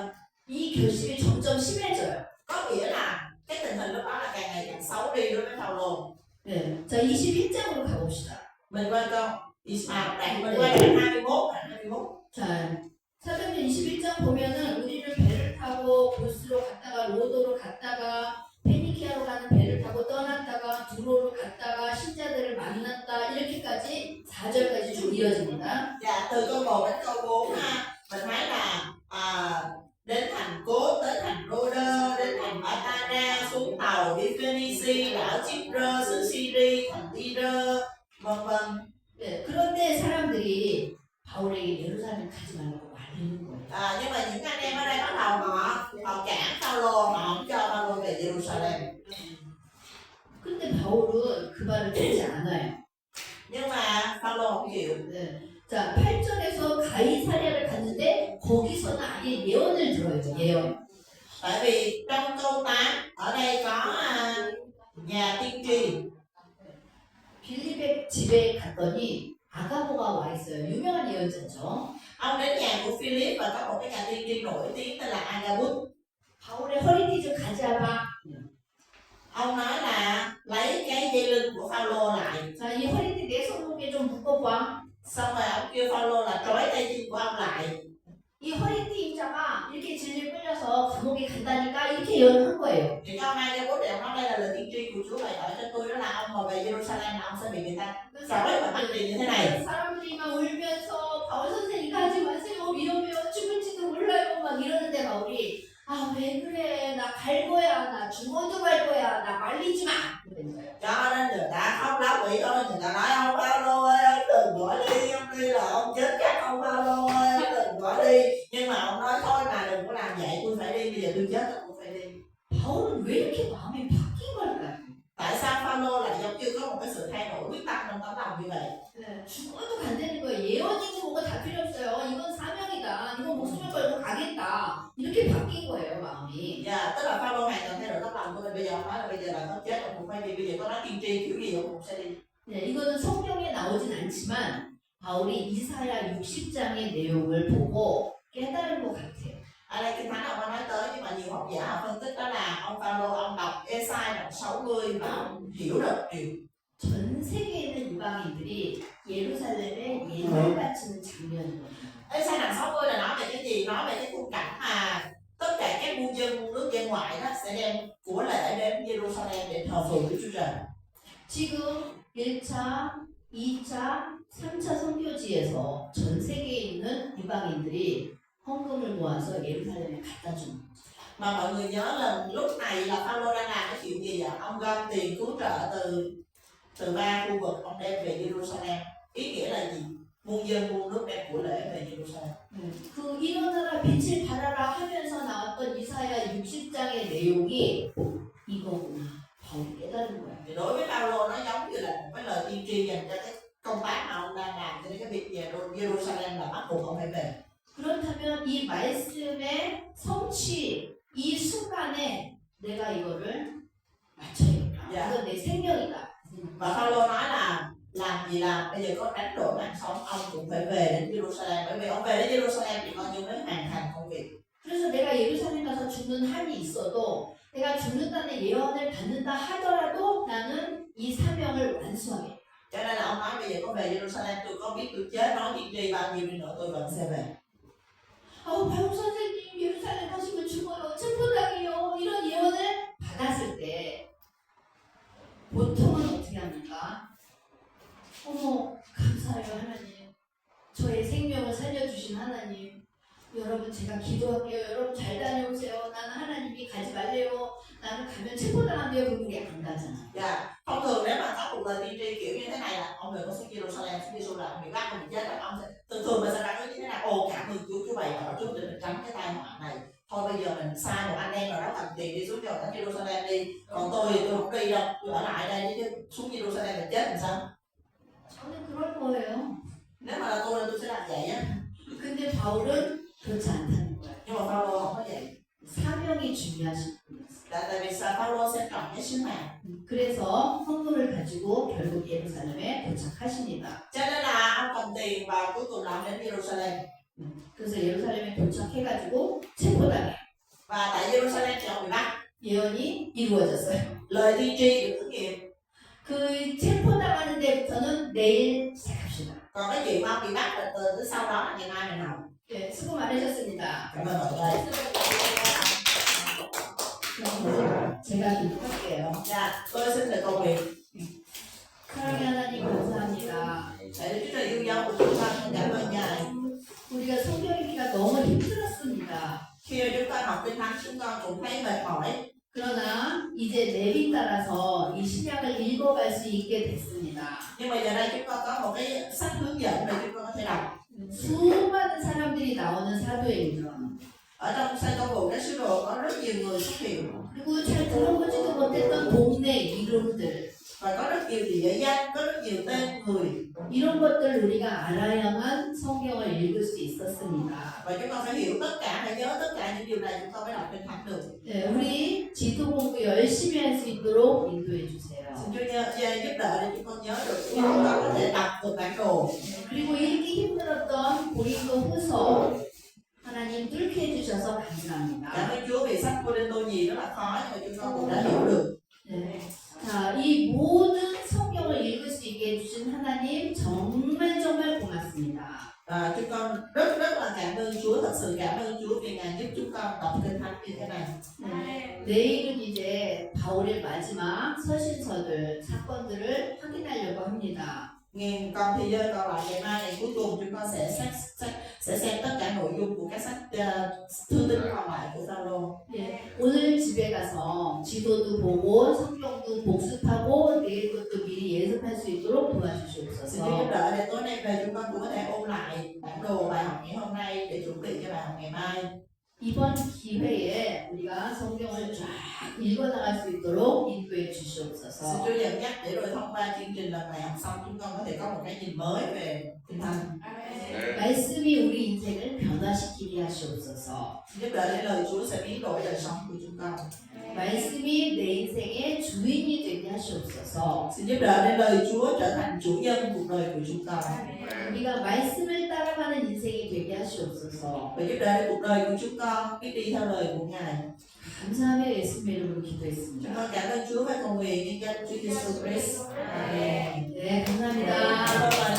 이 결심이 점점 심해져요. Có nghĩa là cái tình hình lúc đó là càng ngày càng xấu đi đối với Phaolô. 네. 자, 21장으로 가봅시다. Mình qua câu mình qua đoạn 21. 자, 사도행전 21장 보면은 우리는 배를 타고 보스로 갔다가 로도로 갔다가 페니키아로 가는 배를 타고 떠났다가 두로로 갔다가 신자들을 만났다 이렇게까지 4절까지 쭉 이어집니다. Dạ, từ câu 1 đến câu 4 ha, mình thấy là đến thành Cốt, tới thành Rhoda, đến thành Patara, xuống tàu đi Phoenicia, đảo Chipre, xứ Syria, thành Tyre, vân vân. 네, 그런데 사람들이 바울에게 예루살렘 가지 말라고 말리는 거예요. Nhưng mà những anh em ở đây bắt đầu họ cản Phaolô, họ không cho Phaolô về Jerusalem. 근데 바울은 그 말을 듣지 않아요. Nhưng mà Phaolô không chịu. 네. 자, 8절에서 가이사랴를 갔는데 거기서는 아예 예언을 들어요. 예언. Tại vì trong câu 8 ở đây có nhà tiên tri. 빌립의 집에 갔더니 아가보가 와 있어요. 유명한 예언자죠. Ông đến nhà của Philip và có một cái nhà tiên tri nổi tiếng tên là Agabus. 바울의 허리띠 좀 가져와봐. Ông nói là lấy cái dây lưng của Phaolô lại. 자, 이 허리띠 내 손목에 좀 묶어봐. Xong rồi ông kêu Phaolô là trói tay chân của ông lại. 이 허리띠 입자가 이렇게 질질 끌려서 감옥에 간다니까 이렇게 예언한 거예요. Thì câu 2 Agabus để ông nói đây là lời tiên tri của Chúa bày tỏ cho tôi, đó là ông mà về Jerusalem là ông sẽ bị người ta trói và bắt đi như thế này. 사람들이 막 울면서 바울 선생님 가지 마세요. 위험해요. 죽을지도 몰라요. 막 이러는데 바울이 왜 그래? 나 갈 거야. 나 죽어도 갈 거야. 나 말리지 마. 그랬어요. Cho nên người ta khóc lóc quỷ ơi, người ta nói ông Phaolô ơi, ông đừng bỏ đi, ông đi là ông chết chắc, ông Phaolô ơi, ông đừng bỏ đi. Nhưng mà ông nói thôi mà đừng có làm vậy, tôi phải đi, bây giờ tôi chết tôi cũng phải đi. 바울은 왜 이렇게 마음이 바뀐 걸까요? Tại sao Phaolô lại giống như có một cái sự thay đổi quyết tâm trong tấm lòng như vậy? 네, 죽어도 간다는 거예요. 예언이고 뭐가 다 필요 없어요. 이건 사명이다. 이건 목숨을 걸고 가겠다. 이렇게 바뀐 거예요, 마음이. Tức là Phaolô hoàn toàn thay đổi tấm lòng của mình. Bây giờ vì bây giờ có nói tiên tri kiểu gì cũng sẽ đi. 네, 이거는 성경에 나오진 않지만 바울이 이사야 60장의 내용을 보고 깨달은 것 같아요. Ở đây Kinh Thánh ông có nói tới, nhưng mà nhiều học giả họ phân tích đó là ông Phaolô ông đọc Ê-sai đoạn 60 và ông hiểu được điều. 전 세계에 있는 유방인들이 예루살렘에 예물 바치는 장면이거든요. Ê-sai đoạn 60 là nói về cái gì? Nói về cái khung cảnh mà tất cả các buôn dân nước dân ngoại đó sẽ đem của lễ đến Jerusalem để thờ phượng Đức Chúa Trời. 지금 1차, 2차, 3차 선교지에서 전 세계에 있는 유방인들이 헌금을 모아서 예루살렘에 갖다 주는 거죠. Mà mọi người nhớ là lúc này là Phaolô đang làm cái chuyện gì ạ? Ông gom tiền cứu trợ từ ba khu vực ông đem về Jerusalem. Ý nghĩa là gì? Muôn dân muôn nước đem của lễ về Jerusalem. 그 일어나라 빛을 발하라 하면서 나왔던 이사야 60장의 내용이 이거구나. 바울이 깨달은 거야. Thì đối với Phaolô nó giống như là một cái lời tiên tri dành cho cái công tác mà ông đang làm, cho nên cái việc về Jerusalem là bắt buộc ông phải về. 그렇다면 이 말씀의 성취, 이 순간에 내가 이거를 맞춰야겠다. 이건 내 생명이다. Và Phaolô nói là làm gì làm, bây giờ có đánh đổi mạng sống ông cũng phải về đến Jerusalem, bởi vì ông về đến Jerusalem thì coi như mới hoàn thành công việc. 그래서 내가 예루살렘 가서 죽는 한이 있어도 내가 죽는다는 예언을 받는다 하더라도 나는 이 사명을 완수하게. Cho nên là ông nói bây giờ có về Jerusalem, tôi có biết tôi chết nói tiên tri bao nhiêu đi nữa tôi vẫn sẽ về. 바울 선생님 예루살렘 가시면 죽어요. 체포당해요. 이런 예언을 받았을 때 보통은 어떻게 합니까? 어머 감사해요 하나님. 저의 생명을 살려주신 하나님. 여러분 제가 기도할게요. 여러분 잘 다녀오세요. 나는 하나님이 가지 말래요. 나는 가면 체포당한대요. 그럼 우리 안 가잖아. Dạ, thông thường nếu mà có một lời tiên tri kiểu như thế này là ông người có xuống Jerusalem bị bắt ông bị chết là ông sẽ thường mình sẽ nói như thế nào? Ồ cảm ơn Chúa bày tỏ Chúa để mình tránh cái tai họa này. Thôi bây giờ mình sai một anh em nào đó cầm tiền đi xuống cho ở Jerusalem đi. Còn tôi thì tôi không đi đâu, tôi ở lại đây chứ xuống Jerusalem là chết làm sao? 저는 그럴 거예요. Nếu mà là tôi sẽ làm vậy á. 근데 바울은 그렇지 않다는 거예요. Nhưng mà Phaolô không có vậy. 사명이 중요하신 분이었어요. Tại vì sao Phaolô sẽ trọng cái sứ mạng. 그래서 헌금을 가지고 결국 예루살렘에 도착하십니다. Cho nên là ông cầm tiền và cuối cùng là ông đến Jerusalem. 그래서 예루살렘에 도착해가지고 체포당해. Và tại Jerusalem thì ông bị bắt. 예언이 이루어졌어요. Lời tiên tri được thực hiện. 그 체포당하는 데부터는 내일 시작합시다. Còn cái chuyện mà ông bị bắt là từ sau đó là ngày mai mình học. 네, 수고 많으셨습니다. Cảm ơn mọi người. 제가 기도할게요. Dạ, tôi xin được cầu nguyện. 사랑의 하나님 감사합니다. Để Đức Chúa Trời yêu dấu của chúng ta, con cảm ơn Ngài. 우리가 성경 읽기가 너무 힘들었습니다. Khi mà chúng ta học Kinh Thánh, chúng con cũng thấy mệt mỏi. 그러나 이제 내비 따라서 이 신약을 읽어갈 수 있게 됐습니다. Nhưng mà giờ đây chúng con có một cái sách hướng dẫn để chúng con có thể đọc. 수많은 사람들이 나오는 사도행전. Ở trong sách công vụ các sứ đồ có rất nhiều người xuất hiện 그리고 잘 들어보지도 못했던 동네 이름들. và có rất nhiều địa danh, có rất nhiều tên người. 이런 것들 우리가 알아야만 성경을 읽을 수 있었습니다. Và chúng con phải hiểu tất cả, phải nhớ tất cả những điều này chúng con mới đọc Kinh Thánh được. 네, 우리 지도 공부 열심히 할 수 있도록 인도해 주세요. Xin Chúa giúp đỡ để chúng con nhớ được, chúng con có thể đọc được bản đồ. 그리고 읽기 힘들었던 고린도 후서 하나님 뚫게 해주셔서 감사합니다. Cảm ơn Chúa vì sách Cô-rinh-tô nhì rất là khó nhưng mà chúng con cũng đã hiểu được. 네. 자, 이 모든 성경을 읽을 수 있게 해주신 하나님 정말 고맙습니다. Và chúng con rất là cảm ơn Chúa, thật sự cảm ơn Chúa vì Ngài giúp chúng con đọc Kinh Thánh như thế này. 네. 내일은 이제 바울의 마지막 서신서들, 사건들을 확인하려고 합니다. Còn thì giờ còn lại ngày mai ngày cuối cùng chúng con sẽ xem tất cả nội dung của các sách thư tín còn lại của Phaolô. 네. 오늘 집에 가서 지도도 보고 성경도 복습하고 내일 것도 미리 예습할 수 있도록 Xin Chúa 도와주시옵소서. giúp đỡ để tối nay về chúng con cũng có thể ôn lại bản đồ bài học ngày hôm nay để chuẩn bị cho bài học ngày mai. 이번 기회에 우리가 성경을 쫙 읽어나갈 수 있도록 인도해 Xin 주시옵소서. Chúa dẫn dắt để rồi thông qua chương trình lần này học xong chúng con có thể có một cái nhìn mới về Kinh Thánh. 말씀이 우리 인생을 변화시키게 하시옵소서. Xin giúp đỡ để lời Chúa sẽ biến đổi đời sống của chúng con. 말씀이 내 인생의 주인이 되게 하시옵소서. Xin giúp đỡ để lời Chúa trở thành chủ nhân cuộc đời của chúng ta. 우리가 말씀을 따라가는 인생이 되게 하시옵소서. Và giúp đỡ để cuộc đời của chúng con biết đi theo lời của Ngài. 감사하며 예수님의 이름으로 Chúng 기도했습니다. con cảm ơn Chúa và cầu nguyện nhân danh Chúa Giêsu Christ. Amen. 네, 감사합니다. Cảm ơn